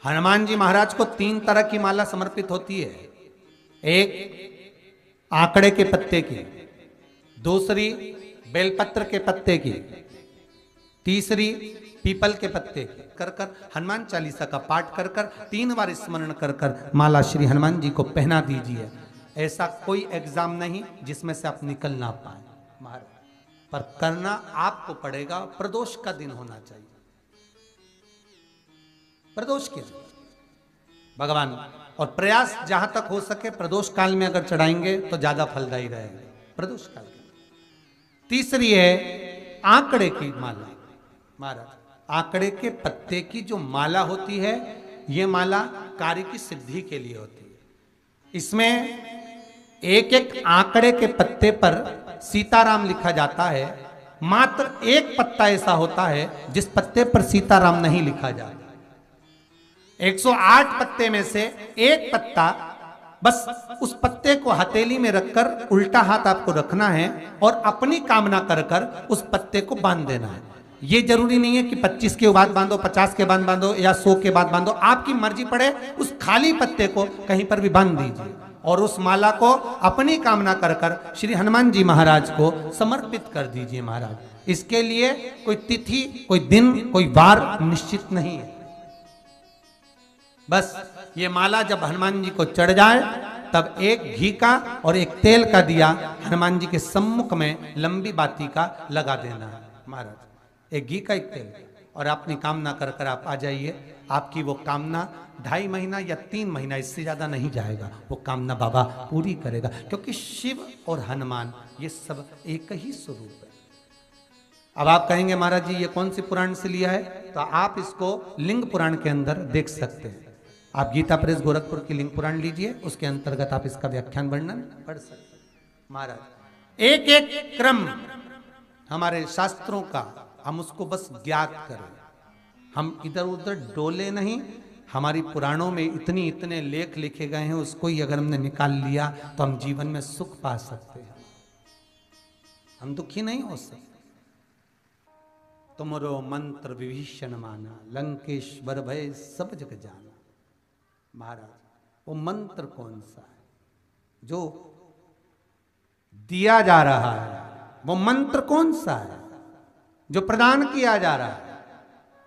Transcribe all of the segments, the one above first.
हनुमान जी महाराज को 3 तरह की माला समर्पित होती है। एक आंकड़े के पत्ते की, दूसरी बेलपत्र के पत्ते की, तीसरी पीपल के पत्ते की। कर कर हनुमान चालीसा का पाठ कर कर 3 बार स्मरण कर कर माला श्री हनुमान जी को पहना दीजिए। ऐसा कोई एग्जाम नहीं जिसमें से आप निकल ना पाए महाराज, पर करना आपको पड़ेगा। प्रदोष का दिन होना चाहिए, प्रदोष के दिन भगवान, और प्रयास जहां तक हो सके प्रदोष काल में अगर चढ़ाएंगे तो ज्यादा फलदायी रहेगा। प्रदोष काल के। तीसरी है आंकड़े की माला महाराज। आंकड़े के पत्ते की जो माला होती है, यह माला कार्य की सिद्धि के लिए होती है। इसमें एक एक आंकड़े के पत्ते पर सीताराम लिखा जाता है। मात्र एक पत्ता ऐसा होता है जिस पत्ते पर सीताराम नहीं लिखा जाता। 108 पत्ते में से एक पत्ता, बस उस पत्ते को हथेली में रखकर उल्टा हाथ आपको रखना है और अपनी कामना कर कर उस पत्ते को बांध देना है। ये जरूरी नहीं है कि 25 के बाद बांधो, 50 के बाद बांधो या 100 के बाद बांधो, आपकी मर्जी पड़े। उस खाली पत्ते को कहीं पर भी बांध दीजिए और उस माला को अपनी कामना कर कर श्री हनुमान जी महाराज को समर्पित कर दीजिए महाराज। इसके लिए कोई तिथि, कोई दिन, कोई वार निश्चित नहीं है। बस ये माला जब हनुमान जी को चढ़ जाए तब एक घी का और एक तेल का दिया हनुमान जी के सम्मुख में लंबी बाती का लगा देना है महाराज। एक घी का, एक तेल, और अपनी कामना कर कर आप आ जाइए। आपकी वो कामना 2.5 महीना या 3 महीना, इससे ज्यादा नहीं जाएगा, वो कामना बाबा पूरी करेगा। क्योंकि शिव और हनुमान ये सब एक ही स्वरूप है। अब आप कहेंगे महाराज जी ये कौन सी पुराण से लिया है, तो आप इसको लिंग पुराण के अंदर देख सकते हैं। आप गीता प्रेस गोरखपुर की लिंग पुराण लीजिए, उसके अंतर्गत आप इसका व्याख्यान वर्णन पढ़ सकते हैं महाराज। एक एक क्रम हमारे शास्त्रों का हम उसको बस ज्ञात करें, हम इधर उधर डोले नहीं। हमारी पुराणों में इतने लेख लिखे गए हैं, उसको ही अगर हमने निकाल लिया तो हम जीवन में सुख पा सकते हैं, हम दुखी नहीं हो सकते। तुमरो मंत्र विभीषण माना, लंकेश्वर भय सब जग जाना। महाराज वो मंत्र कौन सा है जो दिया जा रहा है, वो मंत्र कौन सा है जो प्रदान किया जा रहा है?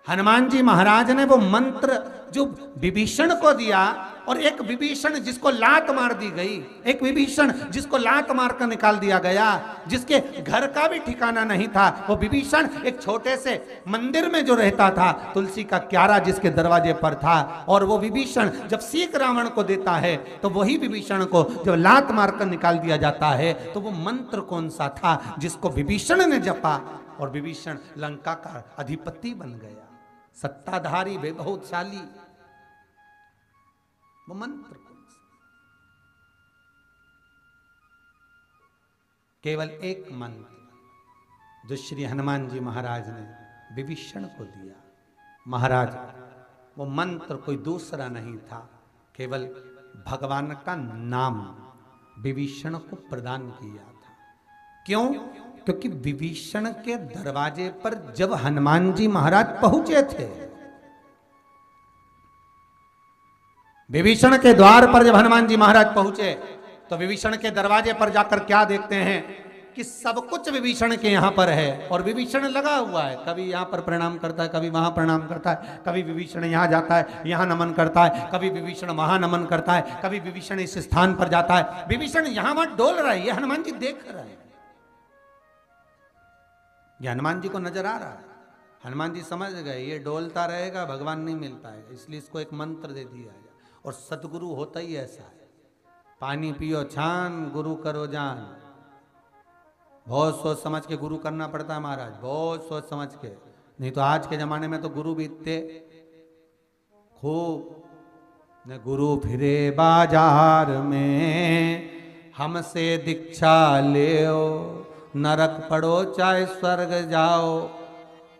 हनुमान जी महाराज ने वो मंत्र जो विभीषण को दिया, और एक विभीषण जिसको लात मार दी गई, एक विभीषण जिसको लात मारकर निकाल दिया गया, जिसके घर का भी ठिकाना नहीं था, वो विभीषण एक छोटे से मंदिर में जो रहता था, तुलसी का क्यारा जिसके दरवाजे पर था, और वो विभीषण जब सीख रावण को देता है तो वही विभीषण को जब लात मारकर निकाल दिया जाता है, तो वो मंत्र कौन सा था जिसको विभीषण ने जपा और विभीषण लंका का अधिपति बन गया, सत्ताधारी, बेबहुतशाली। वो मंत्र कौन सा? केवल एक मंत्र जो श्री हनुमान जी महाराज ने विभीषण को दिया महाराज। वो मंत्र कोई दूसरा नहीं था, केवल भगवान का नाम विभीषण को प्रदान किया था। क्यों? क्योंकि विभीषण के दरवाजे पर जब हनुमान जी महाराज पहुंचे थे, विभीषण के द्वार पर जब हनुमान जी महाराज पहुंचे तो विभीषण के दरवाजे पर जाकर क्या देखते हैं कि सब कुछ विभीषण के यहां पर है, और विभीषण लगा हुआ है। कभी यहां पर प्रणाम करता है, कभी वहां प्रणाम करता है, कभी विभीषण यहां जाता है, यहां नमन करता है, कभी विभीषण वहां नमन करता है, कभी विभीषण इस स्थान पर जाता है। विभीषण यहां वहां डोल रहा है, ये हनुमान जी देख रहे हैं, ये हनुमान जी को नजर आ रहा है। हनुमान जी समझ गए ये डोलता रहेगा, भगवान नहीं मिल पाएगा, इसलिए इसको एक मंत्र दे दिया है। और सतगुरु होता ही ऐसा है, पानी पियो छान, गुरु करो जान। बहुत सोच समझ के गुरु करना पड़ता है महाराज, बहुत सोच समझ के, नहीं तो आज के जमाने में तो गुरु भी इतने खूब न गुरु फिरे बाजार में, हमसे दीक्षा ले, नरक पड़ो चाहे स्वर्ग जाओ,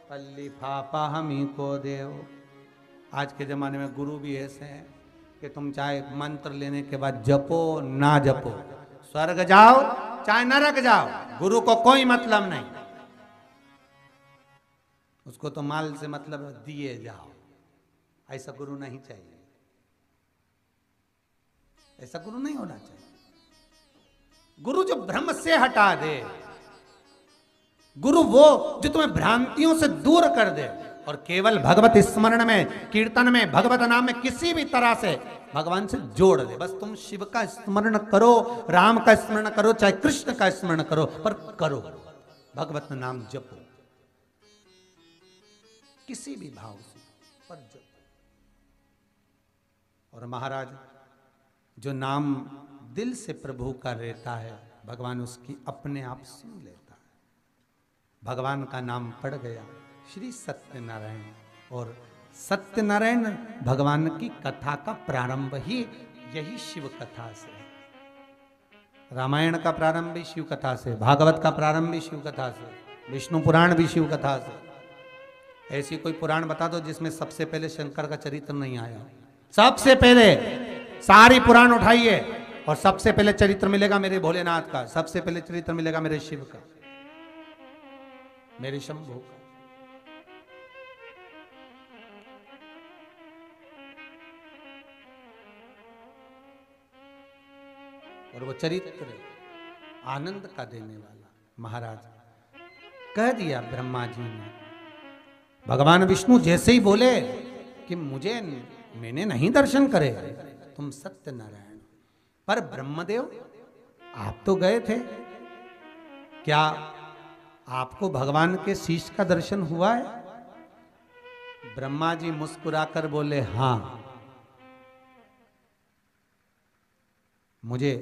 पल्ली फापा हम ही को देओ। आज के जमाने में गुरु भी ऐसे हैं कि तुम चाहे मंत्र लेने के बाद जपो ना जपो, स्वर्ग जाओ चाहे नरक जाओ, गुरु को कोई मतलब नहीं, उसको तो माल से मतलब दिए जाओ। ऐसा गुरु नहीं चाहिए, ऐसा गुरु नहीं होना चाहिए। गुरु जो भ्रम से हटा दे, गुरु वो जो तुम्हें भ्रांतियों से दूर कर दे और केवल भगवत स्मरण में, कीर्तन में, भगवत नाम में किसी भी तरह से भगवान से जोड़ दे। बस तुम शिव का स्मरण करो, राम का स्मरण करो, चाहे कृष्ण का स्मरण करो, पर करो, भगवत नाम जपो, किसी भी भाव से पर जपो। और महाराज जो नाम दिल से प्रभु का रहता है, भगवान उसकी अपने आप सुन लेता है। भगवान का नाम पड़ गया श्री सत्यनारायण, और सत्यनारायण भगवान की कथा का प्रारंभ ही यही शिव कथा से है। रामायण का प्रारंभ भी शिव कथा से, भागवत का प्रारंभ भी शिव कथा से, विष्णु पुराण भी शिव कथा से। ऐसी कोई पुराण बता दो जिसमें सबसे पहले शंकर का चरित्र नहीं आया। सबसे पहले सारी पुराण उठाइए और सबसे पहले चरित्र मिलेगा मेरे भोलेनाथ का, सबसे पहले चरित्र मिलेगा मेरे शिव का, मेरे शंभू का। और वो चरित्र आनंद का देने वाला। महाराज कह दिया ब्रह्मा जी ने, भगवान विष्णु जैसे ही बोले कि मैंने नहीं दर्शन करे, तुम सत्यनारायण। पर ब्रह्मदेव आप तो गए थे, क्या आपको भगवान के शीश का दर्शन हुआ है? ब्रह्मा जी मुस्कुराकर बोले, हां, मुझे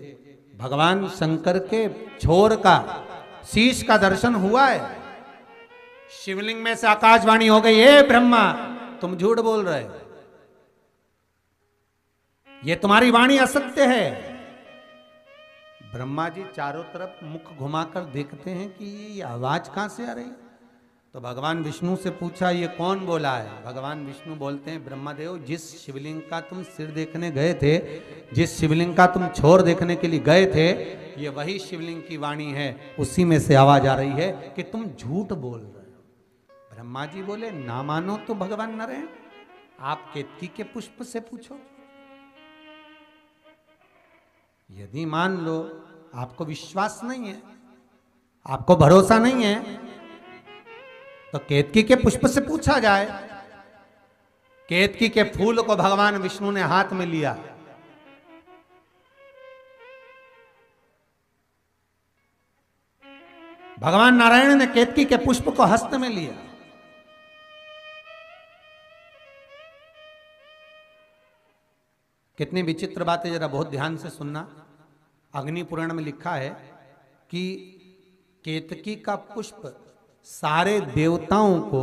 भगवान शंकर के छोर का, शीश का दर्शन हुआ है। शिवलिंग में से आकाशवाणी हो गई, हे ब्रह्मा तुम झूठ बोल रहे हो, ये तुम्हारी वाणी असत्य है। ब्रह्मा जी चारों तरफ मुख घुमाकर देखते हैं कि ये आवाज कहां से आ रही है। तो भगवान विष्णु से पूछा, ये कौन बोला है? भगवान विष्णु बोलते हैं, ब्रह्मदेव जिस शिवलिंग का तुम सिर देखने गए थे, जिस शिवलिंग का तुम छोर देखने के लिए गए थे, ये वही शिवलिंग की वाणी है, उसी में से आवाज आ रही है कि तुम झूठ बोल रहे हो। ब्रह्मा जी बोले, ना मानो तो भगवान नारायण, आप केतकी के पुष्प से पूछो। यदि मान लो आपको विश्वास नहीं है, आपको भरोसा नहीं है, तो केतकी के पुष्प से पूछा जाए। केतकी के फूल को भगवान विष्णु ने हाथ में लिया, भगवान नारायण ने केतकी के पुष्प को हस्त में लिया। कितनी विचित्र बात है, जरा बहुत ध्यान से सुनना। अग्नि पुराण में लिखा है कि केतकी का पुष्प सारे देवताओं को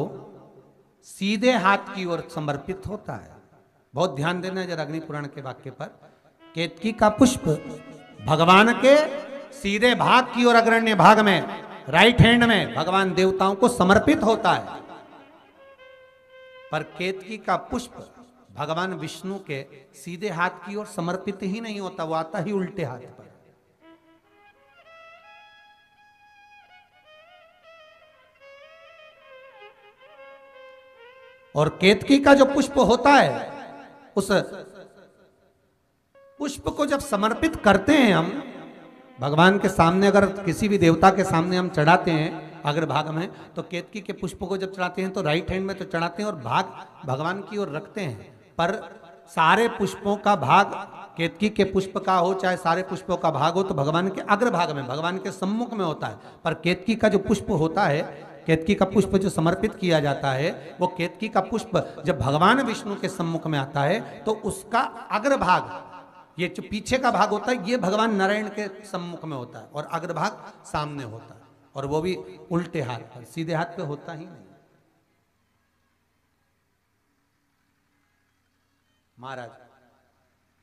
सीधे हाथ की ओर समर्पित होता है। बहुत ध्यान देना जरा अग्नि पुराण के वाक्य पर। केतकी का पुष्प भगवान के सीधे भाग की ओर, अग्रण्य भाग में, राइट हैंड में भगवान देवताओं को समर्पित होता है। पर केतकी का पुष्प भगवान विष्णु के सीधे हाथ की ओर समर्पित ही नहीं होता, वो आता ही उल्टे हाथ पर। और केतकी का जो पुष्प होता है, उस पुष्प को जब समर्पित करते हैं हम भगवान के सामने, अगर किसी भी देवता के सामने हम चढ़ाते हैं अग्रभाग में, तो केतकी के पुष्प को जब चढ़ाते हैं तो राइट हैंड में तो चढ़ाते हैं और भाग भगवान की ओर रखते हैं। पर सारे पुष्पों का भाग केतकी के पुष्प का हो, चाहे सारे पुष्पों का भाग हो, तो भगवान के अग्रभाग में, भगवान के सम्मुख में होता है। पर केतकी का जो पुष्प होता है, केतकी का पुष्प जो समर्पित किया जाता है, वो केतकी का पुष्प जब भगवान विष्णु के सम्मुख में आता है तो उसका अग्रभाग, ये जो पीछे का भाग होता है, ये भगवान नारायण के सम्मुख में होता है और अग्रभाग सामने होता है, और वो भी उल्टे हाथ पर, सीधे हाथ पे होता ही नहीं। महाराज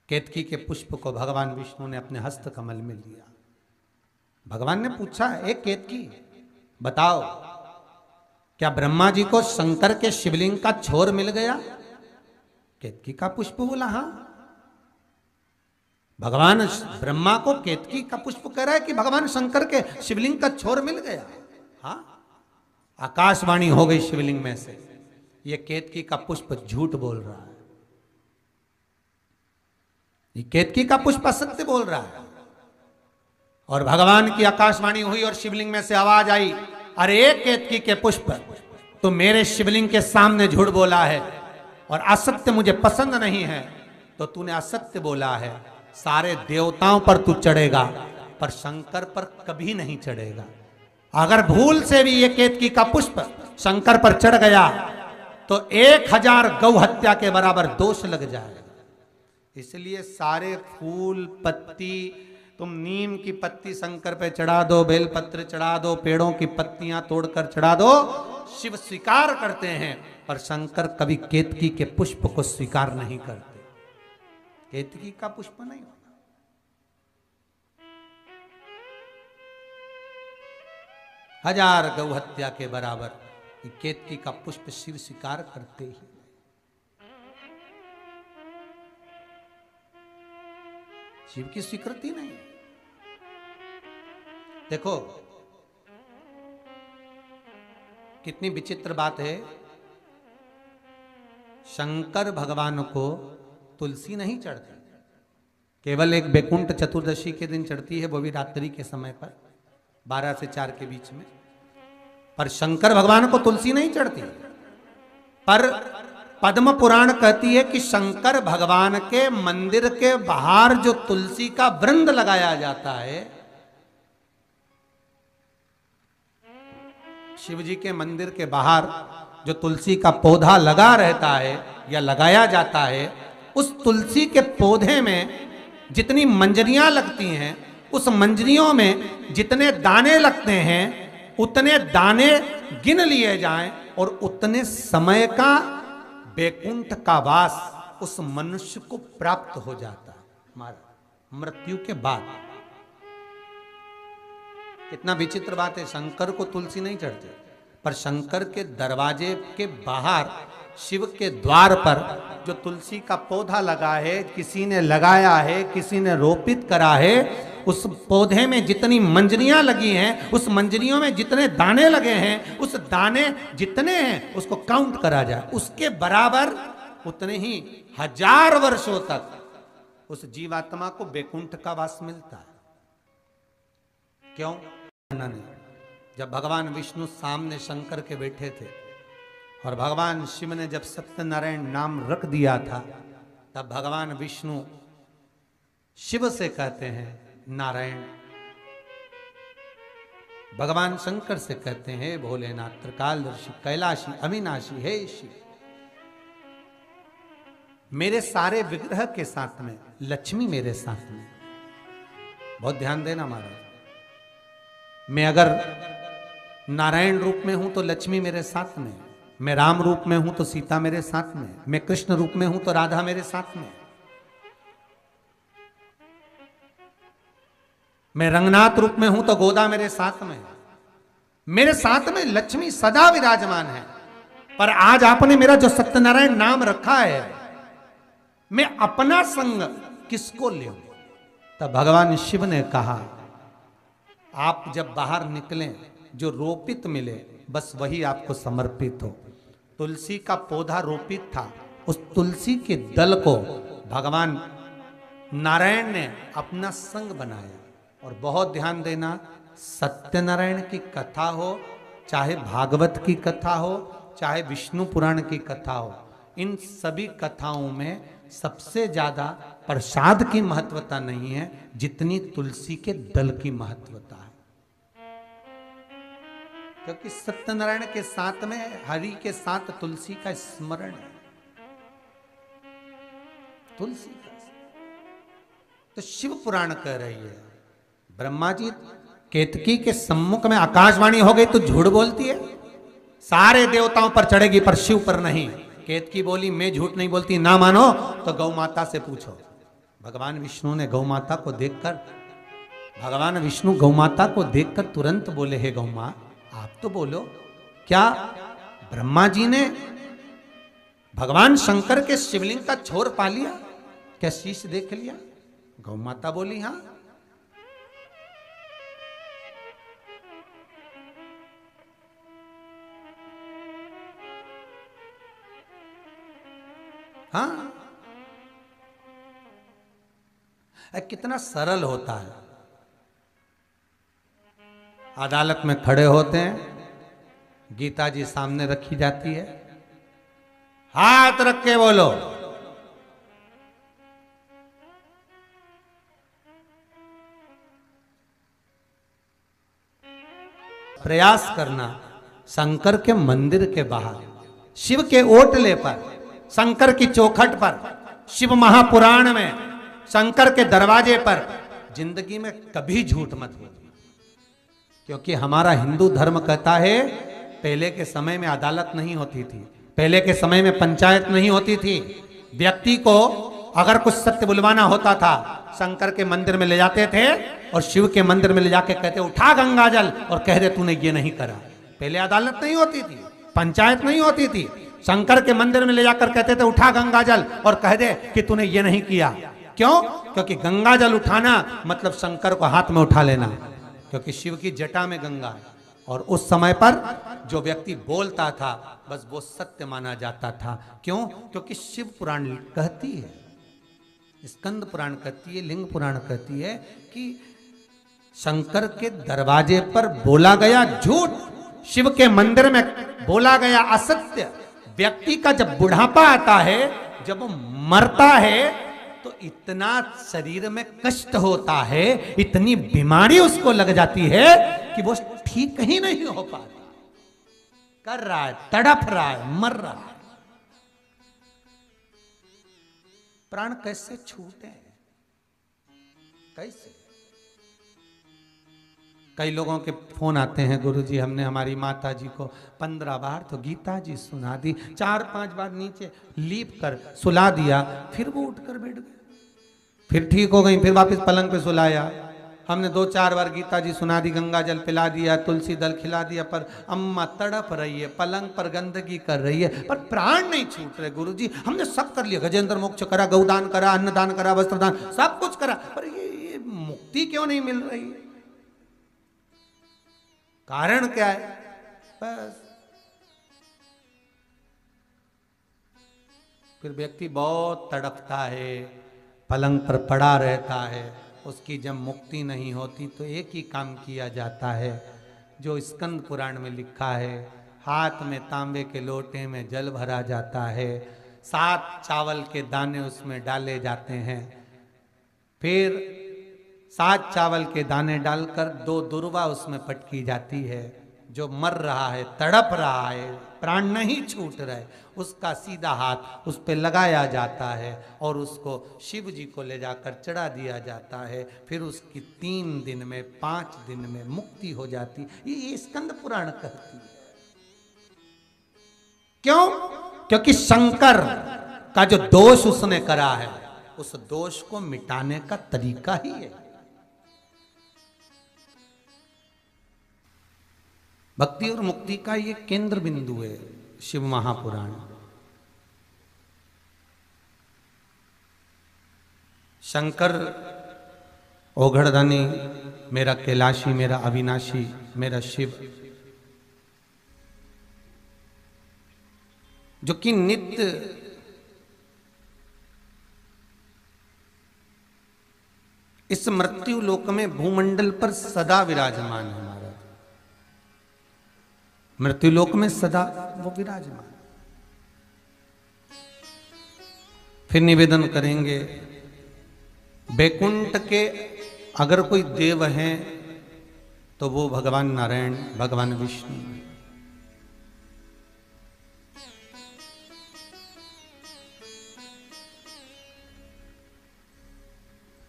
केतकी के पुष्प को भगवान विष्णु ने अपने हस्त कमल में लिया। भगवान ने पूछा, एक केतकी बताओ, क्या ब्रह्मा जी को शंकर के शिवलिंग का छोर मिल गया? केतकी का पुष्प बोला, हां। भगवान ब्रह्मा को केतकी का पुष्प कह रहा है कि भगवान शंकर के शिवलिंग का छोर मिल गया। हाँ, आकाशवाणी हो गई शिवलिंग में से, ये केतकी का पुष्प झूठ बोल रहा है। ये केतकी का पुष्प असत्य बोल रहा है। और भगवान की आकाशवाणी हुई और शिवलिंग में से आवाज आई, अरे केतकी के पुष्प, तो मेरे शिवलिंग के सामने झूठ बोला है और असत्य मुझे पसंद नहीं है, तो तूने असत्य बोला है। सारे देवताओं पर तू चढ़ेगा पर शंकर पर कभी नहीं चढ़ेगा। अगर भूल से भी ये केतकी का पुष्प शंकर पर चढ़ गया तो 1000 गौ हत्या के बराबर दोष लग जाएगा। इसलिए सारे फूल पत्ती, तुम नीम की पत्ती शंकर पे चढ़ा दो, बेलपत्र चढ़ा दो, पेड़ों की पत्तियां तोड़कर चढ़ा दो, शिव स्वीकार करते हैं, पर शंकर कभी केतकी के पुष्प को स्वीकार नहीं करते। केतकी का पुष्प नहीं होगा। हजार गौ हत्या के बराबर केतकी का पुष्प शिव स्वीकार करते ही। शिव की स्वीकृति नहीं। देखो कितनी विचित्र बात है, शंकर भगवान को तुलसी नहीं चढ़ती, केवल एक बैकुंठ चतुर्दशी के दिन चढ़ती है, वो भी रात्रि के समय पर 12 से 4 के बीच में। पर शंकर भगवान को तुलसी नहीं चढ़ती। पर पद्म पुराण कहती है कि शंकर भगवान के मंदिर के बाहर जो तुलसी का वृंद लगाया जाता है, शिव जी के मंदिर के बाहर जो तुलसी का पौधा लगा रहता है या लगाया जाता है, उस तुलसी के पौधे में जितनी मंजरियां लगती हैं, उस मंजरियों में जितने दाने लगते हैं, उतने दाने गिन लिए जाएं और उतने समय का बैकुंठ का वास उस मनुष्य को प्राप्त हो जाता है हमारा मृत्यु के बाद। कितना विचित्र बात है, शंकर को तुलसी नहीं चढ़ती, पर शंकर के दरवाजे के बाहर शिव के द्वार पर जो तुलसी का पौधा लगा है, किसी ने लगाया है, किसी ने रोपित करा है, उस पौधे में जितनी मंजरियां लगी हैं, उस मंजरियों में जितने दाने लगे हैं, उस दाने जितने हैं उसको काउंट करा जाए, उसके बराबर उतने ही 1000 वर्षों तक उस जीवात्मा को बैकुंठ का वास मिलता है। क्यों? जब भगवान विष्णु सामने शंकर के बैठे थे और भगवान शिव ने जब सत्यनारायण नाम रख दिया था, तब भगवान विष्णु शिव से कहते हैं नारायण, भगवान शंकर से कहते हैं भोलेनाथ, त्रिकालदर्शी, कैलाशी, अविनाशी, हे शिव, मेरे सारे विग्रह के साथ में लक्ष्मी मेरे साथ में। बहुत ध्यान देना महाराज, मैं अगर नारायण रूप में हूं तो लक्ष्मी मेरे साथ में, मैं राम रूप में हूं तो सीता मेरे साथ में, मैं कृष्ण रूप में हूं तो राधा मेरे साथ में, मैं रंगनाथ रूप में हूं तो गोदा मेरे साथ में लक्ष्मी सदा विराजमान है। पर आज आपने मेरा जो सत्यनारायण नाम रखा है, मैं अपना संग किसको ले? तब भगवान शिव ने कहा, आप जब बाहर निकलें, जो रोपित मिले बस वही आपको समर्पित हो। तुलसी का पौधा रोपित था, उस तुलसी के दल को भगवान नारायण ने अपना संग बनाया। और बहुत ध्यान देना, सत्यनारायण की कथा हो, चाहे भागवत की कथा हो, चाहे विष्णु पुराण की कथा हो, इन सभी कथाओं में सबसे ज्यादा प्रसाद की महत्वता नहीं है जितनी तुलसी के दल की महत्वता है। क्योंकि सत्यनारायण के साथ में हरि के साथ तुलसी का स्मरण है। तुलसी का तो शिव पुराण कह रही है, ब्रह्मा जी केतकी के सम्मुख में आकाशवाणी हो गई तो झूठ बोलती है, सारे देवताओं पर चढ़ेगी पर शिव पर नहीं। केतकी बोली मैं झूठ नहीं बोलती, ना मानो तो गौ माता से पूछो। भगवान विष्णु ने गौ माता को देखकर, भगवान विष्णु गौ माता को देखकर तुरंत बोले, हे गौ मां आप तो बोलो, क्या ब्रह्मा जी ने भगवान शंकर के शिवलिंग का छोर पा लिया? क्या शीश देख लिया? गौ माता बोली हाँ। हाँ, कितना सरल होता है। अदालत में खड़े होते हैं, गीता जी सामने रखी जाती है, हाथ रख के बोलो, प्रयास करना शंकर के मंदिर के बाहर, शिव के ओटले पर, शंकर की चौखट पर, शिव महापुराण में, शंकर के दरवाजे पर जिंदगी में कभी झूठ मत बोलो। क्योंकि हमारा हिंदू धर्म कहता है, पहले के समय में अदालत नहीं होती थी, पहले के समय में पंचायत नहीं होती थी। व्यक्ति को अगर कुछ सत्य बुलवाना होता था, शंकर के मंदिर में ले जाते थे और शिव के मंदिर में ले जाके कहते उठा गंगा जल और कह दे तूने ये नहीं करा। पहले अदालत नहीं होती थी, पंचायत नहीं होती थी। शंकर के मंदिर में ले जाकर कहते थे उठा गंगा जल और कह दे कि तूने ये नहीं किया। क्यों? क्योंकि गंगा जल उठाना मतलब शंकर को हाथ में उठा लेना, क्योंकि शिव की जटा में गंगा है। और उस समय पर जो व्यक्ति बोलता था बस वो सत्य माना जाता था। क्यों? क्योंकि शिव पुराण कहती है, स्कंद पुराण कहती है, लिंग पुराण कहती है कि शंकर के दरवाजे पर बोला गया झूठ, शिव के मंदिर में बोला गया असत्य, व्यक्ति का जब बुढ़ापा आता है, जब वो मरता है तो इतना शरीर में कष्ट होता है, इतनी बीमारी उसको लग जाती है कि वो ठीक ही नहीं हो पाता, कर रहा है, तड़प रहा है, मर रहा है। प्राण कैसे छूटे? कैसे? कई लोगों के फोन आते हैं, गुरुजी हमने हमारी माता जी को 15 बार तो गीता जी सुना दी, 4-5 बार नीचे लीप कर सुला दिया, फिर वो उठकर बैठ गए, फिर ठीक हो गई, फिर वापस पलंग पे सुलाया। हमने 2-4 बार गीता जी सुना दी, गंगा जल पिला दिया, तुलसी दल खिला दिया, पर अम्मा तड़प रही है, पलंग पर गंदगी कर रही है, पर प्राण नहीं छूट रहे। गुरुजी हमने सब कर लिया, गजेंद्र मोक्ष करा, गौदान करा, अन्नदान करा, वस्त्रदान, सब कुछ करा, पर ये मुक्ति क्यों नहीं मिल रही? कारण क्या है? बस फिर व्यक्ति बहुत तड़पता है, पलंग पर पड़ा रहता है, उसकी जब मुक्ति नहीं होती तो एक ही काम किया जाता है जो स्कंद पुराण में लिखा है, हाथ में तांबे के लोटे में जल भरा जाता है, 7 चावल के दाने उसमें डाले जाते हैं, फिर 7 चावल के दाने डालकर 2 दुर्वा उसमें पटकी जाती है। जो मर रहा है, तड़प रहा है, प्राण नहीं छूट रहे, उसका सीधा हाथ उस पर लगाया जाता है और उसको शिव जी को ले जाकर चढ़ा दिया जाता है। फिर उसकी 3 दिन में, 5 दिन में मुक्ति हो जाती। ये स्कंद पुराण कहती है। क्यों? क्योंकि शंकर का जो दोष उसने करा है, उस दोष को मिटाने का तरीका ही है भक्ति और मुक्ति का। ये केंद्र बिंदु है शिव महापुराण। शंकर ओघड़दानी, मेरा कैलाशी, मेरा अविनाशी, मेरा शिव, जो कि नित्य इस मृत्यु लोक में भूमंडल पर सदा विराजमान है। महाराज मृत्यु लोक में सदा वो विराजमान। फिर निवेदन करेंगे, बैकुंठ के अगर कोई देव हैं तो वो भगवान नारायण, भगवान विष्णु।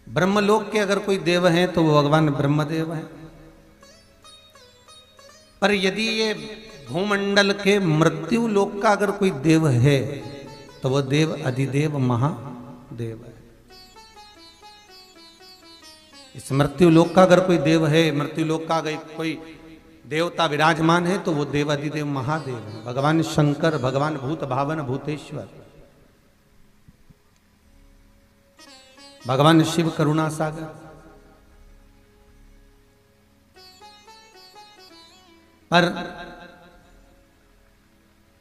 ब्रह्मलोक के अगर कोई देव हैं तो वो भगवान ब्रह्मदेव हैं। पर यदि ये भूमंडल के मृत्यु लोक का अगर कोई देव है तो वो देव अधिदेव महादेव है। इस मृत्यु लोक का अगर कोई देव है, मृत्यु लोक का अगर कोई देवता विराजमान है तो वो देव अधिदेव महादेव है, भगवान शंकर, भगवान भूत भावन भूतेश्वर, भगवान शिव करुणा सागर। पर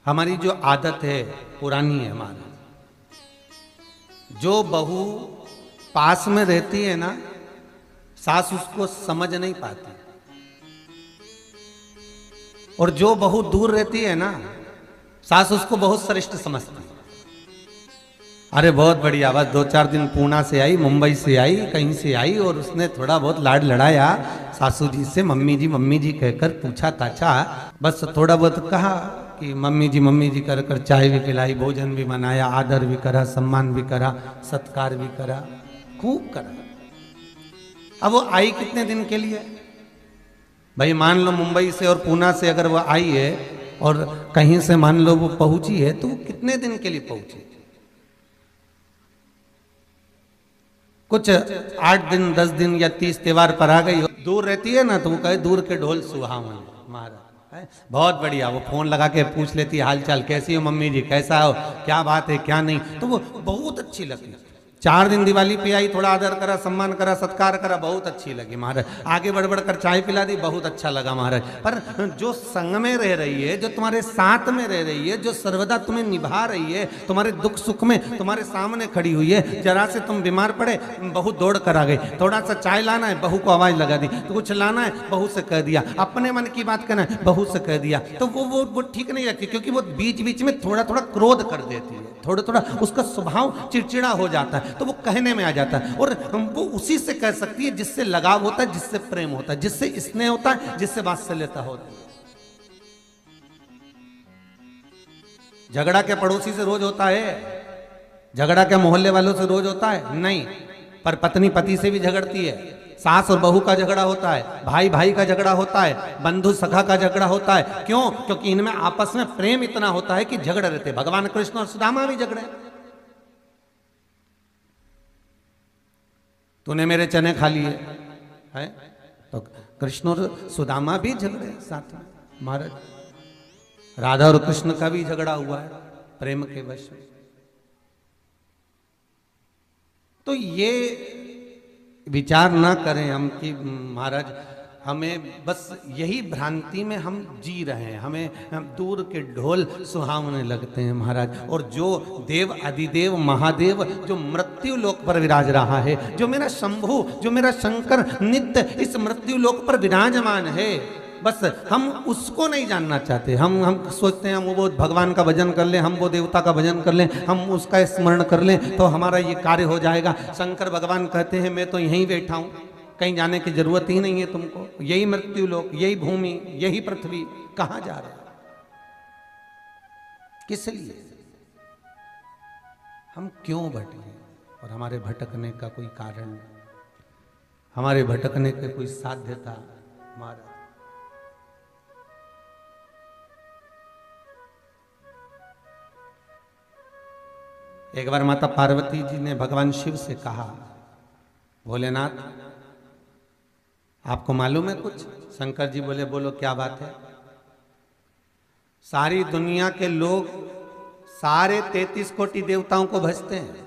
हमारी जो आदत है पुरानी है, हमारी जो बहू पास में रहती है ना, सास उसको समझ नहीं पाती, और जो बहू दूर रहती है ना, सास उसको बहुत श्रेष्ठ समझती है। अरे बहुत बढ़िया, बस 2-4 दिन पूना से आई, मुंबई से आई, कहीं से आई, और उसने थोड़ा बहुत लाड लड़ाया सासू जी से, मम्मी जी कहकर पूछा ताछा, बस थोड़ा बहुत कहा कि मम्मी जी कर कर चाय भी पिलाई, भोजन भी बनाया, आदर भी करा, सम्मान भी करा, सत्कार भी करा, खूब करा। अब वो आई कितने दिन के लिए? भाई मान लो मुंबई से और पूना से अगर वो आई है और कहीं से मान लो वो पहुंची है, तो वो कितने दिन के लिए पहुंची? कुछ 8 दिन 10 दिन या 30 त्योहार पर आ गई, दूर रहती है ना, तो वो कहे दूर के ढोल सुहावन महाराज। बहुत बढ़िया, वो फोन लगा के पूछ लेती है हाल चाल, कैसी हो मम्मी जी, कैसा हो, क्या बात है क्या नहीं, तो वो बहुत अच्छी लगती। 4 दिन दिवाली पे आई, थोड़ा आदर करा, सम्मान करा, सत्कार करा, बहुत अच्छी लगी महाराज। आगे बढ़ बढ़ कर चाय पिला दी, बहुत अच्छा लगा महाराज। पर जो संग में रह रही है, जो तुम्हारे साथ में रह रही है, जो सर्वदा तुम्हें निभा रही है, तुम्हारे दुख सुख में तुम्हारे सामने खड़ी हुई है, जरा से तुम बीमार पड़े, बहू दौड़ कर आ गई, थोड़ा सा चाय लाना है, बहू को आवाज लगा दी, तो कुछ लाना है, बहू से कह दिया, अपने मन की बात करना है, बहू से कह दिया, तो वो ठीक नहीं लगती, क्योंकि वो बीच बीच में थोड़ा थोड़ा क्रोध कर देती है, थोड़ा थोड़ा उसका स्वभाव चिड़चिड़ा हो जाता है, तो वो कहने में आ जाता है। और वो उसी से कह सकती है जिससे लगाव होता है, जिससे प्रेम होता है, जिससे स्नेह होता है, जिससे वात्सल्यता होती है। झगड़ा क्या पड़ोसी से रोज होता है? झगड़ा क्या मोहल्ले वालों से रोज होता है? नहीं। पर पत्नी पति से भी झगड़ती है, सास और बहू का झगड़ा होता है, भाई भाई का झगड़ा होता है, बंधु सखा का झगड़ा होता है। क्यों? क्योंकि इनमें आपस में प्रेम इतना होता है कि झगड़े रहते। भगवान कृष्ण और सुदामा भी झगड़े, तूने मेरे चने खा लिए है, तो कृष्ण और सुदामा भी झगड़े साथ में महाराज। राधा और कृष्ण का भी झगड़ा हुआ है प्रेम के वश में। तो ये विचार ना करें हम कि महाराज हमें बस यही भ्रांति में हम जी रहे हैं, हम दूर के ढोल सुहावने लगते हैं महाराज। और जो देव अधिदेव महादेव जो मृत्यु लोक पर विराज रहा है, जो मेरा शंभु, जो मेरा शंकर नित्य इस मृत्यु लोक पर विराजमान है, बस हम उसको नहीं जानना चाहते। हम सोचते हैं हम वो भगवान का भजन कर लें, हम वो देवता का भजन कर लें, हम उसका स्मरण कर लें तो हमारा ये कार्य हो जाएगा। शंकर भगवान कहते हैं मैं तो यहीं बैठा हूँ, कहीं जाने की जरूरत ही नहीं है तुमको, यही मृत्यु लोक, यही भूमि, यही पृथ्वी, कहाँ जा रहे हो, किस लिए, हम क्यों भटके? और हमारे भटकने का कोई कारण नहीं, हमारे भटकने की कोई साध्यता हमारा। एक बार माता पार्वती जी ने भगवान शिव से कहा, भोलेनाथ आपको मालूम है कुछ? शंकर जी बोले बोलो क्या बात है? सारी दुनिया के लोग सारे 33 कोटि देवताओं को भजते हैं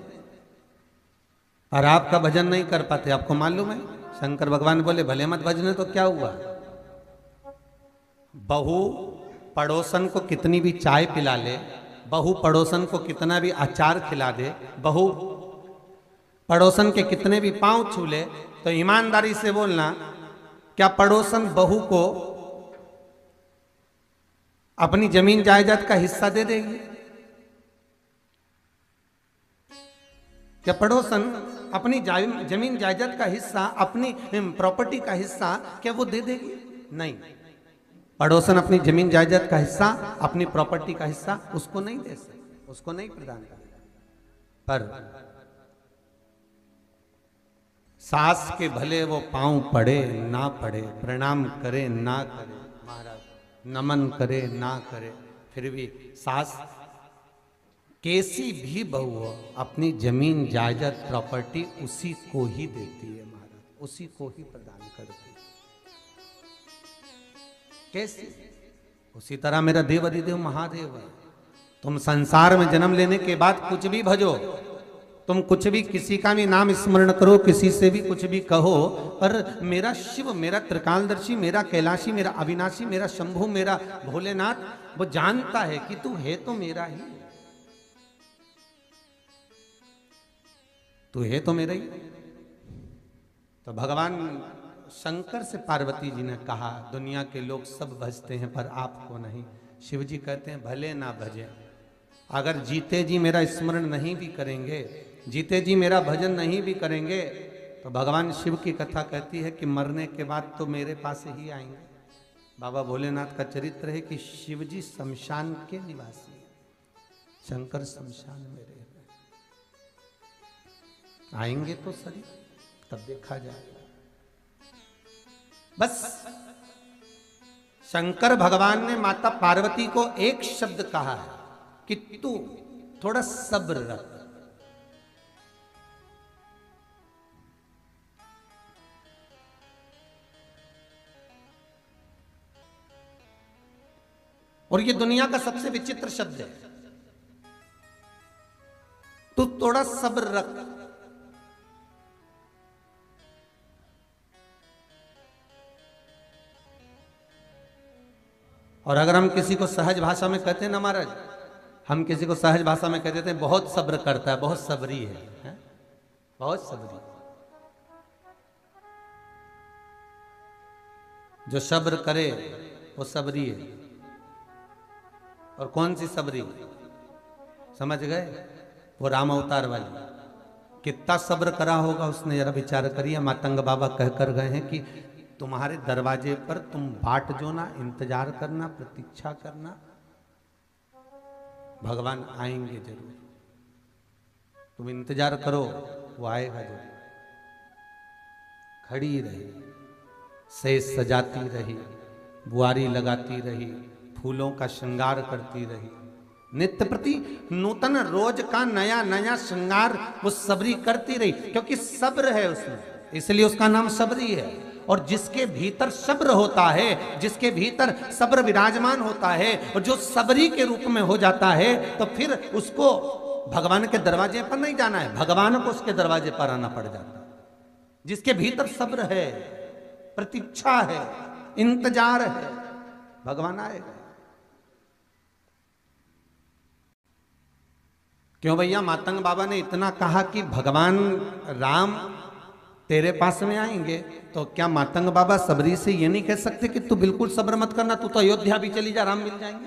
और आपका भजन नहीं कर पाते, आपको मालूम है? शंकर भगवान बोले भले मत भजने तो क्या हुआ? बहू पड़ोसन को कितनी भी चाय पिला ले, बहू पड़ोसन को कितना भी अचार खिला दे, बहू पड़ोसन के कितने भी पांव छू ले, तो ईमानदारी से बोलना क्या पड़ोसन बहू को अपनी जमीन जायदाद का हिस्सा दे देगी? क्या पड़ोसन अपनी जमीन जायदाद का हिस्सा, अपनी प्रॉपर्टी का हिस्सा क्या वो दे देगी? नहीं। पड़ोसन अपनी जमीन जायदाद का हिस्सा, अपनी प्रॉपर्टी का हिस्सा उसको नहीं दे सकते, उसको नहीं प्रदान करेगा। पर सास के भले वो पांव पड़े ना पड़े, प्रणाम करे ना करे महाराज, नमन करे ना करे, फिर भी सास कैसी भी बहू हो अपनी जमीन जायदाद प्रॉपर्टी उसी को ही देती है महाराज, उसी को ही प्रदान करती है। कैसे? उसी तरह मेरा देव अधिदेव महादेव है। तुम संसार में जन्म लेने के बाद कुछ भी भजो, तुम कुछ भी किसी का भी नाम स्मरण करो, किसी से भी कुछ भी कहो, पर मेरा शिव, मेरा त्रिकालदर्शी, मेरा कैलाशी, मेरा अविनाशी, मेरा शंभु, मेरा भोलेनाथ वो जानता है कि तू है तो मेरा ही, तू है तो मेरा ही। तो भगवान शंकर से पार्वती जी ने कहा, दुनिया के लोग सब भजते हैं पर आपको नहीं। शिव जी कहते हैं भले ना भजें, अगर जीते जी मेरा स्मरण नहीं भी करेंगे, जीते जी मेरा भजन नहीं भी करेंगे, तो भगवान शिव की कथा कहती है कि मरने के बाद तो मेरे पास ही आएंगे। बाबा भोलेनाथ का चरित्र है कि शिव जी शमशान के निवासी हैं, शंकर शमशान में रह रहे, आएंगे तो सही, तब देखा जाएगा। बस शंकर भगवान ने माता पार्वती को एक शब्द कहा है कि तू थोड़ा सब्र रख। और ये दुनिया का सबसे विचित्र शब्द है, तू थोड़ा सब्र रख। और अगर हम किसी को सहज भाषा में कहते हैं ना महाराज, हम किसी को सहज भाषा में कह देते हैं बहुत सब्र करता है, बहुत सबरी है? बहुत सबरी। जो सब्र करे वो सबरी है। और कौन सी सबरी? समझ गए? वो राम अवतार वाली। कितना सब्र करा होगा उसने, जरा विचार करिए। मातंग बाबा कहकर गए हैं कि तुम्हारे दरवाजे पर तुम बाट जोना, इंतजार करना, प्रतीक्षा करना, भगवान आएंगे जरूर। तुम इंतजार करो, वो आएगा जरूर। खड़ी रही, सेज सजाती रही, बुआरी लगाती रही, फूलों का श्रृंगार करती रही, नित्य प्रति नूतन रोज का नया नया श्रृंगार वो सबरी करती रही, क्योंकि सब्र है उसमें, इसलिए उसका नाम सबरी है। और जिसके भीतर सब्र होता है, जिसके भीतर सब्र विराजमान होता है, और जो सबरी के रूप में हो जाता है, तो फिर उसको भगवान के दरवाजे पर नहीं जाना है, भगवान को उसके दरवाजे पर आना पड़ जाता है। जिसके भीतर सब्र है, प्रतीक्षा है, इंतजार है, भगवान आएगा। क्यों भैया? मातंग बाबा ने इतना कहा कि भगवान राम तेरे पास में आएंगे, तो क्या मातंग बाबा सबरी से ये नहीं कह सकते कि तू बिल्कुल सब्र मत करना, तू तो अयोध्या भी चली जा, राम मिल जाएंगे।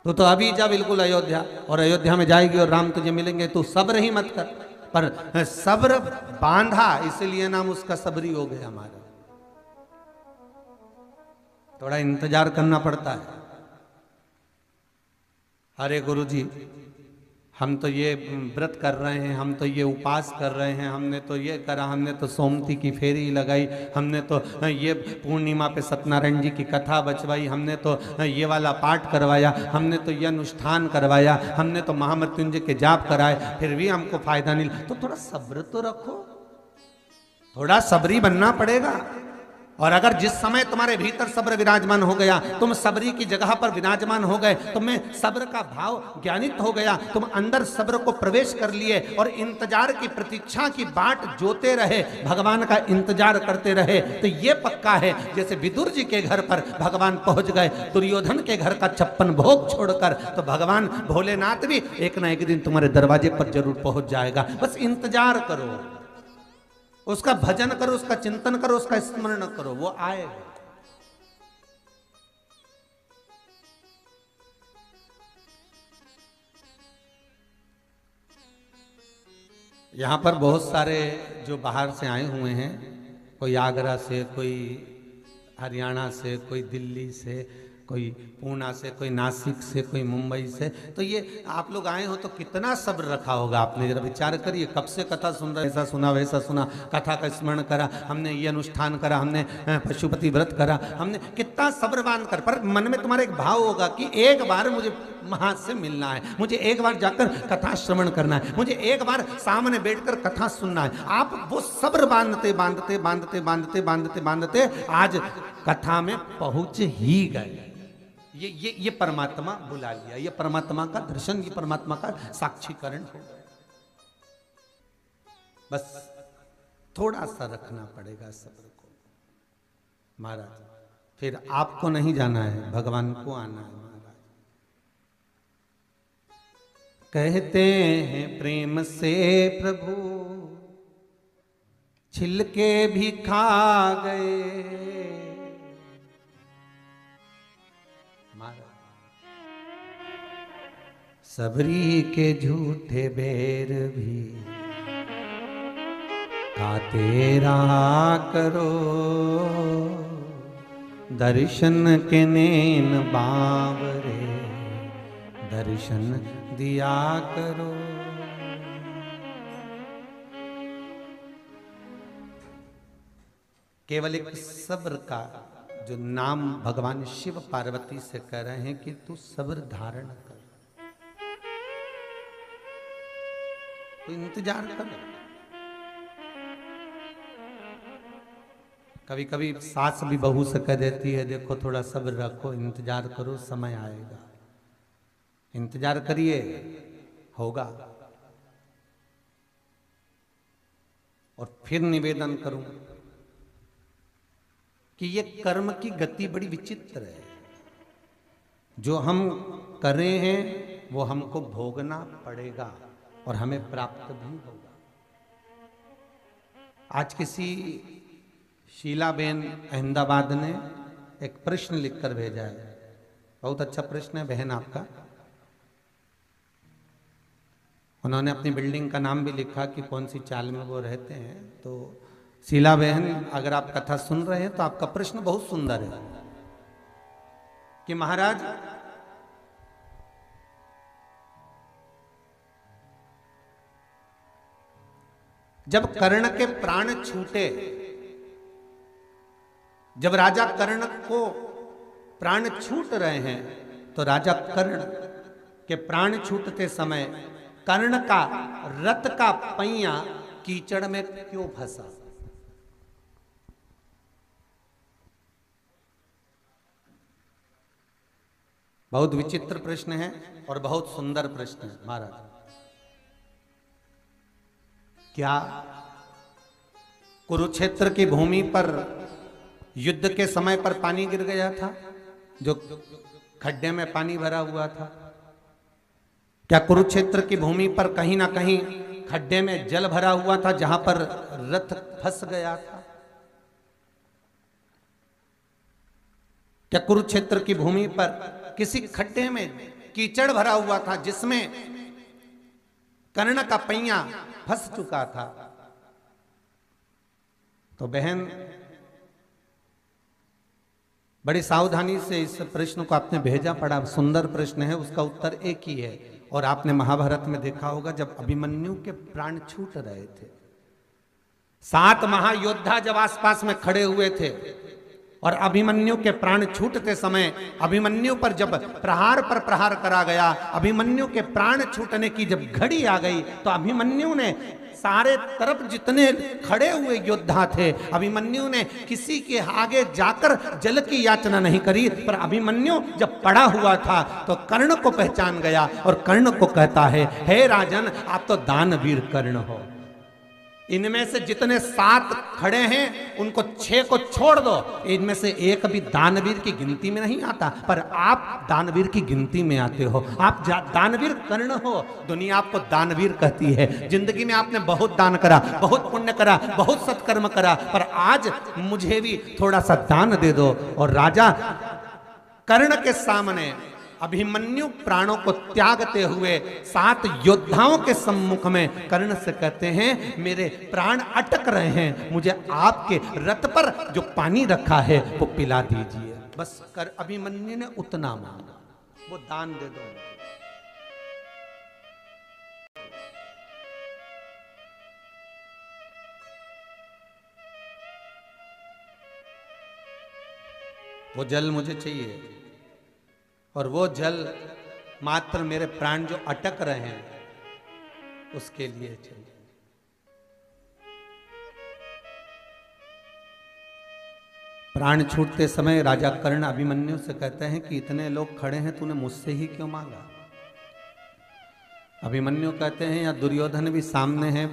तू तो अभी जा बिल्कुल अयोध्या, और अयोध्या में जाएगी और राम तुझे मिलेंगे, तू सब्र ही मत कर। पर सब्र बांधा, इसलिए नाम उसका सबरी हो गया हमारा। थोड़ा इंतजार करना पड़ता है। अरे गुरु जी, हम तो ये व्रत कर रहे हैं, हम तो ये उपास कर रहे हैं, हमने तो ये करा, हमने तो सोमती की फेरी लगाई, हमने तो ये पूर्णिमा पे सत्यनारायण जी की कथा बचवाई, हमने तो ये वाला पाठ करवाया, हमने तो ये अनुष्ठान करवाया, हमने तो महामृत्युंजय के जाप कराए, फिर भी हमको फायदा नहीं। तो थोड़ा सब्र तो रखो, थोड़ा सबरी बनना पड़ेगा। और अगर जिस समय तुम्हारे भीतर सब्र विराजमान हो गया, तुम सबरी की जगह पर विराजमान हो गए, तुम्हें सब्र का भाव ज्ञानित हो गया, तुम अंदर सब्र को प्रवेश कर लिए और इंतजार की प्रतीक्षा की बाट जोते रहे, भगवान का इंतजार करते रहे, तो ये पक्का है जैसे विदुर जी के घर पर भगवान पहुंच गए, दुर्योधन के घर का 56 भोग छोड़कर, तो भगवान भोलेनाथ भी एक ना एक दिन तुम्हारे दरवाजे पर जरूर पहुंच जाएगा। बस इंतजार करो, उसका भजन करो, उसका चिंतन करो, उसका स्मरण करो, वो आएगा। यहां पर बहुत सारे जो बाहर से आए हुए हैं, कोई आगरा से, कोई हरियाणा से, कोई दिल्ली से, कोई पूना से, कोई नासिक से, कोई मुंबई से, तो ये आप लोग आए हो तो कितना सब्र रखा होगा आपने, जरा विचार करिए। कब से कथा सुन रहे, ऐसा सुना वैसा सुना, कथा का स्मरण करा, हमने ये अनुष्ठान करा, हमने पशुपति व्रत करा, हमने कितना सब्र बांध कर, पर मन में तुम्हारे एक भाव होगा कि एक बार मुझे वहां से मिलना है, मुझे एक बार जाकर कथा श्रवण करना है, मुझे एक बार सामने बैठकर कथा सुनना है। आप वो सब्र बांधते बांधते बांधते बांधते बांधते बांधते आज कथा में पहुंच ही गए। ये परमात्मा बुला लिया, ये परमात्मा का दर्शन, ये परमात्मा का साक्षीकरण हो गया। बस थोड़ा सा रखना पड़ेगा सब्र को महाराज, फिर आपको नहीं जाना है, भगवान को आना है महाराज। कहते हैं प्रेम से प्रभु छिलके भी खा गए। सबरी के झूठे बेर भी खाते रहा करो, दर्शन के नैन बावरे दर्शन दिया करो। केवल एक सब्र का जो नाम भगवान शिव पार्वती से कह रहे हैं कि तू सब्र धारण कर, तो इंतजार कर। कभी कभी सास भी बहू से कह देती है देखो थोड़ा सब्र रखो, इंतजार करो, समय आएगा, इंतजार करिए, होगा। और फिर निवेदन करूं कि ये कर्म की गति बड़ी विचित्र है। जो हम कर रहे हैं वो हमको भोगना पड़ेगा और हमें प्राप्त भी होगा। आज किसी शीलाबेन अहमदाबाद ने एक प्रश्न लिखकर भेजा है, बहुत अच्छा प्रश्न है बहन आपका। उन्होंने अपनी बिल्डिंग का नाम भी लिखा कि कौन सी चाल में वो रहते हैं। तो शीला बहन, अगर आप कथा सुन रहे हैं तो आपका प्रश्न बहुत सुंदर है कि महाराज जब कर्ण के प्राण छूटे, जब राजा कर्ण को प्राण छूट रहे हैं, तो राजा कर्ण के प्राण छूटते समय कर्ण का रथ का पहिया कीचड़ में क्यों फंसा? बहुत विचित्र प्रश्न है और बहुत सुंदर प्रश्न है महाराज। क्या कुरुक्षेत्र की भूमि पर युद्ध के समय पर पानी गिर गया था, जो खड्डे में पानी भरा हुआ था? क्या कुरुक्षेत्र की भूमि पर कहीं ना कहीं खड्डे में जल भरा हुआ था जहां पर रथ फंस गया था? क्या कुरुक्षेत्र की भूमि पर किसी खड्डे में कीचड़ भरा हुआ था जिसमें कर्ण का पहिया फंस चुका था? तो बहन बड़ी सावधानी से इस प्रश्न को आपने भेजा, पड़ा सुंदर प्रश्न है, उसका उत्तर एक ही है। और आपने महाभारत में देखा होगा जब अभिमन्यु के प्राण छूट रहे थे, 7 महायोद्धा जब आसपास में खड़े हुए थे और अभिमन्यु के प्राण छूटते समय अभिमन्यु पर जब प्रहार पर प्रहार करा गया, अभिमन्यु के प्राण छूटने की जब घड़ी आ गई, तो अभिमन्यु ने सारे तरफ जितने खड़े हुए योद्धा थे, अभिमन्यु ने किसी के आगे जाकर जल की याचना नहीं करी। पर अभिमन्यु जब पड़ा हुआ था तो कर्ण को पहचान गया और कर्ण को कहता है, हे राजन, आप तो दानवीर कर्ण हो। इनमें से जितने 7 खड़े हैं उनको 6 को छोड़ दो, इनमें से एक भी दानवीर की गिनती में नहीं आता, पर आप दानवीर की गिनती में आते हो। आप दानवीर कर्ण हो, दुनिया आपको दानवीर कहती है। जिंदगी में आपने बहुत दान करा, बहुत पुण्य करा, बहुत सत्कर्म करा, पर आज मुझे भी थोड़ा सा दान दे दो। और राजा कर्ण के सामने अभिमन्यु प्राणों को त्यागते हुए 7 योद्धाओं के सम्मुख में कर्ण से कहते हैं, मेरे प्राण अटक रहे हैं, मुझे आपके रथ पर जो पानी रखा है वो पिला दीजिए। बस कर अभिमन्यु ने उतना मांगा, वो दान दे दो। वो जल मुझे चाहिए और वो जल मात्र मेरे प्राण जो अटक रहे हैं उसके लिए चाहिए। प्राण छूटते समय राजा कर्ण अभिमन्यु से कहते हैं कि इतने लोग खड़े हैं, तूने मुझसे ही क्यों मांगा? अभिमन्यु कहते हैं या दुर्योधन भी सामने है,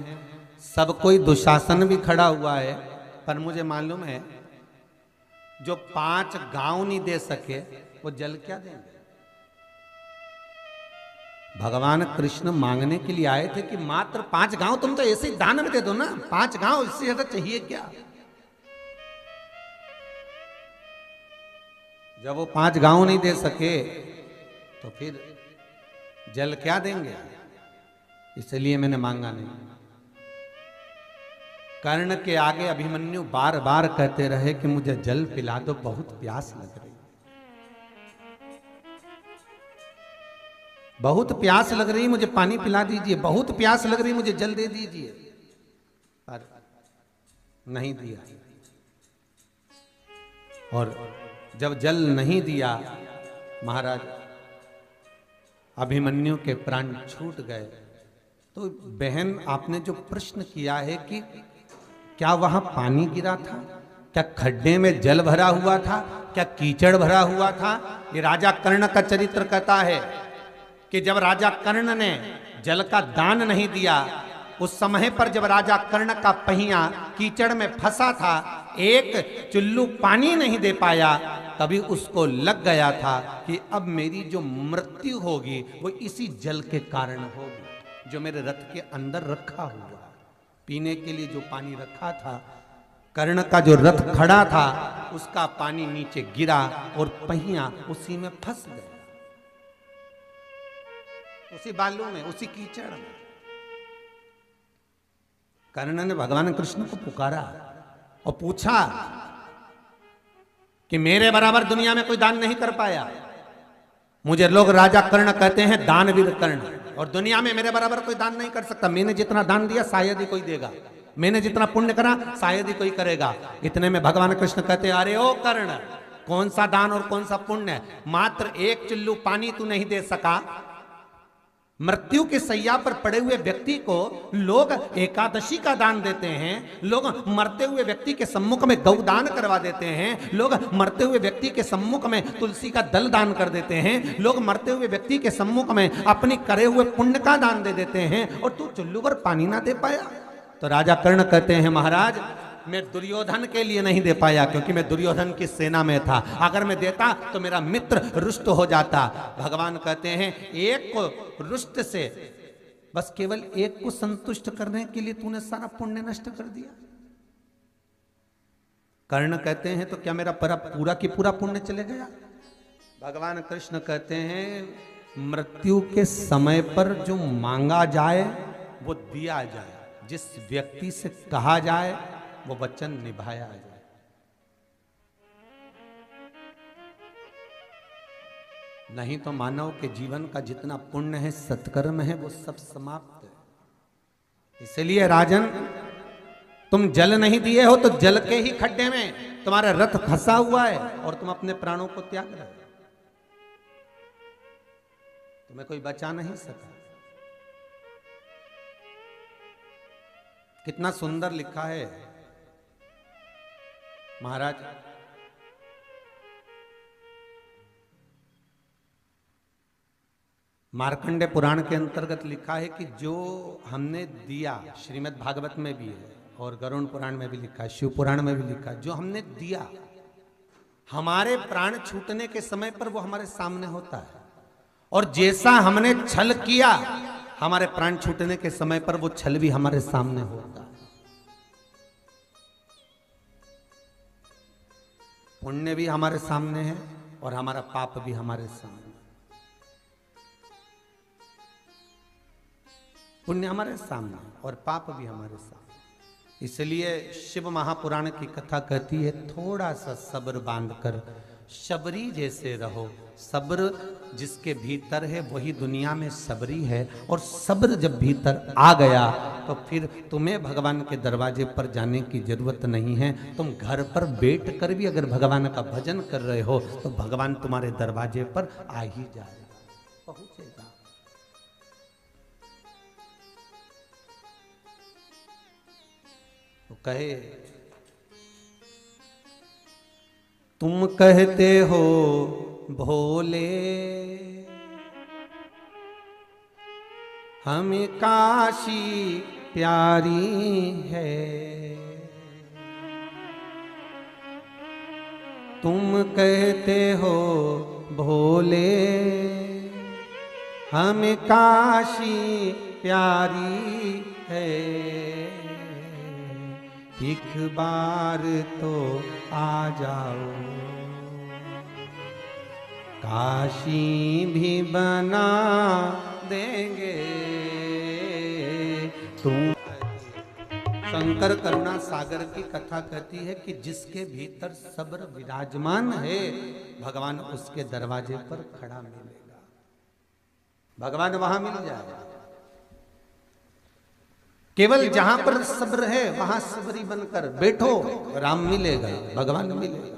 सब कोई, दुशासन भी खड़ा हुआ है, पर मुझे मालूम है जो 5 गांव नहीं दे सके वो जल क्या देंगे? भगवान कृष्ण मांगने के लिए आए थे कि मात्र 5 गांव तुम तो ऐसे ही दान में दे दो ना, 5 गांव, इससे ज्यादा चाहिए क्या। जब वो 5 गांव नहीं दे सके तो फिर जल क्या देंगे, इसलिए मैंने मांगा नहीं। कर्ण के आगे अभिमन्यु बार बार कहते रहे कि मुझे जल पिला दो, बहुत प्यास लग रही, बहुत प्यास लग रही, मुझे पानी पिला दीजिए, बहुत प्यास लग रही, मुझे जल दे दीजिए, पर नहीं दिया। और जब जल नहीं दिया महाराज अभिमन्यु के प्राण छूट गए। तो बहन आपने जो प्रश्न किया है कि क्या वहां पानी गिरा था, क्या खड्डे में जल भरा हुआ था, क्या कीचड़ भरा हुआ था, ये राजा कर्ण का चरित्र कहता है कि जब राजा कर्ण ने जल का दान नहीं दिया, उस समय पर जब राजा कर्ण का पहिया कीचड़ में फंसा था, एक चुल्लू पानी नहीं दे पाया, तभी उसको लग गया था कि अब मेरी जो मृत्यु होगी वो इसी जल के कारण होगी, जो मेरे रथ के अंदर रखा हुआ, पीने के लिए जो पानी रखा था, कर्ण का जो रथ खड़ा था उसका पानी नीचे गिरा और पहिया उसी में फंस गया, उसी बालू में, उसी कीचड़ में। कर्ण ने भगवान कृष्ण को पुकारा और पूछा कि मेरे बराबर दुनिया में कोई दान नहीं कर पाया, मुझे लोग राजा कर्ण कहते हैं, दानवीर कर्ण, और दुनिया में मेरे बराबर कोई दान नहीं कर सकता। मैंने जितना दान दिया शायद ही कोई देगा, मैंने जितना पुण्य करा शायद ही कोई करेगा। इतने में भगवान कृष्ण कहते, अरे ओ कर्ण, कौन सा दान और कौन सा पुण्य, मात्र एक चुल्लू पानी तू नहीं दे सका। मृत्यु के सैया पर पड़े हुए व्यक्ति को लोग एकादशी का दान देते हैं, लोग मरते हुए व्यक्ति के सम्मुख में गौदान करवा देते हैं, लोग मरते हुए व्यक्ति के सम्मुख में तुलसी का दल दान कर देते हैं, लोग मरते हुए व्यक्ति के सम्मुख में अपने करे हुए पुण्य का दान दे देते हैं, और तू चुल्लू पर पानी ना दे पाया। तो राजा कर्ण कहते हैं, महाराज मैं दुर्योधन के लिए नहीं दे पाया, क्योंकि मैं दुर्योधन की सेना में था, अगर मैं देता तो मेरा मित्र रुष्ट हो जाता। भगवान कहते हैं, एक को रुष्ट से, बस केवल एक को संतुष्ट करने के लिए तूने सारा पुण्य नष्ट कर दिया। कर्ण कहते हैं, तो क्या मेरा पूरा की पूरा पुण्य चले गया। भगवान कृष्ण कहते हैं, मृत्यु के समय पर जो मांगा जाए वो दिया जाए, जिस व्यक्ति से कहा जाए वो वचन निभाया जाए। नहीं तो मानव के जीवन का जितना पुण्य है, सत्कर्म है, वो सब समाप्त है। इसलिए राजन, तुम जल नहीं दिए हो तो जल के ही खड्डे में तुम्हारा रथ फंसा हुआ है और तुम अपने प्राणों को त्याग रहे हो, तुम्हें कोई बचा नहीं सका। कितना सुंदर लिखा है महाराज, मार्कंडे पुराण के अंतर्गत लिखा है कि जो हमने दिया, श्रीमद् भागवत में भी है और गरुड़ पुराण में भी लिखा है, शिव पुराण में भी लिखा है, जो हमने दिया, हमारे प्राण छूटने के समय पर वो हमारे सामने होता है, और जैसा हमने छल किया, हमारे प्राण छूटने के समय पर वो छल भी हमारे सामने होता है। पुण्य भी हमारे सामने है और हमारा पाप भी हमारे सामने। पुण्य हमारे सामने और पाप भी हमारे सामने। इसलिए शिव महापुराण की कथा कहती है, थोड़ा सा सब्र बांधकर शबरी जैसे रहो। सब्र जिसके भीतर है वही दुनिया में सबरी है, और सब्र जब भीतर आ गया तो फिर तुम्हें भगवान के दरवाजे पर जाने की जरूरत नहीं है। तुम घर पर बैठ कर भी अगर भगवान का भजन कर रहे हो तो भगवान तुम्हारे दरवाजे पर आ ही जाएगा, पहुंचेगा। तो कहे, तुम कहते हो भोले, हमें काशी प्यारी है, तुम कहते हो भोले, हमें काशी प्यारी है, एक बार तो आ जाओ, काशी भी बना देंगे तुम। शंकर करुणा सागर की कथा कहती है कि जिसके भीतर सब्र विराजमान है, भगवान उसके दरवाजे पर खड़ा मिलेगा, भगवान वहां मिल जाएगा। केवल जहां पर सब्र है वहां सबरी बनकर बैठो, राम मिलेगा, भगवान मिलेगा,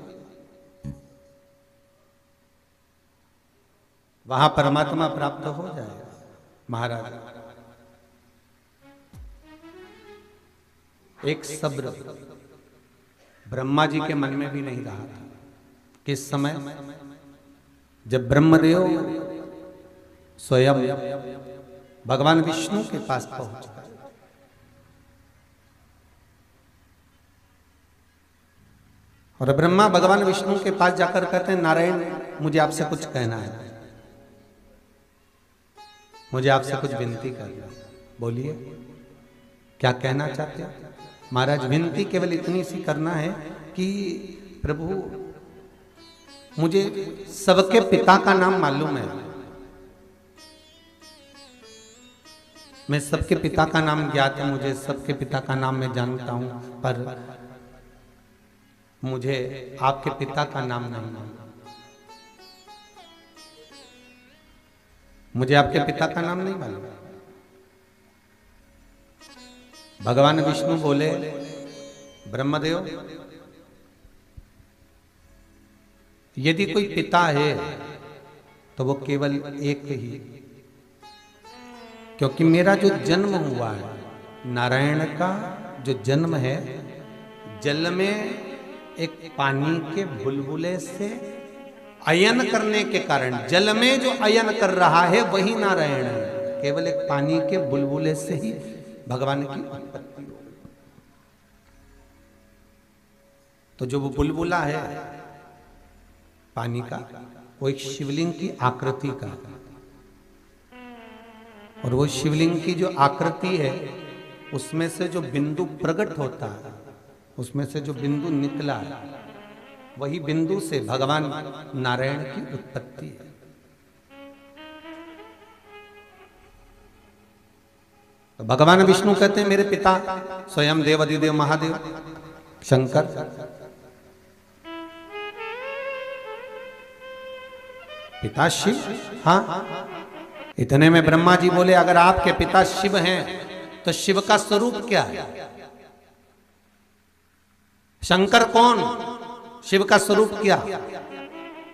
वहां परमात्मा प्राप्त हो जाएगा। महाराज एक सब्र ब्रह्मा जी के मन में भी नहीं रहा था। किस समय? जब ब्रह्मदेव स्वयं भगवान विष्णु के पास पहुंच गए, और ब्रह्मा भगवान विष्णु के पास जाकर कहते हैं, नारायण मुझे आपसे कुछ कहना है, मुझे आपसे कुछ विनती करना है, बोलिए क्या कहना चाहते हो? महाराज विनती केवल इतनी सी करना है कि प्रभु मुझे सबके पिता का नाम मालूम है, मैं सबके पिता का नाम ज्ञात है, मुझे सबके पिता का नाम मैं जानता हूं, पर मुझे आपके पिता का नाम नहीं मालूम, मुझे आपके पिता का नाम नहीं मालूम। भगवान विष्णु बोले, ब्रह्मदेव यदि कोई पिता है तो वो केवल एक ही, क्योंकि मेरा जो जन्म हुआ है, नारायण का जो जन्म है, जल में एक पानी के बुलबुले से अयन करने के कारण, जल में जो अयन कर रहा है वही नारायण है। केवल एक पानी के बुलबुले से ही भगवान की उत्पत्ति हो गई। तो जो वो बुलबुला है पानी का, वो एक शिवलिंग की आकृति का है, और वो शिवलिंग की जो आकृति है उसमें से जो बिंदु प्रकट होता है, उसमें से जो बिंदु निकला है, वही बिंदु से भगवान नारायण की उत्पत्ति है। तो भगवान विष्णु कहते हैं मेरे पिता स्वयं देव अधिदेव महादेव शंकर, पिता शिव। हाँ, इतने में ब्रह्मा जी बोले, अगर आपके पिता शिव हैं तो शिव का स्वरूप क्या है? शंकर कौन, शिव का स्वरूप क्या?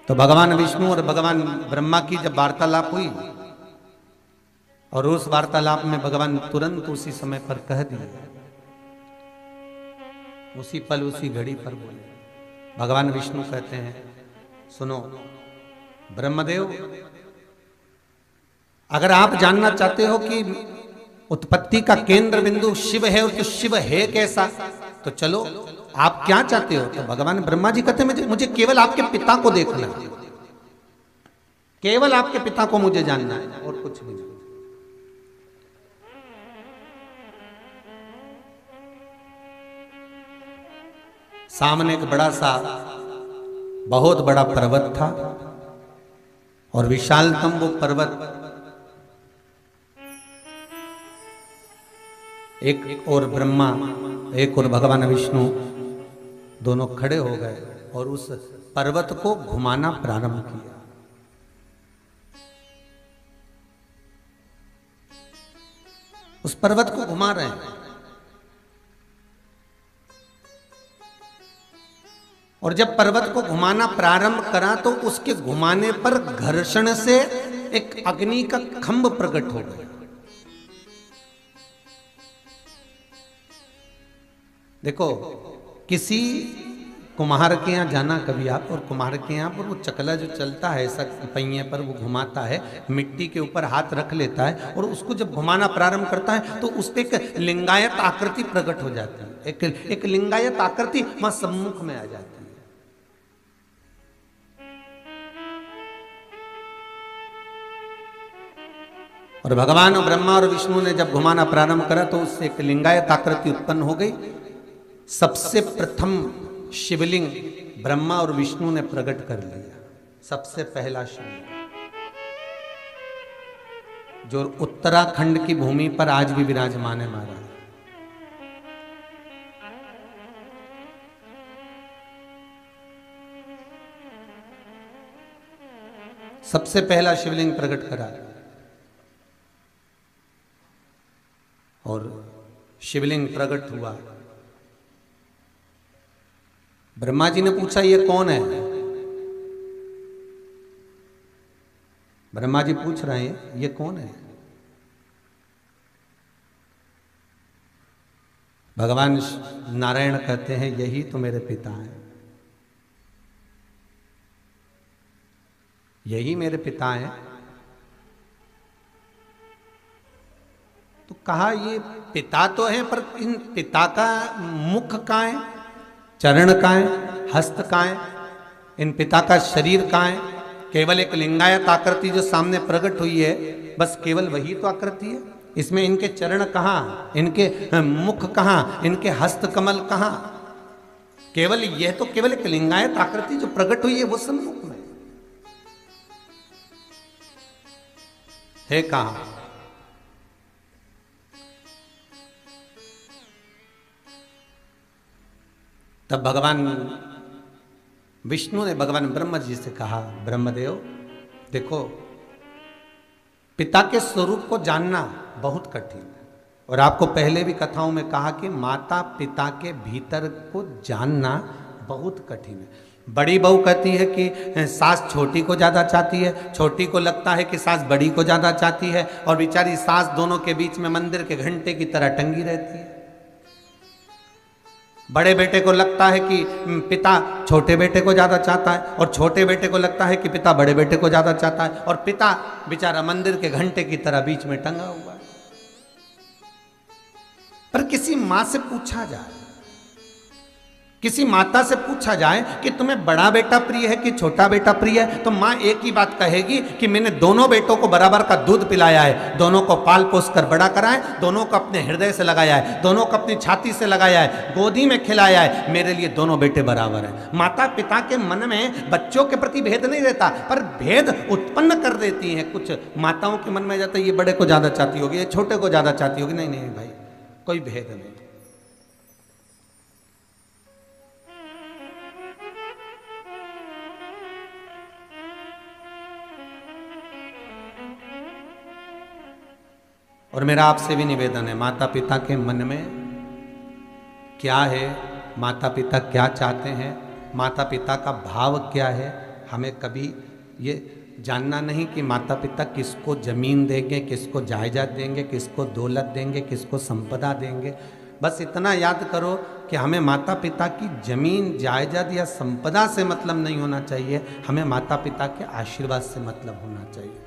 तो भगवान विष्णु और भगवान ब्रह्मा की जब वार्तालाप हुई, और उस वार्तालाप में भगवान तुरंत उसी समय पर कह दिए, उसी पल उसी घड़ी पर बोले। भगवान विष्णु कहते हैं, सुनो ब्रह्मदेव, अगर आप जानना चाहते हो कि उत्पत्ति का केंद्र बिंदु शिव है, और तो शिव है कैसा, तो चलो आप क्या चाहते हो? तो भगवान ब्रह्मा जी कहते हैं, मुझे केवल आपके पिता को देखना है, केवल आपके पिता को मुझे जानना है, और कुछ नहीं। सामने एक बड़ा सा बहुत बड़ा पर्वत था, और विशालतम वो पर्वत, एक और ब्रह्मा एक और भगवान विष्णु दोनों खड़े हो गए और उस पर्वत को घुमाना प्रारंभ किया। उस पर्वत को घुमा रहे हैं, और जब पर्वत को घुमाना प्रारंभ करा तो उसके घुमाने पर घर्षण से एक अग्नि का खंभ प्रकट हो गया। देखो, किसी कुम्हार के यहाँ जाना कभी आप, और कुम्हार के यहाँ पर वो चकला जो चलता है ऐसा पहिए पर, वो घुमाता है, मिट्टी के ऊपर हाथ रख लेता है, और उसको जब घुमाना प्रारंभ करता है तो उस पर एक लिंगायत आकृति प्रकट हो जाती है, एक लिंगायत आकृति वहां सम्मुख में आ जाती है। और भगवान और ब्रह्मा और विष्णु ने जब घुमाना प्रारंभ करा तो उससे एक लिंगायत आकृति उत्पन्न हो गई। सबसे प्रथम शिवलिंग ब्रह्मा और विष्णु ने प्रकट कर लिया, सबसे पहला शिवलिंग, जो उत्तराखंड की भूमि पर आज भी विराजमान है महाराज। सबसे पहला शिवलिंग प्रकट करा और शिवलिंग प्रकट हुआ। ब्रह्मा जी ने पूछा ये कौन है? ब्रह्मा जी पूछ रहे हैं ये कौन है? भगवान नारायण कहते हैं यही तो मेरे पिता हैं, यही मेरे पिता हैं। तो कहा ये पिता तो है, पर इन पिता का मुख कहाँ है, चरण कहाँ है, हस्त कहाँ है, इन पिता का शरीर कहाँ है? केवल एक लिंगायत आकृति जो सामने प्रकट हुई है, बस केवल वही तो आकृति है। इसमें इनके चरण कहाँ, इनके मुख कहाँ, इनके हस्त कमल कहाँ? केवल यह तो केवल एक लिंगायत आकृति जो प्रकट हुई है वो सम्मुख में है। कहाँ? तब भगवान विष्णु ने भगवान ब्रह्मा जी से कहा, ब्रह्मदेव देखो, पिता के स्वरूप को जानना बहुत कठिन है, और आपको पहले भी कथाओं में कहा कि माता पिता के भीतर को जानना बहुत कठिन है। बड़ी बहू कहती है कि सास छोटी को ज़्यादा चाहती है, छोटी को लगता है कि सास बड़ी को ज़्यादा चाहती है, और बेचारी सास दोनों के बीच में मंदिर के घंटे की तरह टंगी रहती है। बड़े बेटे को लगता है कि पिता छोटे बेटे को ज़्यादा चाहता है, और छोटे बेटे को लगता है कि पिता बड़े बेटे को ज़्यादा चाहता है, और पिता बेचारा मंदिर के घंटे की तरह बीच में टंगा हुआ है। पर किसी माँ से पूछा जाए, किसी माता से पूछा जाए कि तुम्हें बड़ा बेटा प्रिय है कि छोटा बेटा प्रिय है, तो माँ एक ही बात कहेगी कि मैंने दोनों बेटों को बराबर का दूध पिलाया है, दोनों को पाल पोस कर बड़ा करा है, दोनों को अपने हृदय से लगाया है, दोनों को अपनी छाती से लगाया है, गोदी में खिलाया है, मेरे लिए दोनों बेटे बराबर हैं। माता पिता के मन में बच्चों के प्रति भेद नहीं रहता, पर भेद उत्पन्न कर देती हैं। कुछ माताओं के मन में जाता है ये बड़े को ज़्यादा चाहती होगी, ये छोटे को ज़्यादा चाहती होगी। नहीं नहीं भाई, कोई भेद नहीं। और मेरा आपसे भी निवेदन है, माता पिता के मन में क्या है, माता पिता क्या चाहते हैं, माता पिता का भाव क्या है, हमें कभी ये जानना नहीं कि माता पिता किसको ज़मीन देंगे, किसको जायदाद देंगे, किसको दौलत देंगे, किसको संपदा देंगे। बस इतना याद करो कि हमें माता पिता की ज़मीन जायदाद या संपदा से मतलब नहीं होना चाहिए, हमें माता पिता के आशीर्वाद से मतलब होना चाहिए।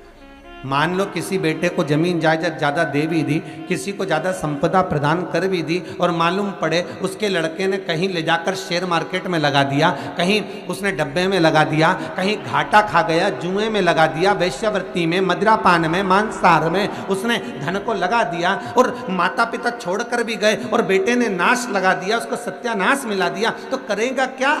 मान लो किसी बेटे को जमीन जायदाद ज़्यादा दे भी दी, किसी को ज़्यादा संपदा प्रदान कर भी दी, और मालूम पड़े उसके लड़के ने कहीं ले जाकर शेयर मार्केट में लगा दिया, कहीं उसने डब्बे में लगा दिया, कहीं घाटा खा गया, जुए में लगा दिया, वेश्यावृत्ति में, मदिरापान में, मांसाहार में उसने धन को लगा दिया, और माता पिता छोड़कर भी गए और बेटे ने नाश लगा दिया, उसको सत्यानाश मिला दिया, तो करेगा क्या?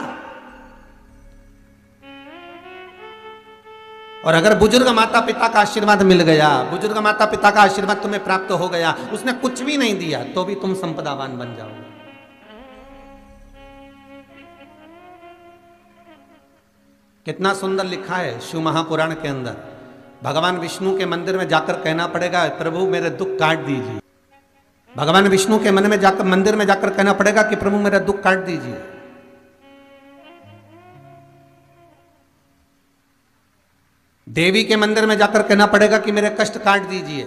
और अगर बुजुर्ग माता पिता का आशीर्वाद मिल गया, बुजुर्ग माता पिता का आशीर्वाद तुम्हें प्राप्त हो गया, उसने कुछ भी नहीं दिया तो भी तुम संपदावान बन जाओगे। कितना सुंदर लिखा है शिव महापुराण के अंदर। भगवान विष्णु के मंदिर में जाकर कहना पड़ेगा प्रभु मेरे दुख काट दीजिए। भगवान विष्णु के मन में जाकर मंदिर में जाकर कहना पड़ेगा कि प्रभु मेरा दुख काट दीजिए। देवी के मंदिर में जाकर कहना पड़ेगा कि मेरे कष्ट काट दीजिए।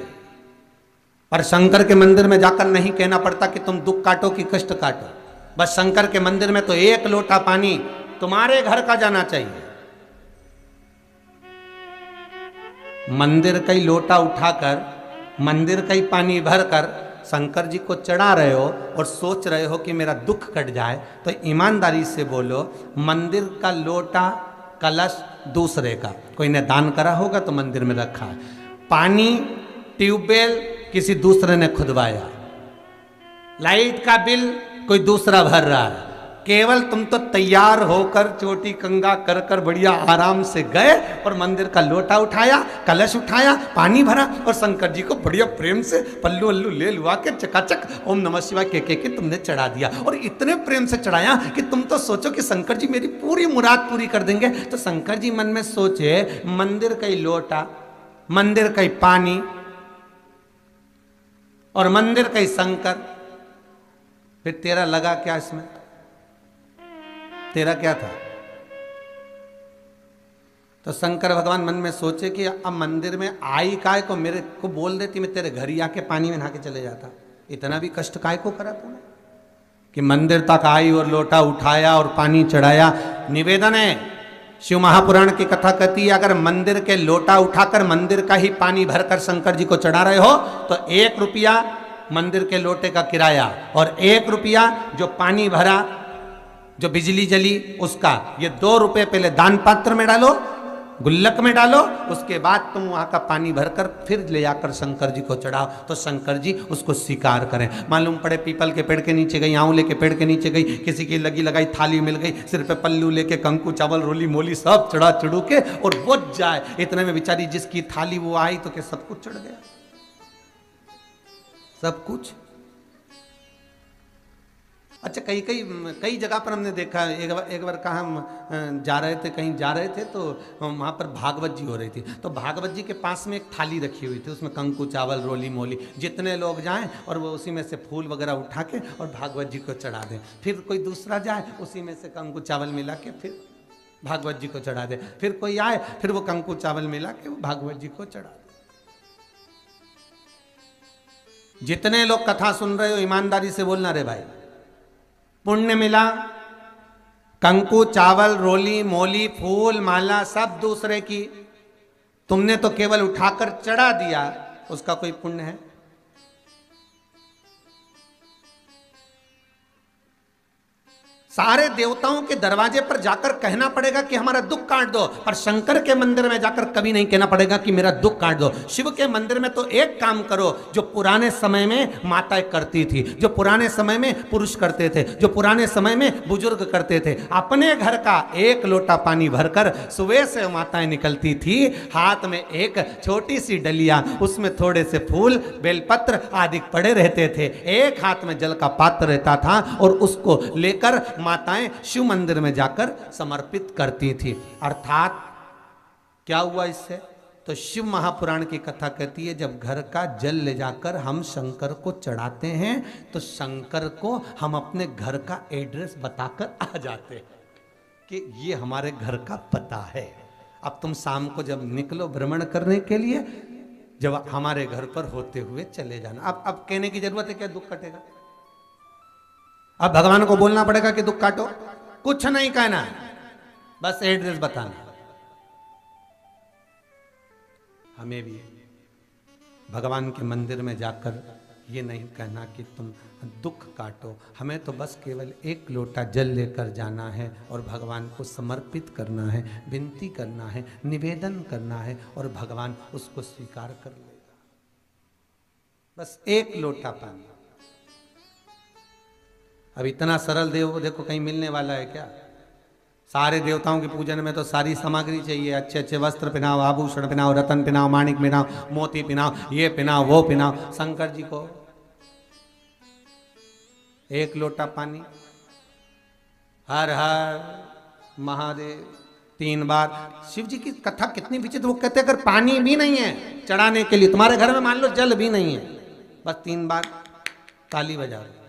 पर शंकर के मंदिर में जाकर नहीं कहना पड़ता कि तुम दुख काटो कि कष्ट काटो। बस शंकर के मंदिर में तो एक लोटा पानी तुम्हारे घर का जाना चाहिए। मंदिर का ही लोटा उठाकर, मंदिर का ही पानी भरकर शंकर जी को चढ़ा रहे हो और सोच रहे हो कि मेरा दुख कट जाए, तो ईमानदारी से बोलो, मंदिर का लोटा कलश दूसरे का, कोई ने दान करा होगा तो मंदिर में रखा है। पानी ट्यूबवेल किसी दूसरे ने खुदवाया, लाइट का बिल कोई दूसरा भर रहा है, केवल तुम तो तैयार होकर चोटी कंगा कर कर बढ़िया आराम से गए और मंदिर का लोटा उठाया, कलश उठाया, पानी भरा और शंकर जी को बढ़िया प्रेम से पल्लू अल्लू ले लुआ के चकाचक ओम नमः शिवाय के तुमने चढ़ा दिया। और इतने प्रेम से चढ़ाया कि तुम तो सोचो कि शंकर जी मेरी पूरी मुराद पूरी कर देंगे। तो शंकर जी मन में सोचे, मंदिर का ही लोटा, मंदिर का ही पानी और मंदिर का ही शंकर, फिर तेरा लगा क्या इसमें? तेरा क्या था? तो शंकर भगवान मन में सोचे कि अब मंदिर में आई काय को, मेरे को बोल देती मैं तेरे घर ही आके पानी में नहा के चले जाता। इतना भी कष्ट काय को करा तूने कि मंदिर तक आई और लोटा उठाया और पानी चढ़ाया। निवेदन है, शिव महापुराण की कथा कहती है, अगर मंदिर के लोटा उठाकर मंदिर का ही पानी भरकर शंकर जी को चढ़ा रहे हो तो 1 रुपया मंदिर के लोटे का किराया और 1 रुपया जो पानी भरा, जो बिजली जली उसका, ये 2 रुपए पहले दान पात्र में डालो, गुल्लक में डालो, उसके बाद तुम वहां का पानी भरकर फिर ले जाकर शंकर जी को चढ़ाओ तो शंकर जी उसको स्वीकार करें। मालूम पड़े पीपल के पेड़ के नीचे गई, आंवले के पेड़ के नीचे गई, किसी की लगी लगाई थाली मिल गई, सिर पे पल्लू लेके कंकु चावल रोली मोली सब चढ़ा चढ़ू के और बुझ जाए। इतने में बेचारी जिसकी थाली वो आई तो क्या सब कुछ चढ़ गया, सब कुछ। अच्छा, कई जगह पर हमने देखा, एक बार कहाँ हम जा रहे थे, कहीं जा रहे थे तो वहाँ पर भागवत जी हो रही थी। तो भागवत जी के पास में एक थाली रखी हुई थी, उसमें कंकु चावल रोली मोली, जितने लोग जाएं और वो उसी में से फूल वगैरह उठा के और भागवत जी को चढ़ा दें। फिर कोई दूसरा जाए, उसी में से कंकु चावल मिला के फिर भागवत जी को चढ़ा दे। फिर कोई आए, फिर वो कंकु चावल मिला के वो भागवत जी को चढ़ा दे। जितने लोग कथा सुन रहे हो ईमानदारी से बोलना रे भाई, पुण्य मिला। कंकु चावल रोली मोली फूल माला सब दूसरे की, तुमने तो केवल उठाकर चढ़ा दिया, उसका कोई पुण्य है? सारे देवताओं के दरवाजे पर जाकर कहना पड़ेगा कि हमारा दुख काट दो, पर शंकर के मंदिर में जाकर कभी नहीं कहना पड़ेगा कि मेरा दुख काट दो। शिव के मंदिर में तो एक काम करो जो पुराने समय में माताएं करती थी, जो पुराने समय में पुरुष करते थे, जो पुराने समय में बुजुर्ग करते थे। अपने घर का 1 लोटा पानी भरकर सुबह से माताएं निकलती थी, हाथ में एक छोटी सी डलिया, उसमें थोड़े से फूल बेलपत्र आदि पड़े रहते थे, एक हाथ में जल का पात्र रहता था और उसको लेकर माताएं शिव मंदिर में जाकर समर्पित करती थी। अर्थात क्या हुआ इससे? तो शिव महापुराण की कथा कहती है, जब घर का जल ले जाकर हम शंकर को चढ़ाते हैं तो शंकर को हम अपने घर का एड्रेस बताकर आ जाते हैं कि ये हमारे घर का पता है। अब तुम शाम को जब निकलो भ्रमण करने के लिए, जब हमारे घर पर होते हुए चले जाना। अब कहने की जरूरत है क्या दुख कटेगा? अब भगवान को बोलना पड़ेगा कि दुख काटो? कुछ नहीं कहना, बस एड्रेस बताना। हमें भी भगवान के मंदिर में जाकर ये नहीं कहना कि तुम दुख काटो, हमें तो बस केवल 1 लोटा जल लेकर जाना है और भगवान को समर्पित करना है, विनती करना है, निवेदन करना है और भगवान उसको स्वीकार कर लेगा। बस 1 लोटा पानी। अब इतना सरल देव देखो कहीं मिलने वाला है क्या? सारे देवताओं के पूजन में तो सारी सामग्री चाहिए, अच्छे अच्छे वस्त्र पहनाओ, आभूषण पहनाओ, रतन पहनाओ, माणिक पहनाओ, मोती पहनाओ, ये पहनाओ वो पहनाओ। शंकर जी को 1 लोटा पानी, हर हर महादेव 3 बार। शिव जी की कथा कितनी विचित्र, वो कहते अगर पानी भी नहीं है चढ़ाने के लिए, तुम्हारे घर में मान लो जल भी नहीं है, बस 3 बार ताली बजा दो।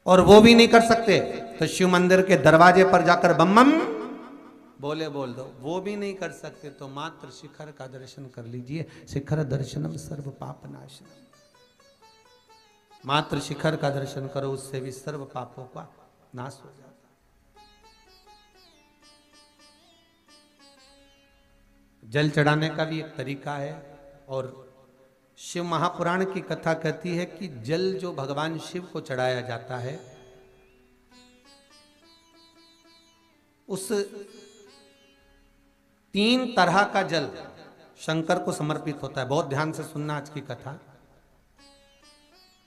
और वो भी नहीं कर सकते तो शिव मंदिर के दरवाजे पर जाकर बम बम बोले बोल दो, वो भी नहीं कर सकते तो मात्र शिखर का दर्शन कर लीजिए। शिखर दर्शनम सर्व पाप नाशनम, मात्र शिखर का दर्शन करो, उससे भी सर्व पापों का नाश हो जाता। जल चढ़ाने का भी एक तरीका है और शिव महापुराण की कथा कहती है कि जल जो भगवान शिव को चढ़ाया जाता है, उस 3 तरह का जल शंकर को समर्पित होता है। बहुत ध्यान से सुनना आज की कथा।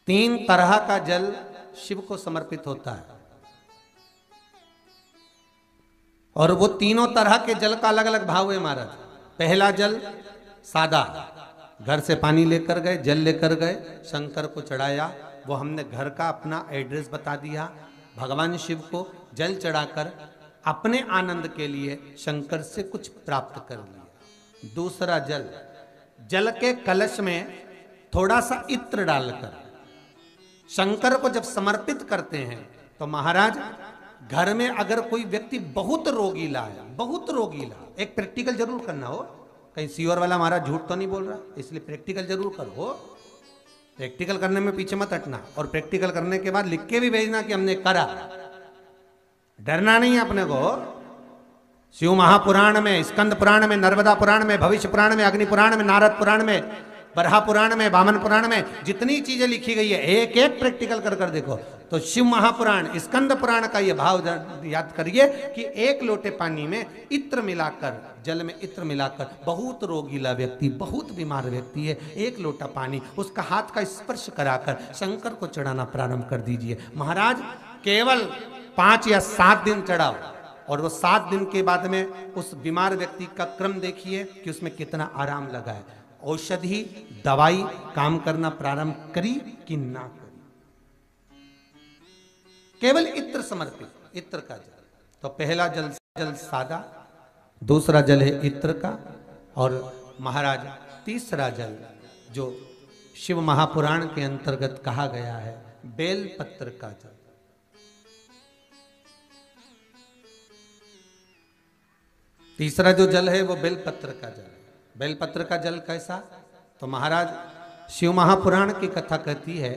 3 तरह का जल शिव को समर्पित होता है और वो तीनों तरह के जल का अलग अलग भाव है महाराज। पहला जल सादा, घर से पानी लेकर गए, जल लेकर गए, शंकर को चढ़ाया। वो हमने घर का अपना एड्रेस बता दिया, भगवान शिव को जल चढ़ाकर अपने आनंद के लिए शंकर से कुछ प्राप्त कर लिया। दूसरा जल, जल के कलश में थोड़ा सा इत्र डालकर शंकर को जब समर्पित करते हैं तो महाराज घर में अगर कोई व्यक्ति बहुत रोगीला है, बहुत रोगीला, एक प्रैक्टिकल जरूर करना हो, कहीं सीवर वाला महाराज झूठ तो नहीं बोल रहा, इसलिए प्रैक्टिकल जरूर करो। प्रैक्टिकल करने में पीछे मत हटना और प्रैक्टिकल करने के बाद लिख के भी भेजना कि हमने करा। डरना नहीं है अपने को। शिव महापुराण में, स्कंद पुराण में, नर्मदा पुराण में, भविष्य पुराण में, अग्नि पुराण में, नारद पुराण में, बरहा पुराण में, वामन पुराण में जितनी चीजें लिखी गई है एक एक प्रैक्टिकल कर कर देखो। तो शिव महापुराण, स्कंद पुराण का ये भाव याद करिए कि 1 लोटे पानी में इत्र मिलाकर, जल में इत्र मिलाकर, बहुत रोगीला व्यक्ति, बहुत बीमार व्यक्ति है, 1 लोटा पानी उसका हाथ का स्पर्श कराकर शंकर को चढ़ाना प्रारंभ कर दीजिए। महाराज केवल 5 या 7 दिन चढ़ाओ और वो 7 दिन के बाद में उस बीमार व्यक्ति का क्रम देखिए कि उसमें कितना आराम लगा है। औषधि दवाई काम करना प्रारंभ करी कि ना करी। केवल इत्र समर्पित, इत्र का जल। तो पहला जल सादा, दूसरा जल है इत्र का, और महाराज तीसरा जल जो शिव महापुराण के अंतर्गत कहा गया है बेलपत्र का जल। तीसरा जो जल है वो बेलपत्र का जल। बेलपत्र का जल कैसा? तो महाराज शिव महापुराण की कथा कहती है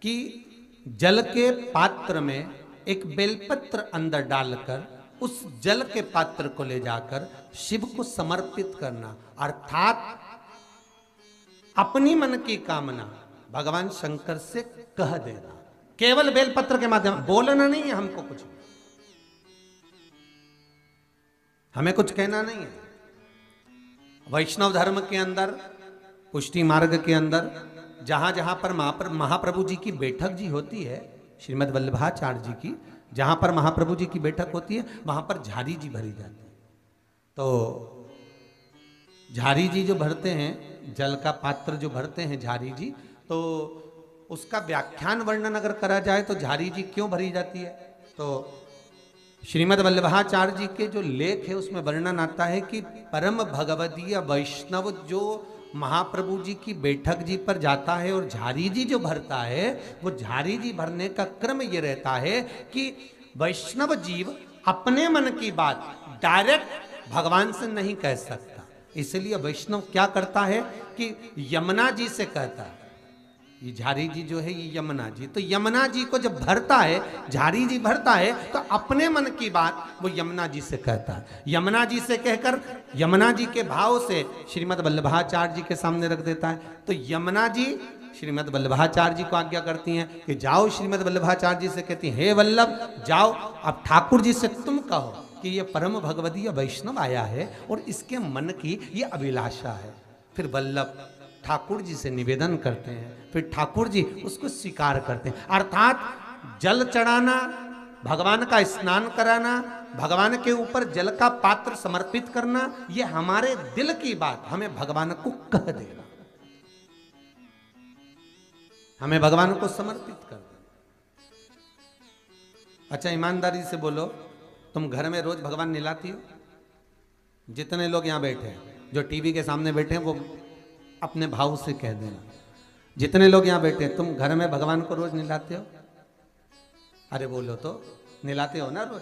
कि जल के पात्र में एक बेलपत्र अंदर डालकर उस जल के पात्र को ले जाकर शिव को समर्पित करना, अर्थात अपनी मन की कामना भगवान शंकर से कह देना। केवल बेलपत्र के माध्यम, बोलना नहीं है हमको, कुछ हमें कुछ कहना नहीं है। वैष्णव धर्म के अंदर, पुष्टि मार्ग के अंदर जहां जहां पर महाप्रभु जी की बैठक जी होती है, श्रीमद् वल्लभाचार्य जी की जहां पर महाप्रभु जी की बैठक होती है वहां पर झारी जी भरी जाती है। तो झारी जी जो भरते हैं, जल का पात्र जो भरते हैं झारी जी, तो उसका व्याख्यान वर्णन अगर करा जाए तो झारी जी क्यों भरी जाती है, तो श्रीमद् वल्लभाचार्य जी के जो लेख है उसमें वर्णन आता है कि परम भगवदीय वैष्णव जो महाप्रभु जी की बैठक जी पर जाता है और झारी जी जो भरता है, वो झारी जी भरने का क्रम ये रहता है कि वैष्णव जीव अपने मन की बात डायरेक्ट भगवान से नहीं कह सकता, इसलिए वैष्णव क्या करता है कि यमुना जी से कहता है। ये झारी जी जो है ये यमुना जी, तो यमुना जी को जब भरता है, झारी जी भरता है, तो अपने मन की बात वो यमुना जी से कहता है। यमुना जी से कहकर यमुना जी के भाव से श्रीमद् वल्लभाचार्य जी के सामने रख देता है। तो यमुना जी श्रीमद् वल्लभाचार्य जी को आज्ञा करती हैं कि जाओ, श्रीमद् वल्लभाचार्य जी से कहती हैं हे वल्लभ जाओ, अब ठाकुर जी से तुम कहो कि ये परम भगवदीय वैष्णव आया है और इसके मन की ये अभिलाषा है। फिर वल्लभ ठाकुर जी से निवेदन करते हैं, फिर ठाकुर जी उसको स्वीकार करते हैं। अर्थात जल चढ़ाना, भगवान का स्नान कराना, भगवान के ऊपर जल का पात्र समर्पित करना, ये हमारे दिल की बात हमें भगवान को कह देना, हमें भगवान को समर्पित कर देना। अच्छा ईमानदारी से बोलो, तुम घर में रोज भगवान नहलाती हो? जितने लोग यहाँ बैठे हैं, जो टीवी के सामने बैठे हैं, वो अपने भाव से कह देना। जितने लोग यहाँ बैठे हैं, तुम घर में भगवान को रोज नहलाते हो? अरे बोलो तो, नहलाते हो ना रोज?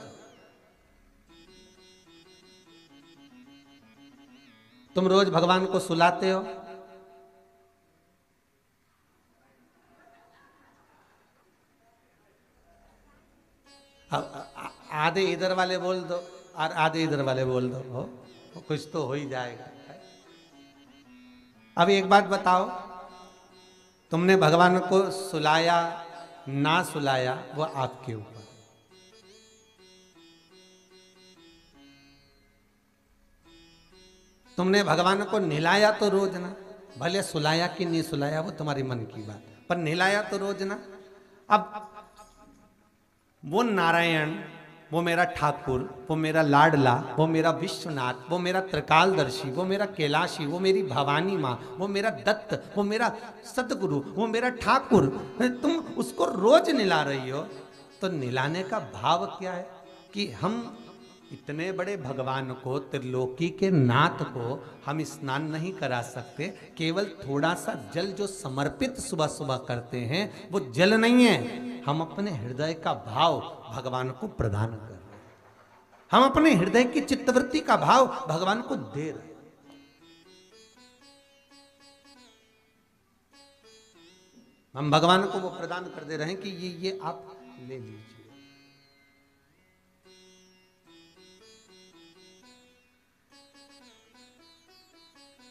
तुम रोज भगवान को सुलाते हो? आधे इधर वाले बोल दो और आधे इधर वाले बोल दो, हो कुछ तो हो ही जाएगा। अब एक बात बताओ, तुमने भगवान को सुलाया ना सुलाया वो आपके ऊपर। तुमने भगवान को नहलाया तो रोज ना, भले सुलाया कि नहीं सुलाया वो तुम्हारी मन की बात, पर नहलाया तो रोज ना। अब वो नारायण, वो मेरा ठाकुर, वो मेरा लाडला, वो मेरा विश्वनाथ, वो मेरा त्रिकालदर्शी, वो मेरा कैलाशी, वो मेरी भवानी माँ, वो मेरा दत्त, वो मेरा सतगुरु, वो मेरा ठाकुर, तुम उसको रोज निला रही हो, तो निलाने का भाव क्या है? कि हम इतने बड़े भगवान को, त्रिलोकी के नाथ को हम स्नान नहीं करा सकते? केवल थोड़ा सा जल जो समर्पित सुबह सुबह करते हैं वो जल नहीं है, हम अपने हृदय का भाव भगवान को प्रदान कर रहे हैं, हम अपने हृदय की चित्तवृत्ति का भाव भगवान को दे रहे हैं। हम भगवान को वो प्रदान कर दे रहे हैं कि ये आप ले लीजिए।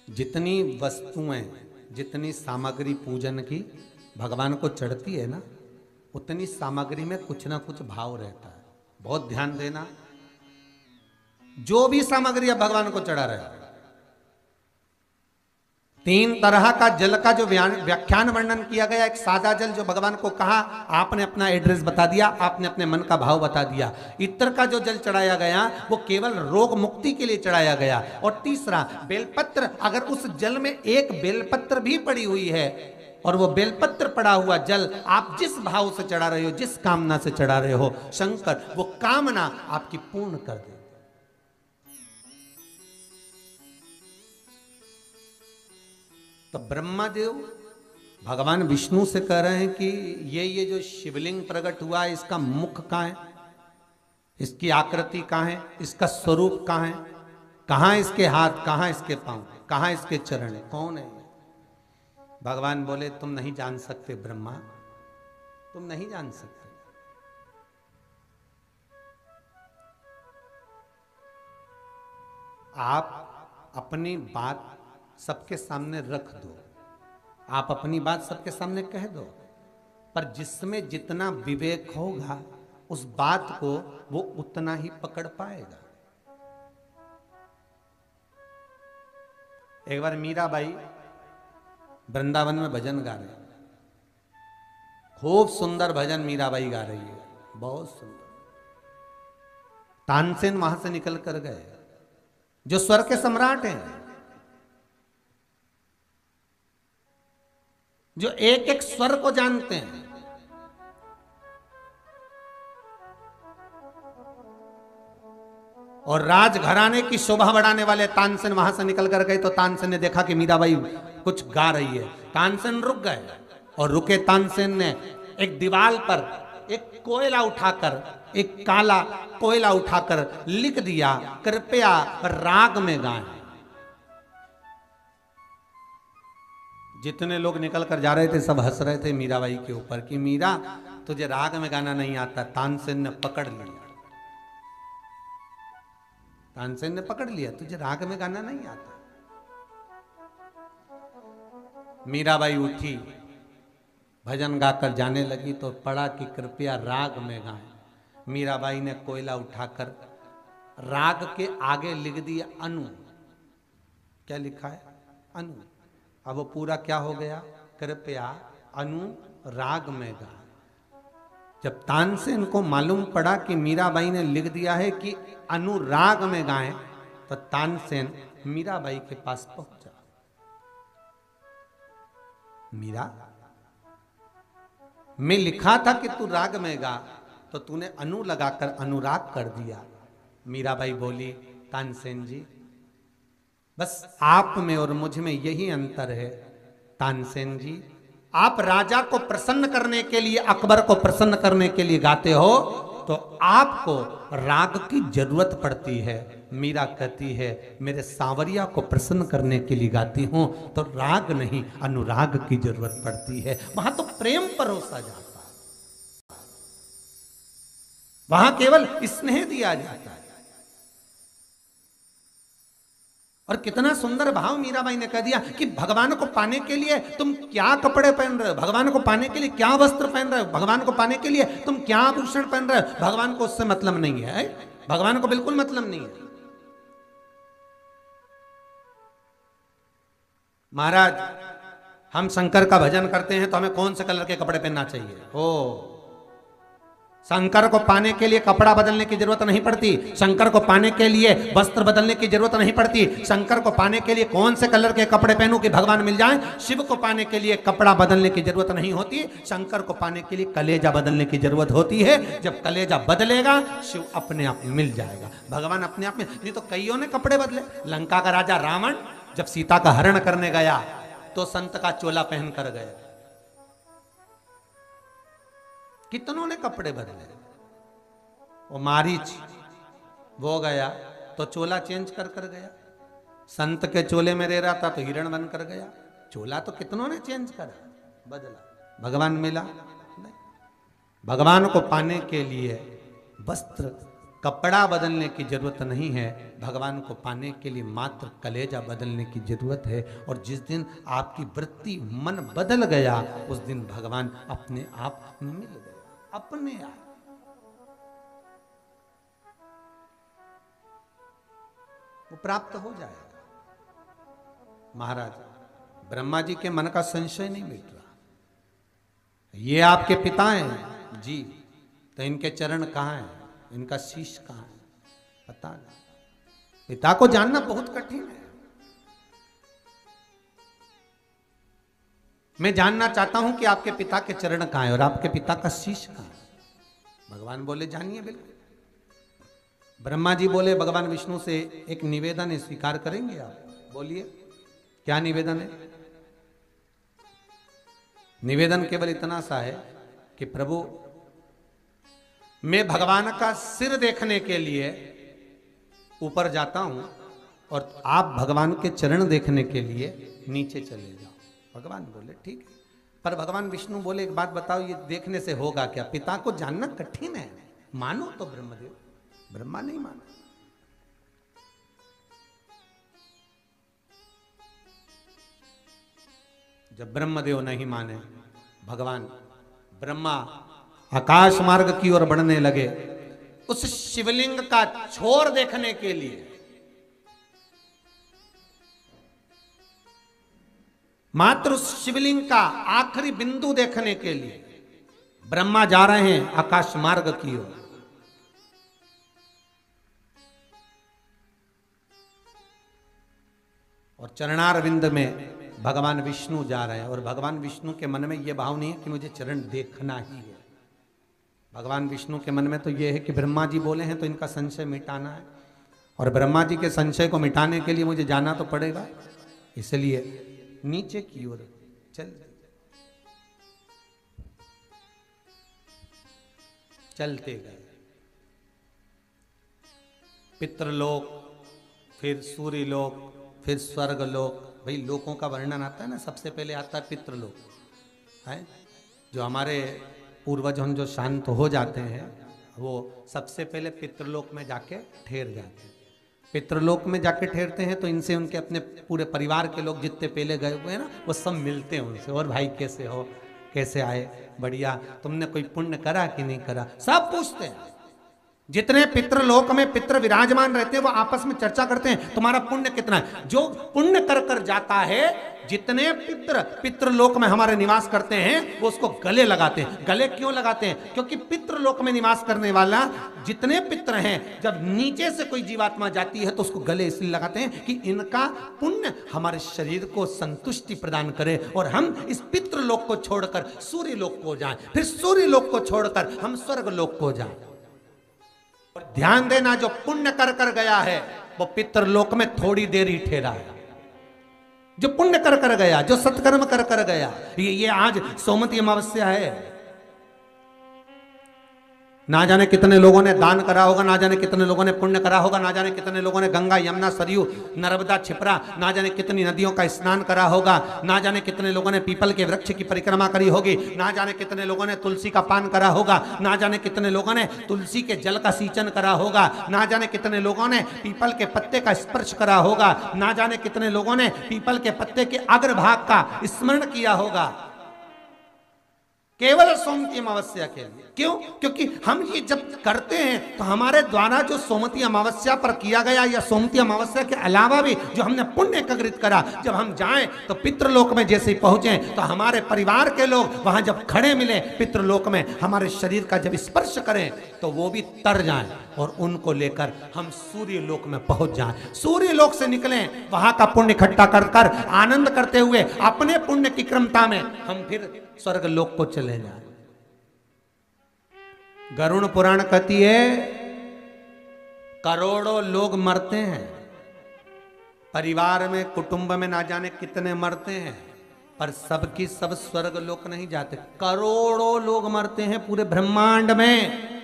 जितनी वस्तुएं, जितनी सामग्री पूजन की भगवान को चढ़ती है ना, उतनी सामग्री में कुछ ना कुछ भाव रहता है। बहुत ध्यान देना, जो भी सामग्री आप भगवान को चढ़ा रहे हो, 3 तरह का जल का जो व्याख्यान वर्णन किया गया, एक सादा जल जो भगवान को कहा, आपने अपना एड्रेस बता दिया, आपने अपने मन का भाव बता दिया। इत्र का जो जल चढ़ाया गया वो केवल रोग मुक्ति के लिए चढ़ाया गया। और तीसरा बेलपत्र, अगर उस जल में एक बेलपत्र भी पड़ी हुई है और वो बेलपत्र पड़ा हुआ जल आप जिस भाव से चढ़ा रहे हो, जिस कामना से चढ़ा रहे हो, शंकर वो कामना आपकी पूर्ण कर दे। तो ब्रह्मा देव भगवान विष्णु से कह रहे हैं कि ये जो शिवलिंग प्रकट हुआ है, इसका मुख कहाँ है, इसकी आकृति कहाँ है, इसका स्वरूप कहाँ है, कहाँ इसके हाथ, कहाँ इसके पांव, कहाँ इसके चरण, कौन है? भगवान बोले तुम नहीं जान सकते ब्रह्मा, तुम नहीं जान सकते। आप अपनी बात सबके सामने रख दो, आप अपनी बात सबके सामने कह दो, पर जिसमें जितना विवेक होगा उस बात को वो उतना ही पकड़ पाएगा। एक बार मीराबाई वृंदावन में भजन गा रहे हैं, खूब सुंदर भजन मीराबाई गा रही है, बहुत सुंदर। तानसेन वहां से निकल कर गए, जो स्वर के सम्राट हैं, जो एक एक स्वर को जानते हैं, और राजघराने की शोभा बढ़ाने वाले तानसेन वहां से निकल कर गए। तो तानसेन ने देखा कि मीराबाई कुछ गा रही है, तानसेन रुक गए, और रुके तानसेन ने एक दीवार पर एक कोयला उठाकर, एक काला कोयला उठाकर लिख दिया, कृपया राग में गाएं। जितने लोग निकल कर जा रहे थे सब हंस रहे थे मीराबाई के ऊपर कि मीरा तुझे राग में गाना नहीं आता। तानसेन ने पकड़ लिया, तानसेन ने पकड़ लिया, तुझे राग में गाना नहीं आता। मीराबाई उठी, भजन गाकर जाने लगी तो पढ़ा कि कृपया राग में गाएं। मीराबाई ने कोयला उठाकर राग के आगे लिख दिया अनु। क्या लिखा है? अनु। अब वो पूरा क्या हो गया? कृपया अनु राग में गाएं। जब तानसेन को मालूम पड़ा कि मीराबाई ने लिख दिया है कि अनुराग में गाएं, तो तानसेन मीराबाई के पास पहुंचा। मीरा, मैं लिखा था कि तू राग में गा, तो तूने अनु लगाकर अनुराग कर दिया। मीराबाई बोली, तानसेन जी, बस आप में और मुझ में यही अंतर है। तानसेन जी, आप राजा को प्रसन्न करने के लिए, अकबर को प्रसन्न करने के लिए गाते हो, तो आपको राग की जरूरत पड़ती है। मीरा कहती है, मेरे सांवरिया को प्रसन्न करने के लिए गाती हूं, तो राग नहीं अनुराग की जरूरत पड़ती है। वहां तो प्रेम परोसा जाता है, वहां केवल स्नेह दिया जाता है। और कितना सुंदर भाव मीराबाई ने कह दिया कि भगवान को पाने के लिए तुम क्या कपड़े पहन रहे हो, भगवान को पाने के लिए क्या वस्त्र पहन रहे हो, भगवान को पाने के लिए तुम क्या आभूषण पहन रहे हो, भगवान को उससे मतलब नहीं है। भगवान को बिल्कुल मतलब नहीं है। महाराज हम शंकर का भजन करते हैं तो हमें कौन से कलर के कपड़े पहनना चाहिए? ओ, शंकर को पाने के लिए कपड़ा बदलने की जरूरत नहीं पड़ती, शंकर को पाने के लिए वस्त्र बदलने की जरूरत नहीं पड़ती, शंकर को पाने के लिए कौन से कलर के कपड़े पहनूं कि भगवान मिल जाए। शिव को पाने के लिए कपड़ा बदलने की जरूरत नहीं होती, शंकर को पाने के लिए कलेजा बदलने की जरूरत होती है। जब कलेजा बदलेगा शिव अपने आप मिल जाएगा, भगवान अपने आप में। नहीं तो कईयों ने कपड़े बदले। लंका का राजा रावण जब सीता का हरण करने गया तो संत का चोला पहन कर गया। कितनों ने कपड़े बदले। वो मारीच वो गया तो चोला चेंज कर कर गया, संत के चोले में रह रहा था तो हिरण बन कर गया। चोला तो कितनों ने चेंज करा, बदला, भगवान मिला नहीं। भगवान को पाने के लिए वस्त्र कपड़ा बदलने की जरूरत नहीं है, भगवान को पाने के लिए मात्र कलेजा बदलने की जरूरत है। और जिस दिन आपकी वृत्ति मन बदल गया उस दिन भगवान अपने आप मिल गया, अपने आप। वो प्राप्त हो जाएगा। महाराज ब्रह्मा जी के मन का संशय नहीं मिट रहा, ये आपके पिता हैं जी, तो इनके चरण कहां हैं, इनका शीश कहां है, पता नहीं। पिता को जानना बहुत कठिन है। मैं जानना चाहता हूं कि आपके पिता के चरण कहां है और आपके पिता का शीश कहां है। भगवान बोले जानिए बिल्कुल। ब्रह्मा जी बोले भगवान विष्णु से एक निवेदन है, स्वीकार करेंगे आप? बोलिए क्या निवेदन है? निवेदन केवल इतना सा है कि प्रभु मैं भगवान का सिर देखने के लिए ऊपर जाता हूं और आप भगवान के चरण देखने के लिए नीचे चले जाओ। भगवान बोले ठीक है, पर भगवान विष्णु बोले एक बात बताओ, ये देखने से होगा क्या? पिता को जानना कठिन है, मानो तो ब्रह्मदेव। ब्रह्मा नहीं माना। जब ब्रह्मदेव नहीं माने, भगवान ब्रह्मा आकाश मार्ग की ओर बढ़ने लगे उस शिवलिंग का छोर देखने के लिए। मात्र उस शिवलिंग का आखिरी बिंदु देखने के लिए ब्रह्मा जा रहे हैं आकाश मार्ग की ओर। और चरणारविंद में भगवान विष्णु जा रहे हैं और भगवान विष्णु के मन में यह भाव नहीं है कि मुझे चरण देखना ही है। भगवान विष्णु के मन में तो यह है कि ब्रह्मा जी बोले हैं तो इनका संशय मिटाना है, और ब्रह्मा जी के संशय को मिटाने के लिए मुझे जाना तो पड़ेगा। इसलिए नीचे की ओर चलते गए। पितृलोक, फिर सूर्यलोक, फिर स्वर्गलोक। भाई लोकों का वर्णन आता है ना, सबसे पहले आता है पितृलोक, है जो हमारे पूर्वज हम जो शांत हो जाते हैं वो सबसे पहले पितृलोक में जाके ठहर जाते हैं। पितृलोक में जाके ठहरते हैं तो इनसे उनके अपने पूरे परिवार के लोग जितने पहले गए हुए हैं ना, वो सब मिलते हैं उनसे। और भाई कैसे हो, कैसे आए, बढ़िया, तुमने कोई पुण्य करा कि नहीं करा, सब पूछते हैं। जितने पितृलोक में पितृ विराजमान रहते हैं वो आपस में चर्चा करते हैं तुम्हारा पुण्य कितना है। जो पुण्य कर कर जाता है, जितने पितृलोक में हमारे निवास करते हैं वो उसको गले लगाते हैं। गले क्यों लगाते हैं? क्योंकि पितृलोक में निवास करने वाला जितने पितृ हैं, जब नीचे से कोई जीवात्मा जाती है तो उसको गले इसलिए लगाते हैं कि इनका पुण्य हमारे शरीर को संतुष्टि प्रदान करे और हम इस पितृलोक को छोड़कर सूर्यलोक को जाएं, फिर सूर्यलोक को छोड़कर हम स्वर्गलोक को जाएं। और ध्यान देना, जो पुण्य कर कर गया है वो पितृलोक में थोड़ी देर ही ठहरा है। जो पुण्य कर कर गया, जो सत्कर्म कर कर गया, ये आज सोमवती अमावस्या है, ना जाने कितने लोगों ने दान करा होगा, ना जाने कितने लोगों ने पुण्य करा होगा, ना जाने कितने लोगों ने गंगा, यमुना, सरयू, नर्मदा, छिपरा, ना जाने कितनी नदियों का स्नान करा होगा, ना जाने कितने लोगों ने पीपल के वृक्ष की परिक्रमा करी होगी, ना जाने कितने लोगों ने तुलसी का पान करा होगा, ना जाने कितने लोगों ने तुलसी के जल का सिंचन करा होगा, ना जाने कितने लोगों ने पीपल के पत्ते का स्पर्श करा होगा, ना जाने कितने लोगों ने पीपल के पत्ते के अग्रभाग का स्मरण किया होगा। केवल सोमवती अमावस्या के लिए। क्यों? क्योंकि हम ये जब करते हैं तो हमारे द्वारा जो सोमवती अमावस्या पर किया गया या सोमवती अमावस्या के अलावा भी जो हमने पुण्य एकत्रित करा, जब हम जाएं तो पितृलोक में जैसे ही पहुंचे तो हमारे परिवार के लोग वहां जब खड़े मिले पितृलोक में, हमारे शरीर का जब स्पर्श करें तो वो भी तर जाएं और उनको लेकर हम सूर्य लोक में पहुंच जाएं। सूर्य लोक से निकलें, वहां का पुण्य इकट्ठा कर कर आनंद करते हुए अपने पुण्य की क्रमता में हम फिर स्वर्ग लोक को चले जाएं। गरुड़ पुराण कहती है करोड़ों लोग मरते हैं परिवार में, कुटुंब में, ना जाने कितने मरते हैं, पर सबकी सब स्वर्ग लोक नहीं जाते। करोड़ों लोग मरते हैं पूरे ब्रह्मांड में।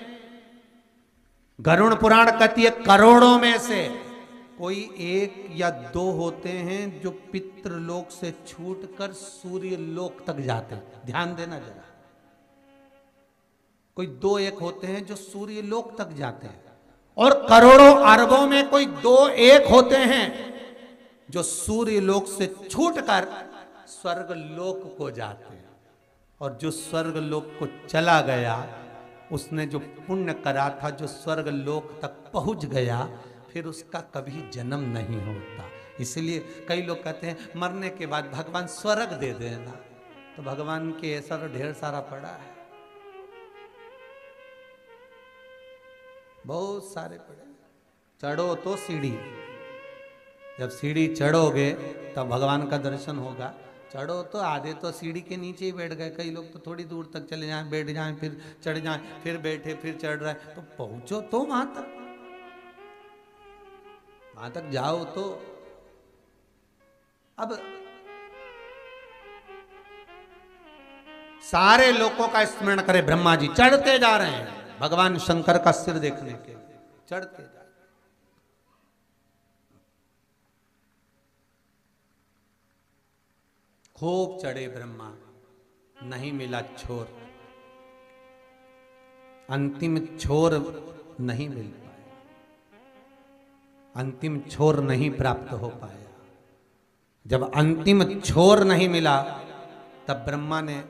गरुड़ पुराण कहती है करोड़ों में से कोई एक या दो होते हैं जो पितृलोक से छूटकर सूर्य लोक तक जाते हैं। ध्यान देना जरा, कोई दो एक होते हैं जो सूर्य लोक तक जाते हैं, और करोड़ों अरबों में कोई दो एक होते हैं जो सूर्य लोक से छूटकर स्वर्ग लोक को जाते हैं। और जो स्वर्ग लोक को चला गया उसने जो पुण्य करा था, जो स्वर्ग लोक तक पहुंच गया, फिर उसका कभी जन्म नहीं होता। इसलिए कई लोग कहते हैं मरने के बाद भगवान स्वर्ग दे देना, तो भगवान के ऐसा तो ढेर सारा पड़ा है, बहुत सारे पड़े। चढ़ो तो सीढ़ी, जब सीढ़ी चढ़ोगे तब भगवान का दर्शन होगा। चढ़ो तो आधे तो सीढ़ी के नीचे ही बैठ गए, कई लोग तो थोड़ी दूर तक चले जाएं, बैठ जाएं, फिर चढ़ जाएं, फिर बैठे, फिर चढ़ रहे, तो पहुंचो तो वहां तक, वहां तक जाओ तो। अब सारे लोगों का स्मरण करें, ब्रह्मा जी चढ़ते जा रहे हैं भगवान शंकर का सिर देखने के लिए, चढ़ते जा। खूब चढ़े ब्रह्मा, नहीं मिला छोर, अंतिम छोर नहीं मिल पाया, अंतिम छोर नहीं प्राप्त हो पाया। जब अंतिम छोर नहीं मिला तब ब्रह्मा ने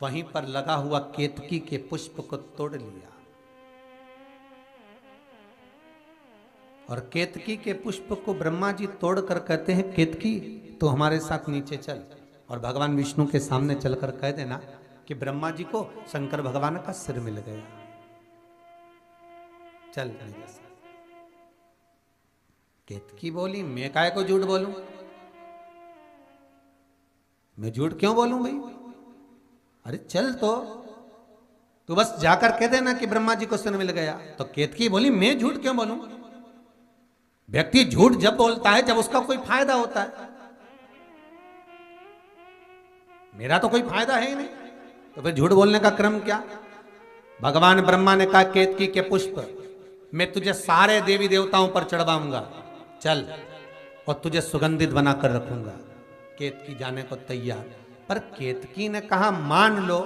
वहीं पर लगा हुआ केतकी के पुष्प को तोड़ लिया, और केतकी के पुष्प को ब्रह्मा जी तोड़कर कहते हैं केतकी तो हमारे साथ नीचे चल, और भगवान विष्णु के सामने चलकर कह देना कि ब्रह्मा जी को शंकर भगवान का सिर मिल गया, चल मेरे साथ। केतकी बोली मैं काहे को झूठ बोलूं, मैं झूठ क्यों बोलूं भाई, अरे चल तो बस जाकर कह देना कि ब्रह्मा जी को सिर मिल गया। तो केतकी बोली मैं झूठ क्यों बोलूं, व्यक्ति झूठ जब बोलता है जब उसका कोई फायदा होता है, मेरा तो कोई फायदा है ही नहीं, तो फिर झूठ बोलने का क्रम क्या। भगवान ब्रह्मा ने कहा केतकी के पुष्प मैं तुझे सारे देवी देवताओं पर चढ़वाऊंगा, चल, और तुझे सुगंधित बनाकर रखूंगा। केतकी जाने को तैयार, पर केतकी ने कहा मान लो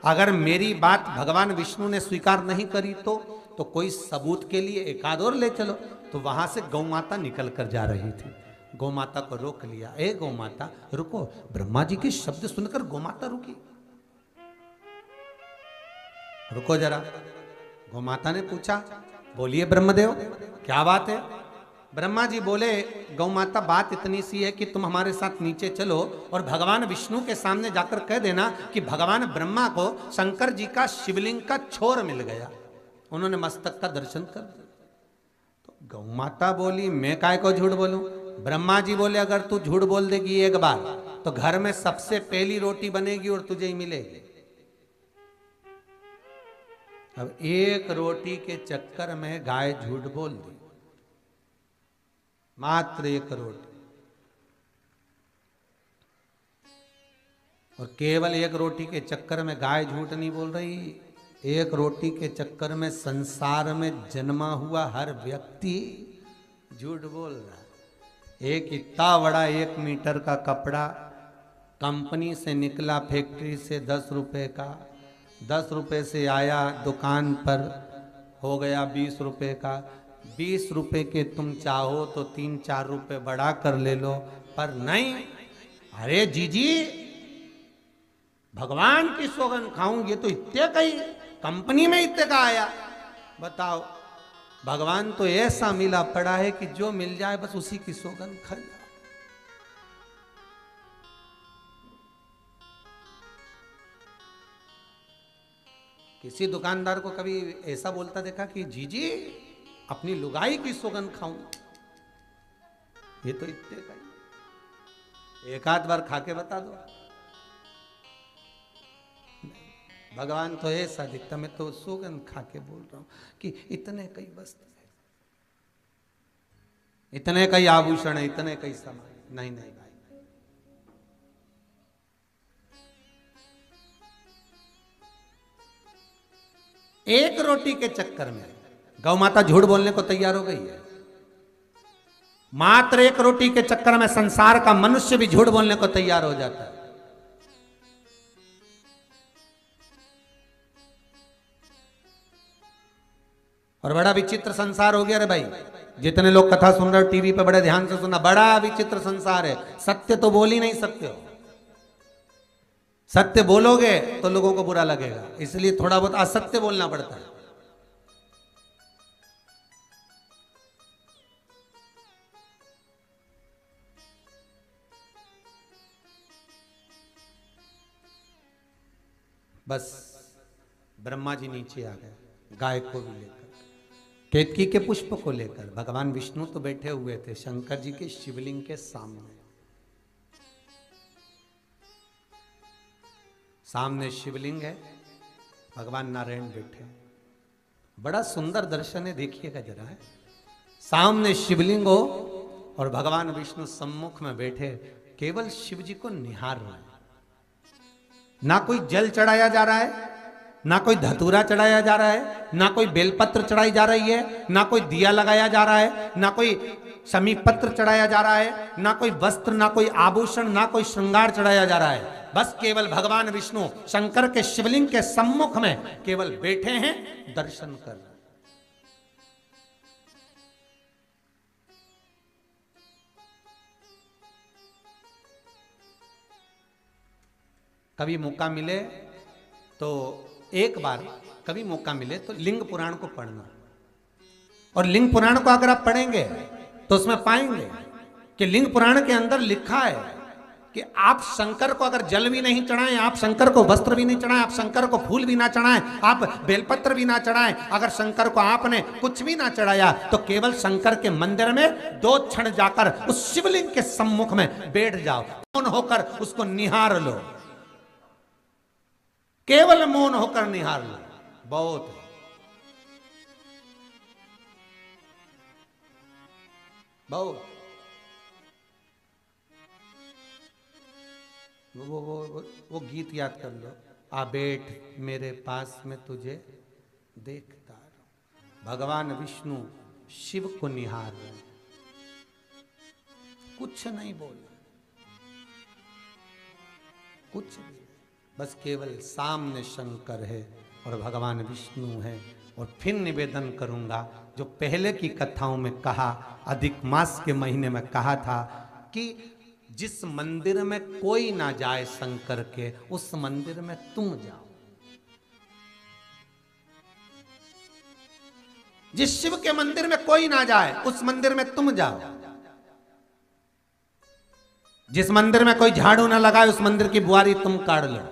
अगर मेरी बात भगवान विष्णु ने स्वीकार नहीं करी तो कोई सबूत के लिए एक आध और ले चलो। तो वहां से गौ माता निकल कर जा रही थी, गौ माता को रोक लिया, ए गौ माता रुको। ब्रह्मा जी के शब्द सुनकर गौ माता रुकी, रुको जरा। गौ माता ने पूछा बोलिए ब्रह्मदेव क्या बात है। ब्रह्मा जी बोले गौ माता बात इतनी सी है कि तुम हमारे साथ नीचे चलो और भगवान विष्णु के सामने जाकर कह देना कि भगवान ब्रह्मा को शंकर जी का शिवलिंग का छोर मिल गया, उन्होंने मस्तक का दर्शन कर दिया। तो गौ माता बोली मैं काय को झूठ बोलूं। ब्रह्मा जी बोले अगर तू झूठ बोल देगी एक बार तो घर में सबसे पहली रोटी बनेगी और तुझे ही मिलेगी। अब एक रोटी के चक्कर में गाय झूठ बोल दी, मात्र एक रोटी, और केवल एक रोटी के चक्कर में गाय झूठ नहीं बोल रही, एक रोटी के चक्कर में संसार में जन्मा हुआ हर व्यक्ति झूठ बोल रहा है। एक इतना बड़ा 1 मीटर का कपड़ा कंपनी से निकला, फैक्ट्री से 10 रुपए का, 10 रुपए से आया दुकान पर हो गया 20 रुपए का, 20 रुपए के तुम चाहो तो 3-4 रुपए बढ़ा कर ले लो, पर नहीं। अरे जीजी भगवान की सौगंध खाऊं, ये तो इतने का ही कंपनी में इतने का आया। बताओ, भगवान तो ऐसा मिला पड़ा है कि जो मिल जाए बस उसी की सौगंध खा जाओ। किसी दुकानदार को कभी ऐसा बोलता देखा कि जी जी अपनी लुगाई की सौगंध खाऊं? ये तो इतने का ही, एक आध बार खा के बता दो। भगवान तो ऐसा दिखता, मैं तो सौगंध खा के बोल रहा हूं कि इतने कई वस्त्र है, इतने कई आभूषण है, इतने कई सामान। नहीं नहीं भाई, एक रोटी के चक्कर में गौ माता झूठ बोलने को तैयार हो गई है। मात्र एक रोटी के चक्कर में संसार का मनुष्य भी झूठ बोलने को तैयार हो जाता है। और बड़ा विचित्र संसार हो गया रे भाई। जितने लोग कथा सुन रहे हो टीवी पे, बड़े ध्यान से सुनना, बड़ा विचित्र संसार है। सत्य तो बोल ही नहीं सकते हो, सत्य बोलोगे तो लोगों को बुरा लगेगा, इसलिए थोड़ा बहुत असत्य बोलना पड़ता है। बस ब्रह्मा जी नीचे आ गए, गाय को भी लेकर, केतकी के पुष्प को लेकर। भगवान विष्णु तो बैठे हुए थे शंकर जी के शिवलिंग के सामने। सामने शिवलिंग है, भगवान नारायण बैठे। बड़ा सुंदर दर्शन है, देखिएगा जरा। है सामने शिवलिंग हो और भगवान विष्णु सम्मुख में बैठे, केवल शिव जी को निहार रहे हैं। ना कोई जल चढ़ाया जा रहा है, ना कोई धतूरा चढ़ाया जा रहा है, ना कोई बेलपत्र चढ़ाई जा रही है, ना कोई दिया लगाया जा रहा है, ना कोई समीपत्र चढ़ाया जा रहा है, ना कोई वस्त्र, ना कोई आभूषण, ना कोई श्रृंगार चढ़ाया जा रहा है। बस केवल भगवान विष्णु शंकर के शिवलिंग के सम्मुख में केवल बैठे हैं, दर्शन कर रहे हैं। कभी मौका मिले तो एक बार, कभी मौका मिले तो लिंग पुराण को पढ़ना। और लिंग पुराण को अगर आप पढ़ेंगे तो उसमें पाएंगे कि लिंग पुराण के अंदर लिखा है कि आप शंकर को अगर जल भी नहीं चढ़ाएं, आप शंकर को वस्त्र भी नहीं चढ़ाएं, आप शंकर को फूल भी ना चढ़ाएं, आप बेलपत्र भी ना चढ़ाएं, अगर शंकर को आपने कुछ भी ना चढ़ाया तो केवल शंकर के मंदिर में 2 क्षण जाकर उस शिवलिंग के सम्मुख में बैठ जाओ, मौन होकर उसको निहार लो, केवल मौन होकर निहार लो। बहुत बहुत वो गीत याद कर लो, आ बैठ मेरे पास में तुझे देखता रहूं। भगवान विष्णु शिव को निहार रहे, कुछ नहीं बोल, कुछ भी, बस केवल सामने शंकर है और भगवान विष्णु है। और फिर निवेदन करूंगा, जो पहले की कथाओं में कहा, अधिक मास के महीने में कहा था कि जिस मंदिर में कोई ना जाए शंकर के, उस मंदिर में तुम जाओ। जिस शिव के मंदिर में कोई ना जाए उस मंदिर में तुम जाओ। जिस मंदिर में कोई झाड़ू ना लगाए उस मंदिर की बुआरी तुम काट लो।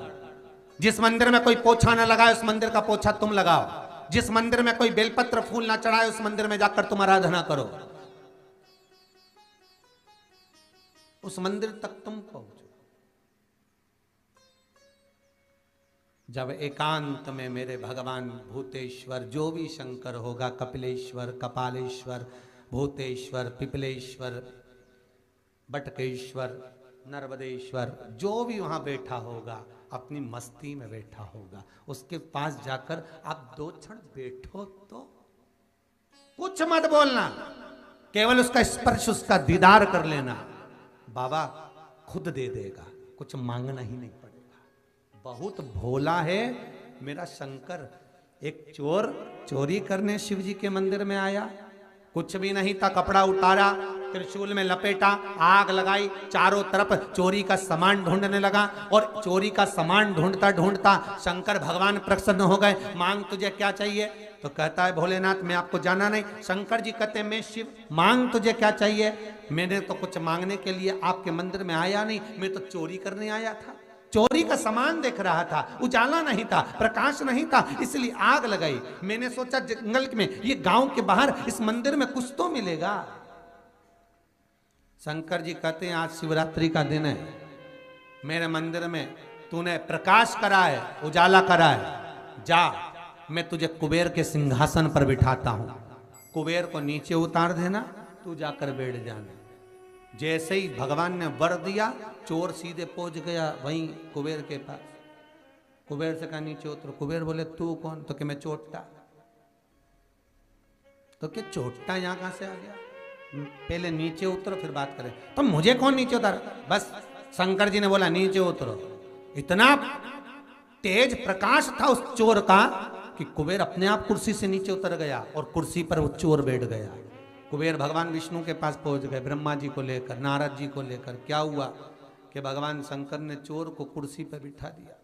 जिस मंदिर में कोई पोछा ना लगाए उस मंदिर का पोछा तुम लगाओ। जिस मंदिर में कोई बेलपत्र फूल ना चढ़ाए उस मंदिर में जाकर तुम आराधना करो। उस मंदिर तक तुम पहुंचो। जब एकांत में मेरे भगवान भूतेश्वर, जो भी शंकर होगा, कपिलेश्वर, कपालेश्वर, भूतेश्वर, पिपलेश्वर, बटकेश्वर, नर्मदेश्वर, जो भी वहां बैठा होगा अपनी मस्ती में बैठा होगा, उसके पास जाकर आप 2 क्षण बैठो तो कुछ मत बोलना, केवल उसका स्पर्श, उसका दीदार कर लेना। बाबा खुद दे देगा, कुछ मांगना ही नहीं पड़ेगा। बहुत भोला है मेरा शंकर। एक चोर चोरी करने शिव जी के मंदिर में आया, कुछ भी नहीं था, कपड़ा उतारा, त्रिशूल में लपेटा, आग लगाई, चारों तरफ चोरी का सामान ढूंढने लगा। और चोरी का सामान ढूंढता ढूंढता शंकर भगवान प्रसन्न हो गए। मांग तुझे क्या चाहिए? तो कहता है भोलेनाथ मैं आपको जाना नहीं। शंकर जी कहते मैं शिव, मांग तुझे क्या चाहिए? मैंने तो कुछ मांगने के लिए आपके मंदिर में आया नहीं, मैं तो चोरी करने आया था। चोरी का सामान देख रहा था, उजाला नहीं था, प्रकाश नहीं था, इसलिए आग लगाई। मैंने सोचा जंगल में, ये गांव के बाहर इस मंदिर में कुछ तो मिलेगा। शंकर जी कहते हैं आज शिवरात्रि का दिन है, मेरे मंदिर में तूने प्रकाश करा है, उजाला करा है, जा मैं तुझे कुबेर के सिंहासन पर बिठाता हूं। कुबेर को नीचे उतार देना, तू जाकर बैठ जाना। जैसे ही भगवान ने वर दिया, चोर सीधे पहुंच गया वहीं कुबेर के पास। कुबेर से कहा नीचे उतरो। कुबेर बोले तू कौन? तो कि मैं चोट्टा। तो क्या चोट्टा यहां कहां से आ गया? पहले नीचे उतरो फिर बात करें। तो मुझे कौन नीचे उतार? बस शंकर जी ने बोला नीचे उतरो। इतना तेज प्रकाश था उस चोर का कि कुबेर अपने आप कुर्सी से नीचे उतर गया और कुर्सी पर वो चोर बैठ गया। कुबेर भगवान विष्णु के पास पहुंच गए, ब्रह्मा जी को लेकर, नारद जी को लेकर। क्या हुआ कि भगवान शंकर ने चोर को कुर्सी पर बिठा दिया।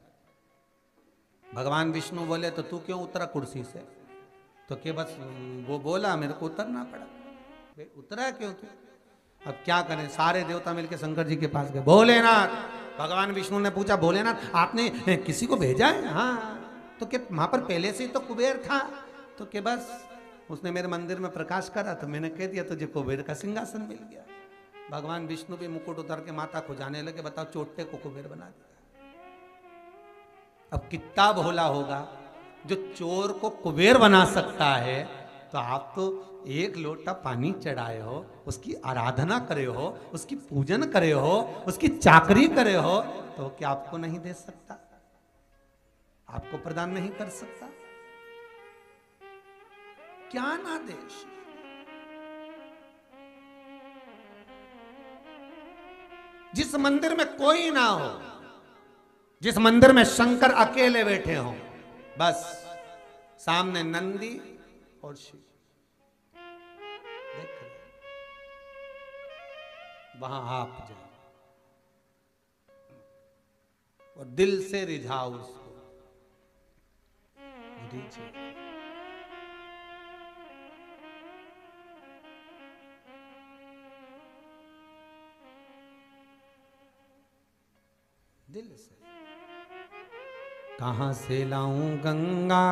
भगवान विष्णु बोले तो तू क्यों उतरा कुर्सी से? तो कि बस वो बोला मेरे को उतरना पड़ा। उतरा क्यों तू? अब क्या करें, सारे देवता मिलकर शंकर जी के पास गए। भोलेनाथ, भगवान विष्णु ने पूछा भोलेनाथ आपने किसी को भेजा है? हाँ। तो कि वहां पर पहले से ही तो कुबेर था। तो कि बस उसने मेरे मंदिर में प्रकाश करा तो मैंने कह दिया तुझे कुबेर का सिंहासन मिल गया। भगवान विष्णु भी मुकुट उतार के माता को जाने लगे। बताओ चोटे को कुबेर बना दिया। अब कितना भोला होगा जो चोर को कुबेर बना सकता है। तो आप तो एक लोटा पानी चढ़ाए हो, उसकी आराधना करे हो, उसकी पूजन करे हो, उसकी चाकरी करे हो, तो क्या आपको नहीं दे सकता? आपको प्रदान नहीं कर सकता? क्या ना देश। जिस मंदिर में कोई ना हो, जिस मंदिर में शंकर अकेले बैठे हो, बस सामने नंदी और शिव, देख वहां आप जाओ और दिल से रिझाओ उसको। दिल से। कहां से लाऊं गंगा,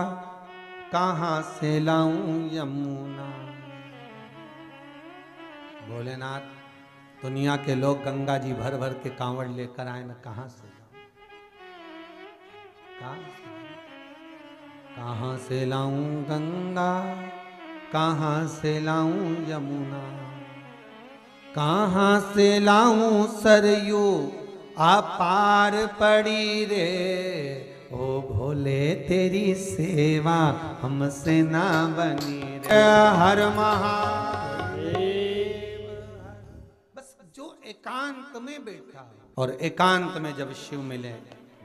कहां से लाऊं यमुना। भोलेनाथ, दुनिया के लोग गंगा जी भर भर के कांवड़ लेकर आए, मैं कहां से लाऊं? कहां से लाऊं गंगा, कहां से लाऊं यमुना, कहां से लाऊं सरयू अपार पड़ी रे। ओ भोले तेरी सेवा हमसे ना बनी रे। हर महादेव। बस जो एकांत में बैठा, और एकांत में जब शिव मिले,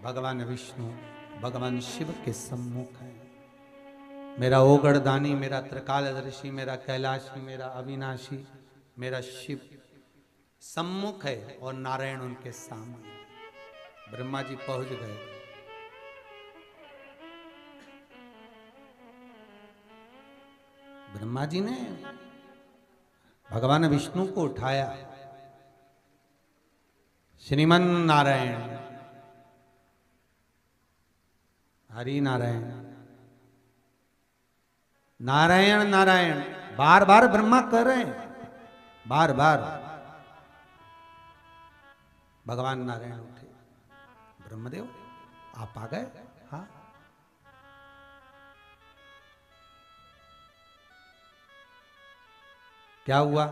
भगवान विष्णु भगवान शिव के सम्मुख है। मेरा ओगड़दानी, मेरा त्रिकालदर्शी, मेरा कैलाशी, मेरा अविनाशी, मेरा शिव सम्मुख है और नारायण उनके सामने। ब्रह्मा जी पहुंच गए। ब्रह्मा जी ने भगवान विष्णु को उठाया। श्रीमन नारायण, हरि नारायण, नारायण नारायण, बार बार ब्रह्मा कर रहे हैं, बार बार। भगवान नारायण उठे। ब्रह्मदेव आप आ गए? हाँ। क्या हुआ?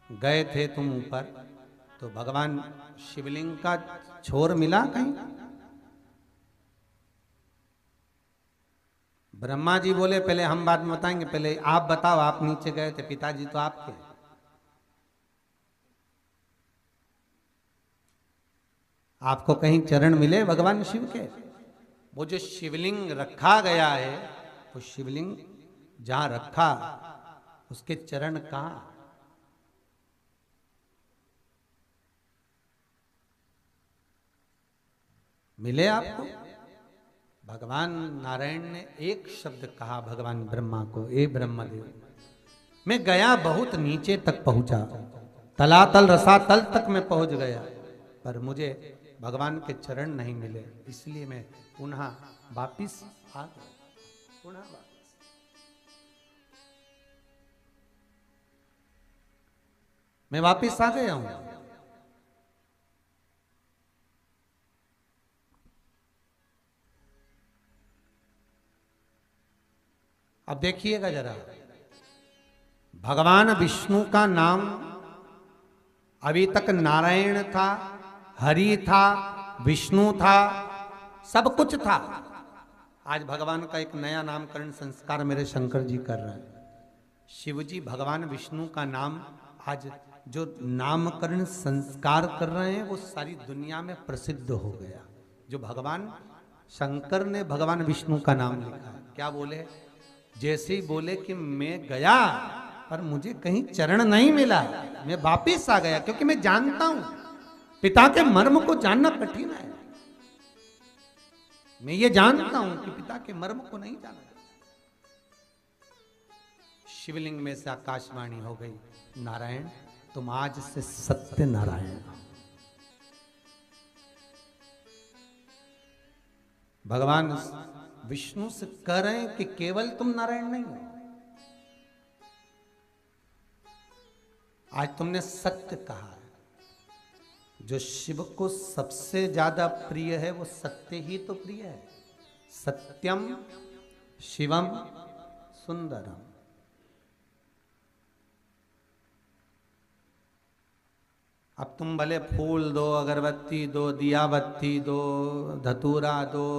गए थे तुम ऊपर, तो भगवान शिवलिंग का छोर मिला कहीं? ब्रह्मा जी बोले पहले हम बाद में बताएंगे, पहले आप बताओ, आप नीचे गए थे, पिताजी तो आपके। आपको कहीं चरण मिले भगवान शिव के? वो जो शिवलिंग रखा गया है, वो शिवलिंग जहां रखा उसके चरण कहां? मिले आपको? भगवान नारायण ने एक शब्द कहा भगवान ब्रह्मा को, ए ब्रह्मदेव, मैं गया बहुत नीचे तक पहुंचा, तलातल रसातल तक मैं पहुंच गया, पर मुझे भगवान के चरण नहीं मिले, इसलिए मैं पुनः वापिस आ गया, पुनः वापिस। मैं वापिस आ गया हूं। अब देखिएगा जरा, भगवान विष्णु का नाम अभी तक नारायण था, हरि था, विष्णु था, सब कुछ था। आज भगवान का एक नया नामकरण संस्कार मेरे शंकर जी कर रहे हैं। शिव जी भगवान विष्णु का नाम आज जो नामकरण संस्कार कर रहे हैं वो सारी दुनिया में प्रसिद्ध हो गया। जो भगवान शंकर ने भगवान विष्णु का नाम लिखा, क्या बोले? जैसे ही बोले कि मैं गया पर मुझे कहीं चरण नहीं मिला, मैं वापिस आ गया, क्योंकि मैं जानता हूं पिता के मर्म को जानना कठिन है। मैं ये जानता हूं कि पिता के मर्म को नहीं जाना। शिवलिंग में से आकाशवाणी हो गई, नारायण तुम आज से सत्य नारायण। भगवान विष्णु से कह रहे हैं कि केवल तुम नारायण नहीं हो, आज तुमने सत्य कहा है। जो शिव को सबसे ज्यादा प्रिय है वो सत्य ही तो प्रिय है। सत्यम शिवम सुंदरम। अब तुम भले फूल दो, अगरबत्ती दो, दिया बत्ती दो, धतूरा दो,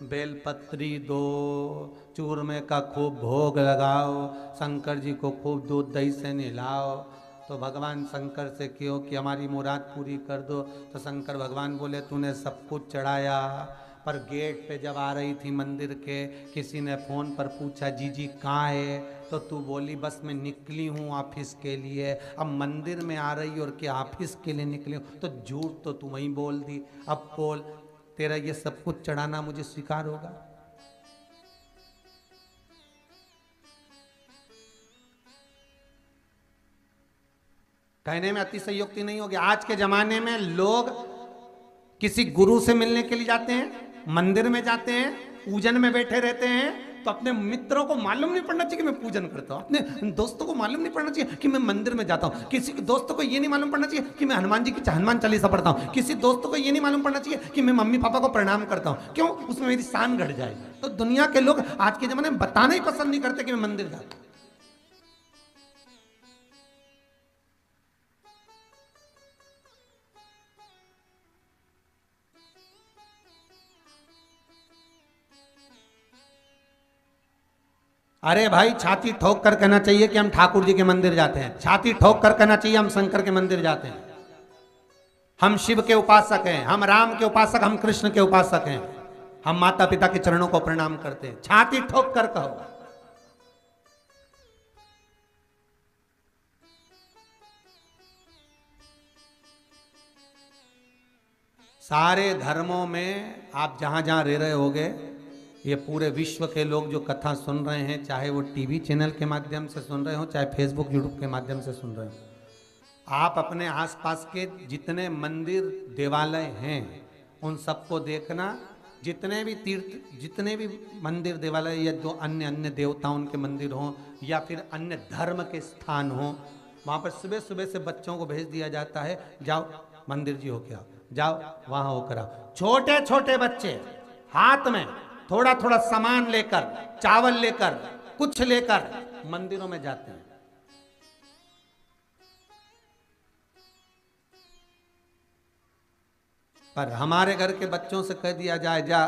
बेलपत्री दो, चूरमे का खूब भोग लगाओ, शंकर जी को खूब दूध दही से नहलाओ, तो भगवान शंकर से कहो कि हमारी मुराद पूरी कर दो, तो शंकर भगवान बोले तूने सब कुछ चढ़ाया, पर गेट पे जब आ रही थी मंदिर के, किसी ने फोन पर पूछा जीजी कहाँ है, तो तू बोली बस मैं निकली हूँ ऑफिस के लिए। अब मंदिर में आ रही और क्या ऑफिस के लिए निकली हूँ, तो झूठ तो तू वहीं बोल दी। अब बोल तेरा ये सब कुछ चढ़ाना मुझे स्वीकार होगा? कहने में अतिशयोक्ति नहीं होगी। आज के जमाने में लोग किसी गुरु से मिलने के लिए जाते हैं, मंदिर में जाते हैं, पूजन में बैठे रहते हैं, तो अपने मित्रों को मालूम नहीं पड़ना चाहिए कि मैं पूजन करता हूं, अपने दोस्तों को मालूम नहीं पड़ना चाहिए कि मैं मंदिर में जाता हूं, किसी दोस्तों को ये नहीं मालूम पड़ना चाहिए कि मैं हनुमान जी की हनुमान चालीसा पढ़ता हूं, किसी दोस्तों को ये नहीं मालूम पड़ना चाहिए कि मैं मम्मी पापा को प्रणाम करता हूं। क्यों? उसमें मेरी शान घट जाएगी। तो दुनिया के लोग आज के जमाने में बताना ही पसंद नहीं करते कि मैं मंदिर जाता हूं। अरे भाई छाती ठोक कर कहना चाहिए कि हम ठाकुर जी के मंदिर जाते हैं, छाती ठोक कर कहना चाहिए हम शंकर के मंदिर जाते हैं, हम शिव के उपासक हैं, हम राम के उपासक, हम कृष्ण के उपासक हैं, हम माता पिता के चरणों को प्रणाम करते हैं। छाती ठोक कर कहो। सारे धर्मों में आप जहां जहां रह रहे होगे, ये पूरे विश्व के लोग जो कथा सुन रहे हैं, चाहे वो टीवी चैनल के माध्यम से सुन रहे हो, चाहे फेसबुक यूट्यूब के माध्यम से सुन रहे हो, आप अपने आसपास के जितने मंदिर देवालय हैं उन सबको देखना। जितने भी तीर्थ, जितने भी मंदिर देवालय या जो अन्य अन्य देवताओं के मंदिर हों या फिर अन्य धर्म के स्थान हों, वहाँ पर सुबह सुबह से बच्चों को भेज दिया जाता है, जाओ मंदिर जी होके आओ, जाओ वहाँ होकर आओ। छोटे छोटे बच्चे हाथ में थोड़ा थोड़ा सामान लेकर, चावल लेकर, कुछ लेकर मंदिरों में जाते हैं। पर हमारे घर के बच्चों से कह दिया जाए, जा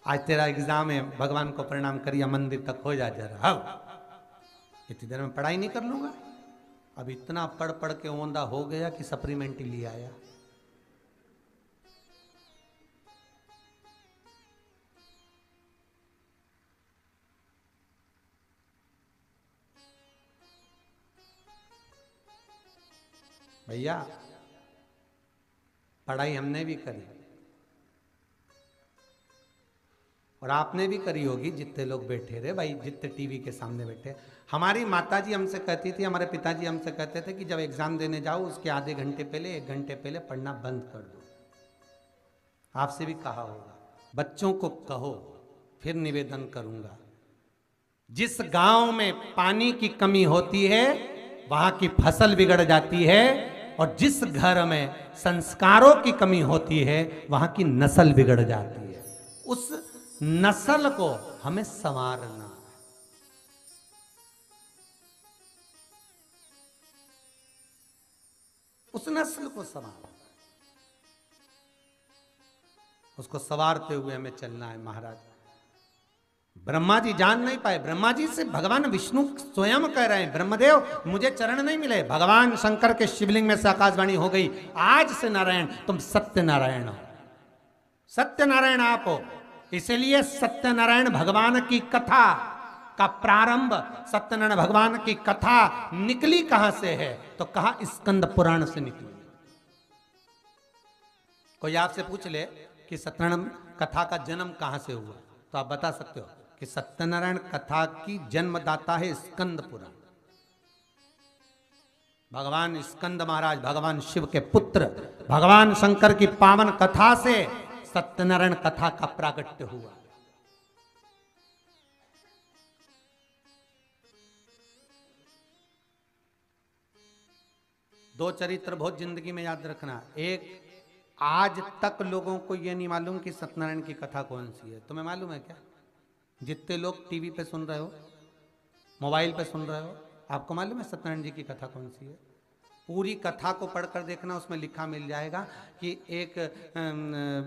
आज तेरा एग्जाम है, भगवान को प्रणाम करिए, मंदिर तक हो जा जरा, इतनी देर में पढ़ाई नहीं कर लूंगा। अब इतना पढ़ पढ़ के ओंधा हो गया कि सप्लीमेंट ले आया। भैया पढ़ाई हमने भी करी और आपने भी करी होगी, जितने लोग बैठे रहे भाई, जितने टीवी के सामने बैठे। हमारी माताजी हमसे कहती थी, हमारे पिताजी हमसे कहते थे कि जब एग्जाम देने जाओ उसके आधे घंटे पहले, 1 घंटे पहले पढ़ना बंद कर दो। आपसे भी कहा होगा, बच्चों को कहो। फिर निवेदन करूंगा, जिस गांव में पानी की कमी होती है वहां की फसल बिगड़ जाती है, और जिस घर में संस्कारों की कमी होती है वहां की नस्ल बिगड़ जाती है। उस नस्ल को हमें संवारना है। उस नस्ल को संवारना, उसको संवारते हुए हमें चलना है। महाराज ब्रह्मा जी जान नहीं पाए, ब्रह्मा जी से भगवान विष्णु स्वयं कह रहे हैं, ब्रह्मदेव मुझे चरण नहीं मिले। भगवान शंकर के शिवलिंग में से आकाशवाणी हो गई, आज से नारायण तुम सत्यनारायण हो, सत्यनारायण आप हो। इसलिए सत्यनारायण भगवान की कथा का प्रारंभ, सत्यनारायण भगवान की कथा निकली कहां से है, तो कहा स्कंद पुराण से निकली। कोई आपसे पूछ ले कि सत्यनारायण कथा का जन्म कहां से हुआ, तो आप बता सकते हो कि सत्यनारायण कथा की जन्मदाता है स्कंद पुराण। भगवान स्कंद महाराज भगवान शिव के पुत्र, भगवान शंकर की पावन कथा से सत्यनारायण कथा का प्रागट्य हुआ। दो चरित्र बहुत जिंदगी में याद रखना। एक, आज तक लोगों को यह नहीं मालूम कि सत्यनारायण की कथा कौन सी है। तुम्हें मालूम है क्या? जितने लोग टीवी पे सुन रहे हो, मोबाइल पे सुन रहे हो, आपको मालूम है सत्यनारायण जी की कथा कौन सी है? पूरी कथा को पढ़कर देखना, उसमें लिखा मिल जाएगा कि एक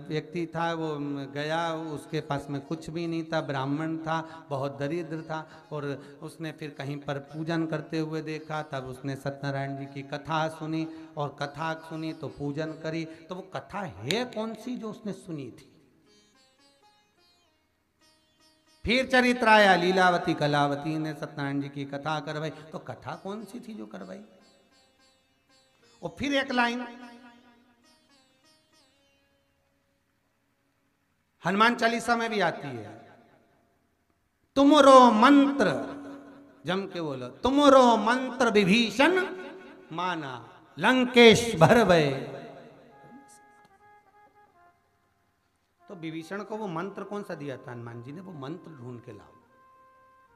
व्यक्ति था, वो गया, उसके पास में कुछ भी नहीं था, ब्राह्मण था, बहुत दरिद्र था, और उसने फिर कहीं पर पूजन करते हुए देखा, तब उसने सत्यनारायण जी की कथा सुनी, और कथा सुनी तो पूजन करी। तो वो कथा है कौन सी जो उसने सुनी थी? फिर चरित्र आया, लीलावती कलावती ने सत्यनारायण जी की कथा करवाई, तो कथा कौन सी थी जो करवाई? और फिर एक लाइन हनुमान चालीसा में भी आती है, तुमरो मंत्र, जम के बोलो, तुमरो मंत्र विभीषण माना लंकेश भर भय। तो विभीषण को वो मंत्र कौन सा दिया था हनुमान जी ने? वो मंत्र ढूंढ के लाओ।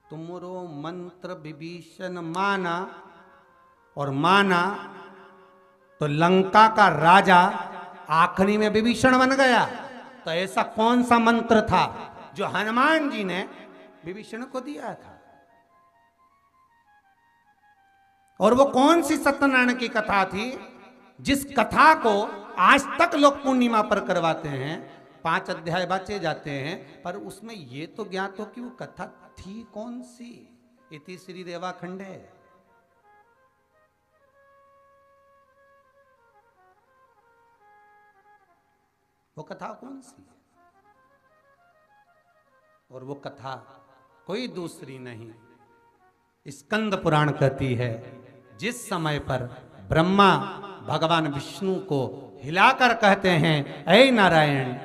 तुमरो मंत्र विभीषण माना, और माना तो लंका का राजा आखिरी में विभीषण बन गया। तो ऐसा कौन सा मंत्र था जो हनुमान जी ने विभीषण को दिया था? और वो कौन सी सत्यनारायण की कथा थी जिस कथा को आज तक लोग पूर्णिमा पर करवाते हैं, 5 अध्याय बाचे जाते हैं, पर उसमें ये तो ज्ञात हो कि वो कथा थी कौन सी? इति श्री देवाखंडे। वो कथा कौन सी है? और वो कथा कोई दूसरी नहीं, स्कंद पुराण कहती है, जिस समय पर ब्रह्मा भगवान विष्णु को हिलाकर कहते हैं, ऐ नारायण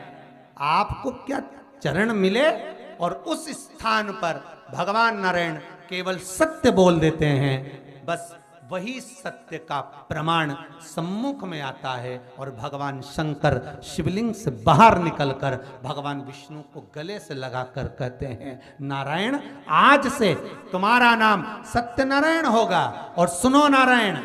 आपको क्या चरण मिले, और उस स्थान पर भगवान नारायण केवल सत्य बोल देते हैं, बस वही सत्य का प्रमाण सम्मुख में आता है, और भगवान शंकर शिवलिंग से बाहर निकलकर भगवान विष्णु को गले से लगाकर कहते हैं, नारायण आज से तुम्हारा नाम सत्यनारायण होगा। और सुनो नारायण,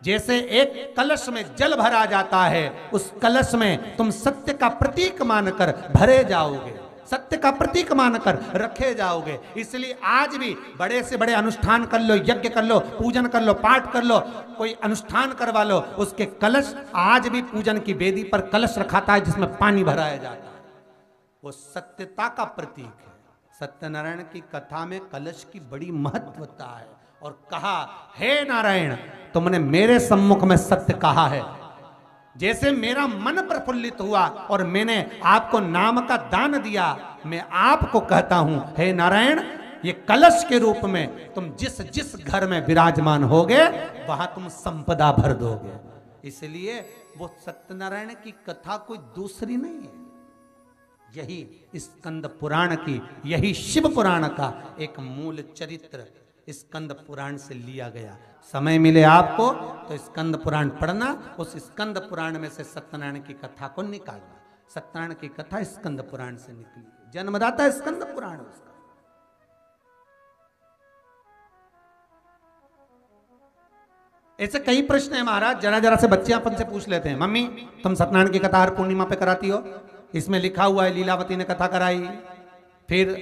जैसे एक कलश में जल भरा जाता है, उस कलश में तुम सत्य का प्रतीक मानकर भरे जाओगे, सत्य का प्रतीक मानकर रखे जाओगे। इसलिए आज भी बड़े से बड़े अनुष्ठान कर लो, यज्ञ कर लो, पूजन कर लो, पाठ कर लो, कोई अनुष्ठान करवा लो, उसके कलश, आज भी पूजन की वेदी पर कलश रखाता है जिसमें पानी भराया जाता है, वो सत्यता का प्रतीक है। सत्यनारायण की कथा में कलश की बड़ी महत्वता है। और कहा, हे नारायण तुमने मेरे सम्मुख में सत्य कहा है, जैसे मेरा मन प्रफुल्लित हुआ और मैंने आपको नाम का दान दिया, मैं आपको कहता हूं, हे नारायण ये कलश के रूप में तुम जिस जिस घर में विराजमान होगे वहां तुम संपदा भर दोगे। इसलिए वो सत्यनारायण की कथा कोई दूसरी नहीं है, यही स्कंद पुराण की, यही शिव पुराण का एक मूल चरित्र स्कंद पुराण से लिया गया। समय मिले आपको तो स्कंद पुराण पढ़ना, उस स्कंद पुराण में से सत्यनारायण की कथा को निकालना। सत्यनारायण की कथा स्कंद पुराण से निकली, जन्मदाता स्कंद पुराण उसका। ऐसे कई प्रश्न है महाराज, जरा जरा से बच्चे अपन से पूछ लेते हैं, मम्मी तुम सत्यनारायण की कथा हर पूर्णिमा पे कराती हो, इसमें लिखा हुआ है लीलावती ने कथा कराई, फिर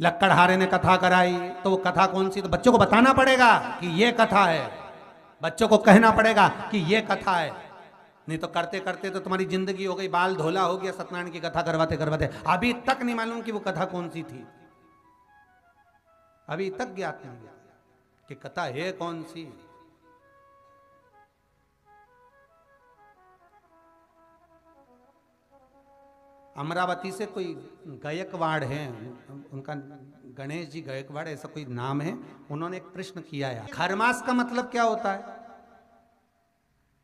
लक्कड़हारे ने कथा कराई, तो वो कथा कौन सी? तो बच्चों को बताना पड़ेगा कि ये कथा है, बच्चों को कहना पड़ेगा कि ये कथा है, नहीं तो करते करते तो तुम्हारी जिंदगी हो गई बाल धोला हो गया सत्यनारायण की कथा करवाते करवाते। अभी तक नहीं मालूम कि वो कथा कौन सी थी, अभी तक ज्ञात नहीं कि कथा है कौन सी। अमरावती से कोई गायकवाड़ है, उनका गणेश जी गायकवाड़ ऐसा कोई नाम है, उन्होंने एक प्रश्न किया है, खरमास का मतलब क्या होता है?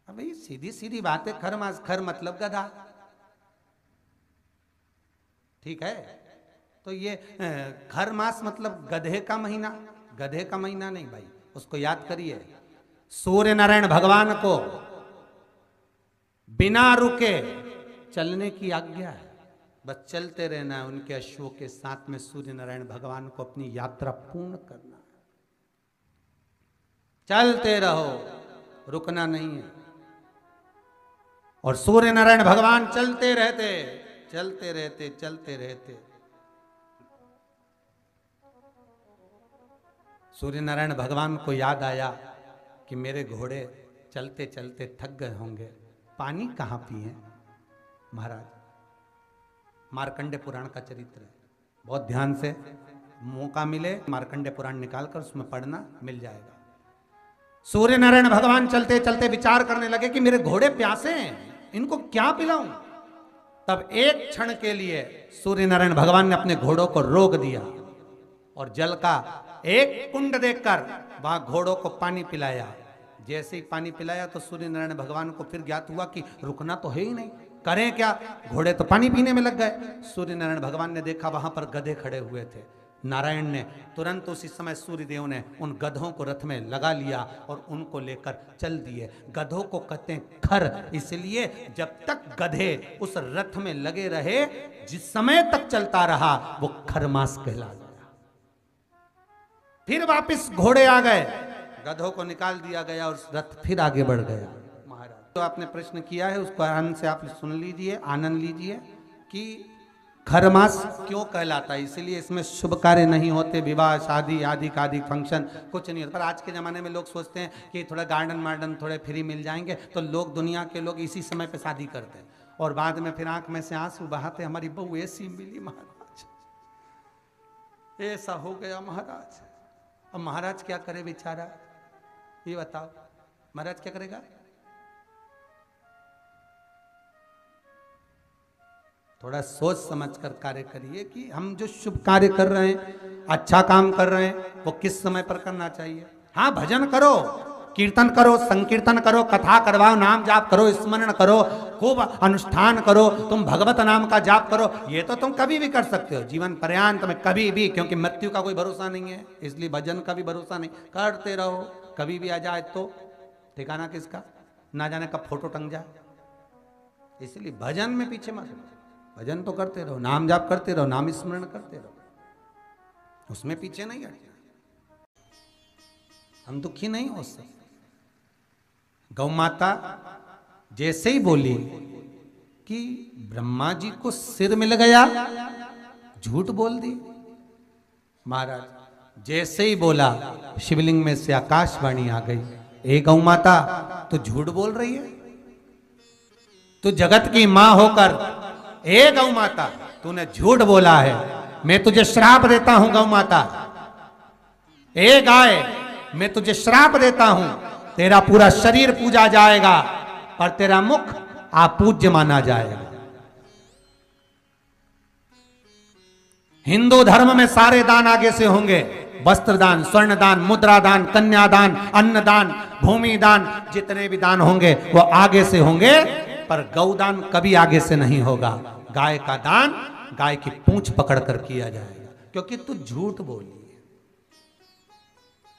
अबे सीधी सीधी बात है, खरमास, खर मतलब गधा, ठीक है? तो ये खरमास मतलब गधे का महीना, गधे का महीना नहीं भाई, उसको याद करिए। सूर्य नारायण भगवान को बिना रुके चलने की आज्ञा है, बस चलते रहना है, उनके अश्वों के साथ में सूर्य नारायण भगवान को अपनी यात्रा पूर्ण करना है, चलते रहो, रुकना नहीं है। और सूर्य नारायण भगवान चलते रहते चलते रहते चलते रहते। सूर्य नारायण भगवान को याद आया कि मेरे घोड़े चलते चलते थक गए होंगे, पानी कहां पिए महाराज? मार्कंडे पुराण का चरित्र है, बहुत ध्यान से मौका मिले मार्कंडे पुराण निकालकर उसमें पढ़ना, मिल जाएगा। सूर्य नारायण भगवान चलते चलते विचार करने लगे कि मेरे घोड़े प्यासे हैं, इनको क्या पिलाऊं? तब एक क्षण के लिए सूर्य नारायण भगवान ने अपने घोड़ों को रोक दिया और जल का एक कुंड देखकर वहां घोड़ों को पानी पिलाया। जैसे ही पानी पिलाया तो सूर्य नारायण भगवान को फिर ज्ञात हुआ कि रुकना तो है ही नहीं, करें क्या? घोड़े तो पानी पीने में लग गए। सूर्य नारायण भगवान ने देखा वहां पर गधे खड़े हुए थे, नारायण ने तुरंत उसी समय सूर्यदेव ने उन गधों को रथ में लगा लिया और उनको लेकर चल दिए। गधों को कहते हैं खर, इसलिए जब तक गधे उस रथ में लगे रहे, जिस समय तक चलता रहा, वो खरमास कहला गया। फिर वापस घोड़े आ गए, गधों को निकाल दिया गया और रथ फिर आगे बढ़ गया। महाराज तो आपने प्रश्न किया है उसको आनंद से आप सुन लीजिए, आनंद लीजिए कि खरमास क्यों कहलाता है। इसलिए इसमें शुभ कार्य नहीं होते, विवाह शादी आदि का आदि फंक्शन कुछ नहीं होता। पर आज के ज़माने में लोग सोचते हैं कि थोड़ा गार्डन वार्डन थोड़े फ्री मिल जाएंगे, तो लोग दुनिया के लोग इसी समय पे शादी करते हैं और बाद में फिर आंख में से आंसू बहाते, हमारी बहू ऐसी मिली महाराज, ऐसा हो गया महाराज। अब महाराज क्या करे बेचारा, ये बताओ महाराज क्या करेगा? थोड़ा सोच समझ कर कार्य करिए कि हम जो शुभ कार्य कर रहे हैं, अच्छा काम कर रहे हैं, वो किस समय पर करना चाहिए। हाँ, भजन करो, कीर्तन करो, संकीर्तन करो, कथा करवाओ, नाम जाप करो, स्मरण करो, खूब अनुष्ठान करो, तुम भगवत नाम का जाप करो, ये तो तुम कभी भी कर सकते हो जीवन पर्यांत में, कभी भी, क्योंकि मृत्यु का कोई भरोसा नहीं है, इसलिए भजन का भी भरोसा नहीं। करते रहो, कभी भी आ जाए तो ठिकाना किसका, ना जाने कब फोटो टंग जाए। इसलिए भजन में पीछे मत रहो, भजन तो करते रहो, नाम जाप करते रहो, नाम स्मरण करते रहो, उसमें पीछे नहीं हटना। हम दुखी नहीं हो सकते। गौ माता जैसे ही बोली कि ब्रह्मा जी को सिर मिल गया, झूठ बोल दी महाराज। जैसे ही बोला शिवलिंग में से आकाशवाणी आ गई, ए गौ माता तू झूठ बोल रही है, तू जगत की मां होकर, ए गौ माता तूने झूठ बोला है, मैं तुझे श्राप देता हूं गौ माता। ए गाय मैं तुझे श्राप देता हूं, तेरा पूरा शरीर पूजा जाएगा और तेरा मुख अपूज्य माना जाएगा। हिंदू धर्म में सारे दान आगे से होंगे, वस्त्र दान, स्वर्ण दान, मुद्रा दान, कन्यादान, अन्नदान, भूमि दान, जितने भी दान होंगे वो आगे से होंगे, पर गौदान कभी आगे से नहीं होगा। गाय का दान गाय की पूंछ पकड़कर किया जाएगा, क्योंकि तू झूठ बोली है,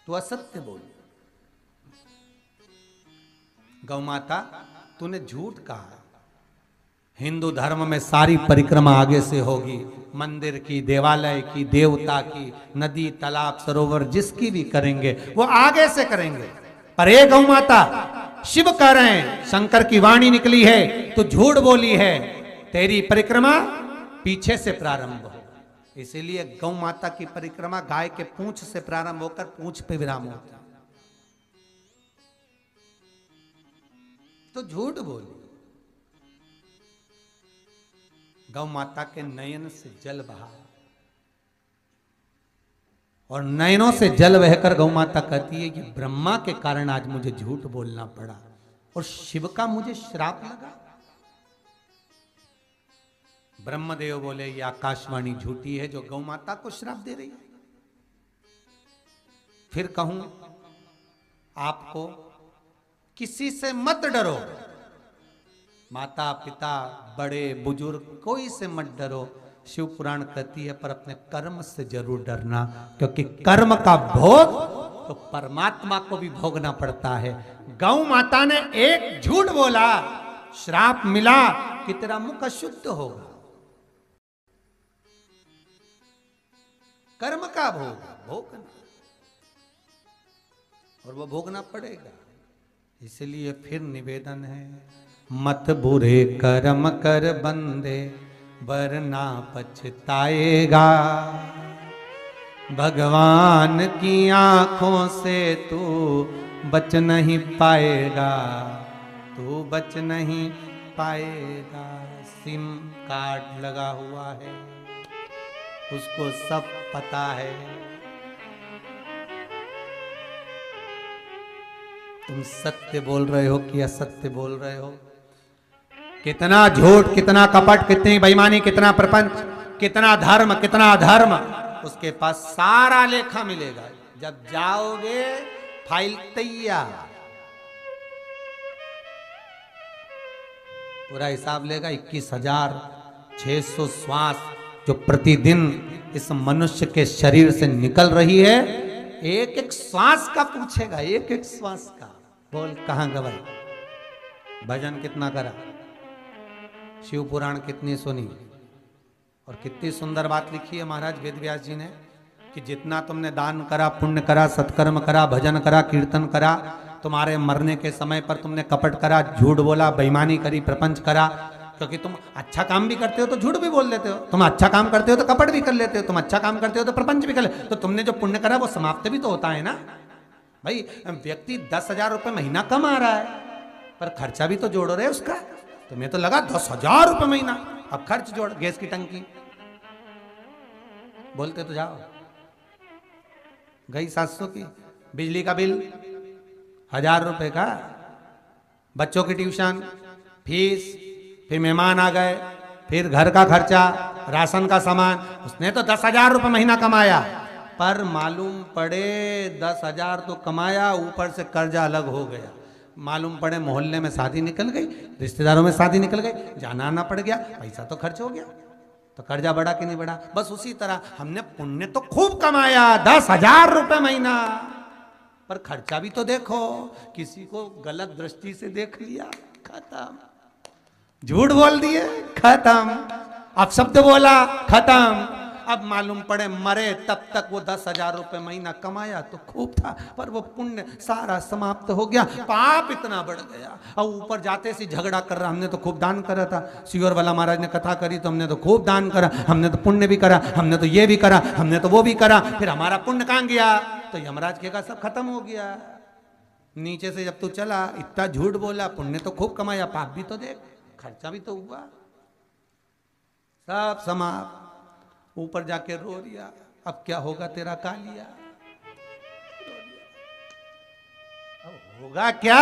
तू असत्य बोली। गौ माता तूने झूठ कहा। हिंदू धर्म में सारी परिक्रमा आगे से होगी, मंदिर की, देवालय की, देवता की, नदी, तालाब, सरोवर जिसकी भी करेंगे वो आगे से करेंगे। पर ये गौ माता, शिव कह रहे हैं, शंकर की वाणी निकली है, तू झूठ बोली है, तेरी परिक्रमा पीछे से प्रारंभ हो। इसीलिए गौ माता की परिक्रमा गाय के पूंछ से प्रारंभ होकर पूंछ पे विराम होता है। तो झूठ बोली। गौ माता के नयन से जल बहा, और नयनों से जल बहकर गौ माता कहती है कि ब्रह्मा के कारण आज मुझे झूठ बोलना पड़ा और शिव का मुझे श्राप लगा। ब्रह्मदेव बोले ये आकाशवाणी झूठी है जो गौ माता को श्राप दे रही है। फिर कहूं आपको, किसी से मत डरो, माता पिता बड़े बुजुर्ग कोई से मत डरो। शिव पुराण कहती है पर अपने कर्म से जरूर डरना, क्योंकि कर्म का भोग तो परमात्मा को भी भोगना पड़ता है। गौ माता ने एक झूठ बोला, श्राप मिला कि तेरा मुख अशुद्ध होगा। कर्म का भोगना, और वो भोगना पड़ेगा। इसलिए फिर निवेदन है, मत बुरे कर्म कर बंदे वरना पछताएगा। भगवान की आंखों से तू बच नहीं पाएगा, तू बच नहीं पाएगा। सिम कार्ड लगा हुआ है, उसको सब पता है। तुम सत्य बोल रहे हो कि असत्य बोल रहे हो? कितना झूठ, कितना कपट, कितनी बेईमानी, कितना प्रपंच, कितना धर्म, कितना अधर्म, उसके पास सारा लेखा मिलेगा। जब जाओगे फाइल तैयार, पूरा हिसाब लेगा। 21,600 श्वास जो प्रतिदिन इस मनुष्य के शरीर से निकल रही है, एक एक श्वास का पूछेगा, एक एक श्वास का। बोल कहां गवाई, भजन कितना करा, शिव पुराण कितनी सुनी, और कितनी सुंदर बात लिखी है महाराज वेद व्यास जी ने कि जितना तुमने दान करा, पुण्य करा, सत्कर्म करा, भजन करा, कीर्तन करा, तुम्हारे मरने के समय पर तुमने कपट करा, झूठ बोला, बेईमानी करी, प्रपंच करा। क्योंकि तुम अच्छा काम भी करते हो तो झूठ भी बोल देते हो, तुम अच्छा काम करते हो तो कपट भी कर लेते हो, तुम अच्छा काम करते हो तो प्रपंच भी कर लेते हो। तो तुमने जो पुण्य करा वो समाप्त भी तो होता है ना भाई। व्यक्ति 10,000 रुपये महीना कमा रहा है, पर खर्चा भी तो जोड़ रहे उसका। तुम्हें तो लगा 10,000 रुपये महीना, अब खर्च जोड़, गैस की टंकी बोलते तो जाओ, गई 700 की, बिजली का बिल 1,000 रुपये का, बच्चों की ट्यूशन फीस, फिर मेहमान आ गए, फिर घर का खर्चा, राशन का सामान। उसने तो 10,000 रुपये महीना कमाया, पर मालूम पड़े 10,000 तो कमाया, ऊपर से कर्जा अलग हो गया। मालूम पड़े मोहल्ले में शादी निकल गई, रिश्तेदारों में शादी निकल गई, जाना आना पड़ गया, पैसा तो खर्च हो गया, तो कर्जा बढ़ा कि नहीं बढ़ा? बस उसी तरह हमने पुण्य तो खूब कमाया, 10,000 रुपये महीना, पर खर्चा भी तो देखो, किसी को गलत दृष्टि से देख लिया, खत्म। झूठ बोल दिए, खत्म। अपशब्द बोला, खत्म। अब मालूम पड़े मरे तब तक वो 10,000 रुपये महीना कमाया तो खूब था, पर वो पुण्य सारा समाप्त हो गया, पाप इतना बढ़ गया। और ऊपर जाते से झगड़ा कर रहा, हमने तो खूब दान करा था, सियोर वाला महाराज ने कथा करी तो हमने तो खूब दान करा, हमने तो पुण्य भी करा, हमने तो ये भी करा, हमने तो वो भी करा, फिर हमारा पुण्य कहाँ गया? तो यमराज कहेगा सब खत्म हो गया। नीचे से जब तू चला, इतना झूठ बोला, पुण्य तो खूब कमाया, पाप भी तो देख, खर्चा भी तो हुआ, सब समाप्त। ऊपर जाके रो लिया, अब क्या होगा तेरा कालिया? अब होगा क्या?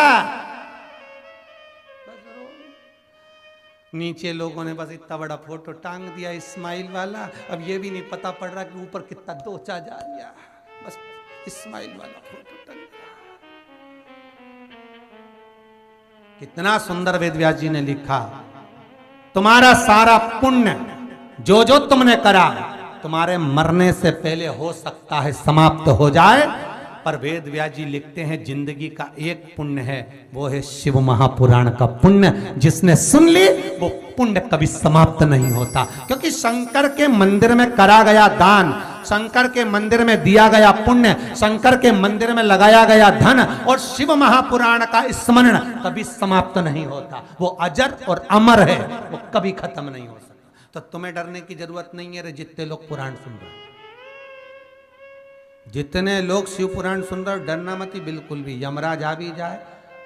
बस रो। नीचे लोगों ने बस इतना बड़ा फोटो टांग दिया इस्माइल वाला, अब ये भी नहीं पता पड़ रहा कि ऊपर कितना दोचा जा रहा, बस इस्माइल वाला फोटो टांग दिया। कितना सुंदर वेद व्यास जी ने लिखा, तुम्हारा सारा पुण्य जो जो तुमने करा तुम्हारे मरने से पहले हो सकता है समाप्त हो जाए, पर वेद व्यास जी लिखते हैं जिंदगी का एक पुण्य है, वो है शिव महापुराण का पुण्य। जिसने सुन ली वो पुण्य कभी समाप्त नहीं होता, क्योंकि शंकर के मंदिर में करा गया दान, शंकर के मंदिर में दिया गया पुण्य, शंकर के मंदिर में लगाया गया धन और शिव महापुराण का स्मरण कभी समाप्त नहीं होता। वो अजर और अमर है, वो कभी खत्म नहीं हो सकता। तो तुम्हें डरने की जरूरत नहीं है रे, जितने लोग पुराण सुन रहे हैं, जितने लोग शिव पुराण सुन रहे हो, डरना मत ही बिल्कुल भी। यमराज आ भी जाए,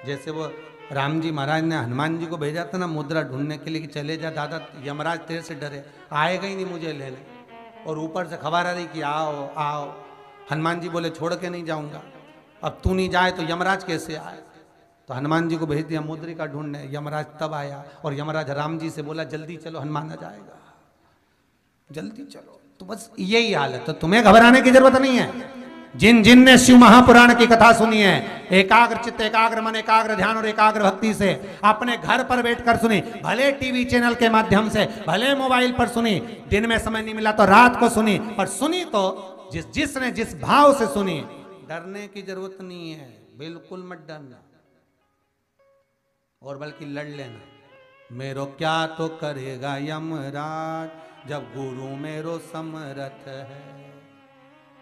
जैसे वो राम जी महाराज ने हनुमान जी को भेजा था ना मुद्रा ढूंढने के लिए कि चले जा दादा, यमराज तेरे से डरे, आएगा ही नहीं मुझे लेने, और ऊपर से खबर आ रही कि आओ आओ। हनुमान जी बोले छोड़ के नहीं जाऊंगा, अब तू नहीं जाए तो यमराज कैसे आए। तो हनुमान जी को भेज दिया मुद्रिका ढूंढने, यमराज तब आया और यमराज राम जी से बोला जल्दी चलो हनुमान आ जाएगा, जल्दी चलो। तो बस यही हाल है, तो तुम्हें घबराने की जरूरत नहीं है। जिन जिन ने शिव महापुराण की कथा सुनी है, एकाग्र चित्त, एकाग्र मन, एकाग्र ध्यान और एकाग्र भक्ति से अपने घर पर बैठकर सुनी, भले टीवी चैनल के माध्यम से, भले मोबाइल पर सुनी, दिन में समय नहीं मिला तो रात को सुनी, पर सुनी तो जिसने जिस भाव से सुनी, डरने की जरूरत नहीं है, बिल्कुल मत डरना, और बल्कि लड़ लेना। मेरो क्या तो करेगा यमराज, जब गुरु मेरो समरथ है।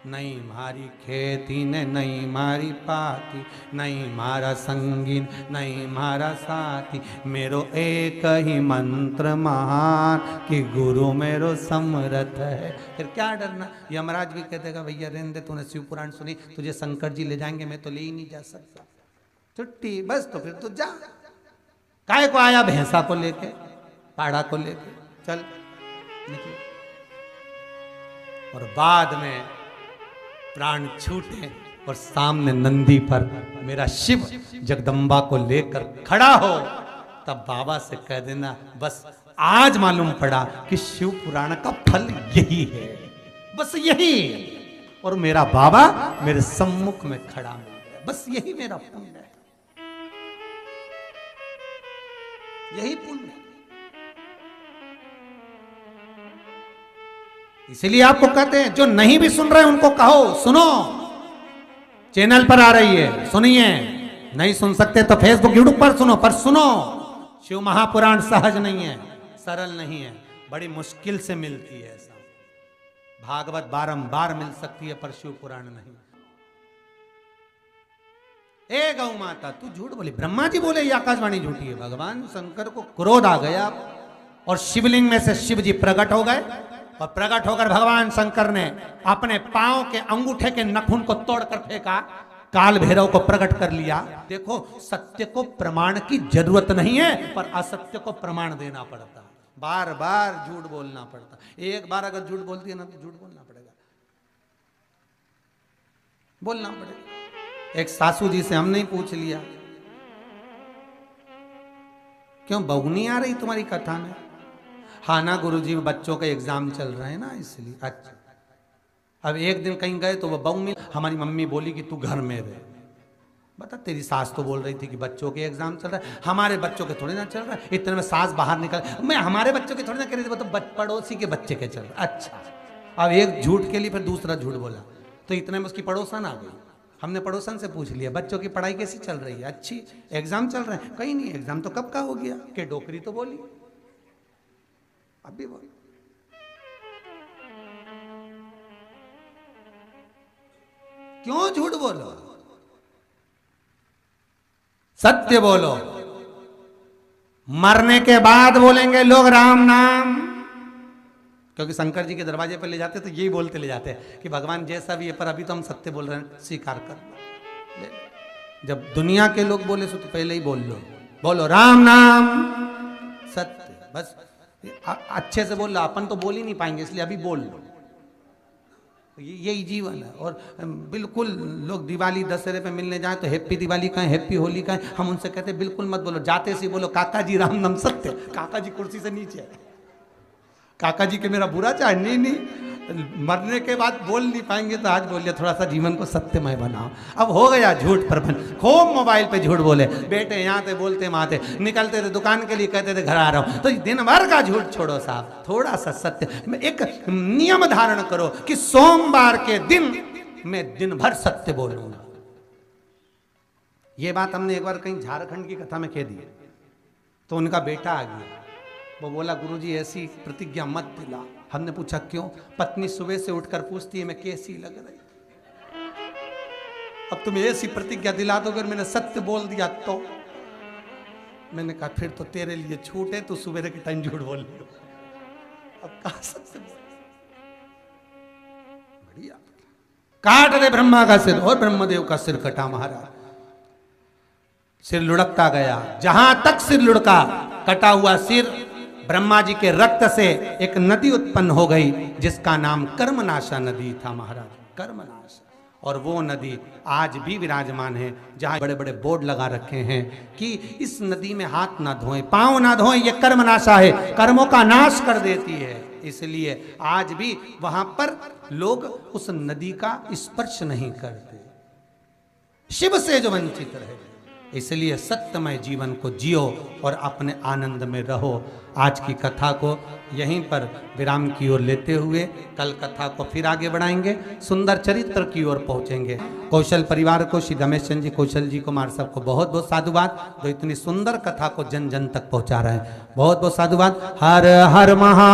नहीं मारी खेती ने नहीं मारी पाती, नहीं मारा संगीन नहीं मारा साथी, मेरो एक ही मंत्र महान कि गुरु मेरो समरथ है। फिर क्या डरना। यमराज भी कह देगा भैया रहने दे, तूने शिव पुराण सुनी, तुझे शंकर जी ले जाएंगे, मैं तो ले ही नहीं जा सकता, छुट्टी बस। तो फिर तो जा, काय को आया भैंसा को लेके, पाड़ा को लेके, चल निकले। और बाद में प्राण छूटे और सामने नंदी पर मेरा शिव जगदम्बा को लेकर खड़ा हो, तब बाबा से कह देना बस आज मालूम पड़ा कि शिव पुराण का फल यही है, बस यही। और मेरा बाबा मेरे सम्मुख में खड़ा मिल गया, बस यही मेरा पुण्य है, यही पुण्य। इसीलिए आपको कहते हैं जो नहीं भी सुन रहे उनको कहो सुनो, चैनल पर आ रही है सुनिए, नहीं सुन सकते तो फेसबुक यूट्यूब पर सुनो, पर सुनो। शिव महापुराण सहज नहीं है, सरल नहीं है, बड़ी मुश्किल से मिलती है। ऐसा भागवत बारंबार मिल सकती है पर शिव पुराण नहीं। ए गौ माता तू झूठ बोली, ब्रह्मा जी बोले ये आकाशवाणी झूठी है। भगवान शंकर को क्रोध आ गया और शिवलिंग में से शिव जी प्रकट हो गए, और प्रकट होकर भगवान शंकर ने अपने पांव के अंगूठे के नखून को तोड़कर फेंका, काल भैरव को प्रकट कर लिया। देखो सत्य को प्रमाण की जरूरत नहीं है, पर असत्य को प्रमाण देना पड़ता, बार बार झूठ बोलना पड़ता। एक बार अगर झूठ बोल दिया ना तो झूठ बोलना पड़ेगा, बोलना पड़ेगा। एक सासू जी से हमने ही पूछ लिया, क्यों बहू नहीं आ रही तुम्हारी कथा में? हाँ ना गुरुजी बच्चों के एग्जाम चल रहे हैं ना इसलिए। अच्छा, अब एक दिन कहीं गए तो वो बहू मिली, हमारी मम्मी बोली कि तू घर में रहे। बता तेरी सास तो बोल रही थी कि बच्चों के एग्जाम चल रहा है, हमारे बच्चों के थोड़े ना चल रहा है। इतने में सास बाहर निकल, मैं हमारे बच्चों के थोड़े ना कह रही थी, तो पड़ोसी के बच्चे के चल रहा है। अच्छा, अब एक झूठ के लिए फिर दूसरा झूठ बोला, तो इतने में उसकी पड़ोसन आ गई। हमने पड़ोसन से पूछ लिया बच्चों की पढ़ाई कैसी चल रही है? अच्छी, एग्जाम चल रहे हैं? कहीं नहीं, एग्जाम तो कब का हो गया। के डोकरी तो बोली, अभी बोली। क्यों झूठ बोलो, सत्य बोलो। मरने के बाद बोलेंगे लोग राम नाम, क्योंकि शंकर जी के दरवाजे पर ले जाते तो यही बोलते ले जाते हैं कि भगवान जैसा भी है, पर अभी तो हम सत्य बोल रहे हैं, स्वीकार कर। जब दुनिया के लोग बोले तो पहले ही बोल लो, बोलो राम नाम सत्य, बस अच्छे से बोल लो। अपन तो बोल ही नहीं पाएंगे, इसलिए अभी बोल लो, यही जीवन है। और बिल्कुल लोग दिवाली दशहरे पे मिलने जाए तो हैप्पी दिवाली कहें, हैप्पी होली कहें, हम उनसे कहते हैं बिल्कुल मत बोलो, जाते से बोलो काका जी राम नाम सत्य। काका जी कुर्सी से नीचे है, काका जी के मेरा बुरा चाहे नहीं, मरने के बाद बोल नहीं पाएंगे तो आज बोलिए थोड़ा सा जीवन को सत्यमय बनाओ। अब हो गया झूठ प्रबंध, खूब मोबाइल पे झूठ बोले, बेटे यहाँ थे बोलते वहाँ थे, निकलते थे दुकान के लिए कहते थे घर आ रहा हूँ। तो दिन भर का झूठ छोड़ो साहब, थोड़ा सा सत्य में एक नियम धारण करो कि सोमवार के दिन मैं दिन भर सत्य बोलूंगा। ये बात हमने एक बार कहीं झारखंड की कथा में कह दी, तो उनका बेटा आ गया, वो बोला गुरुजी ऐसी प्रतिज्ञा मत दिला। हमने पूछा क्यों? पत्नी सुबह से उठकर पूछती है मैं कैसी लग रही, अब तुम ऐसी प्रतिज्ञा दिला दो अगर मैंने सत्य बोल दिया तो। मैंने कहा फिर तो तेरे लिए छूट है, तू सुबह के टाइम झूठ बोल रही हो, अब कहा सत्य बढ़िया। काट दे ब्रह्मा का सिर, और ब्रह्मदेव का सिर कटा महाराज। सिर लुढ़कता गया, जहां तक सिर लुढ़का, कटा हुआ सिर ब्रह्मा जी के रक्त से एक नदी उत्पन्न हो गई जिसका नाम कर्मनाशा नदी था महाराज, कर्मनाशा। और वो नदी आज भी विराजमान है, जहां बड़े बड़े बोर्ड लगा रखे हैं कि इस नदी में हाथ ना धोएं, पांव ना धोएं, ये कर्मनाशा है, कर्मों का नाश कर देती है। इसलिए आज भी वहां पर लोग उस नदी का स्पर्श नहीं करते, शिव से जो वंचित रहे। इसलिए सत्यमय जीवन को जियो और अपने आनंद में रहो। आज की कथा को यहीं पर विराम की ओर लेते हुए कल कथा को फिर आगे बढ़ाएंगे, सुंदर चरित्र की ओर पहुंचेंगे। कौशल परिवार को, श्री रमेश चंद्र जी कौशल जी कुमार साहब को बहुत बहुत साधुवाद, जो इतनी सुंदर कथा को जन जन तक पहुंचा रहे हैं। बहुत बहुत साधुवाद। हर हर महा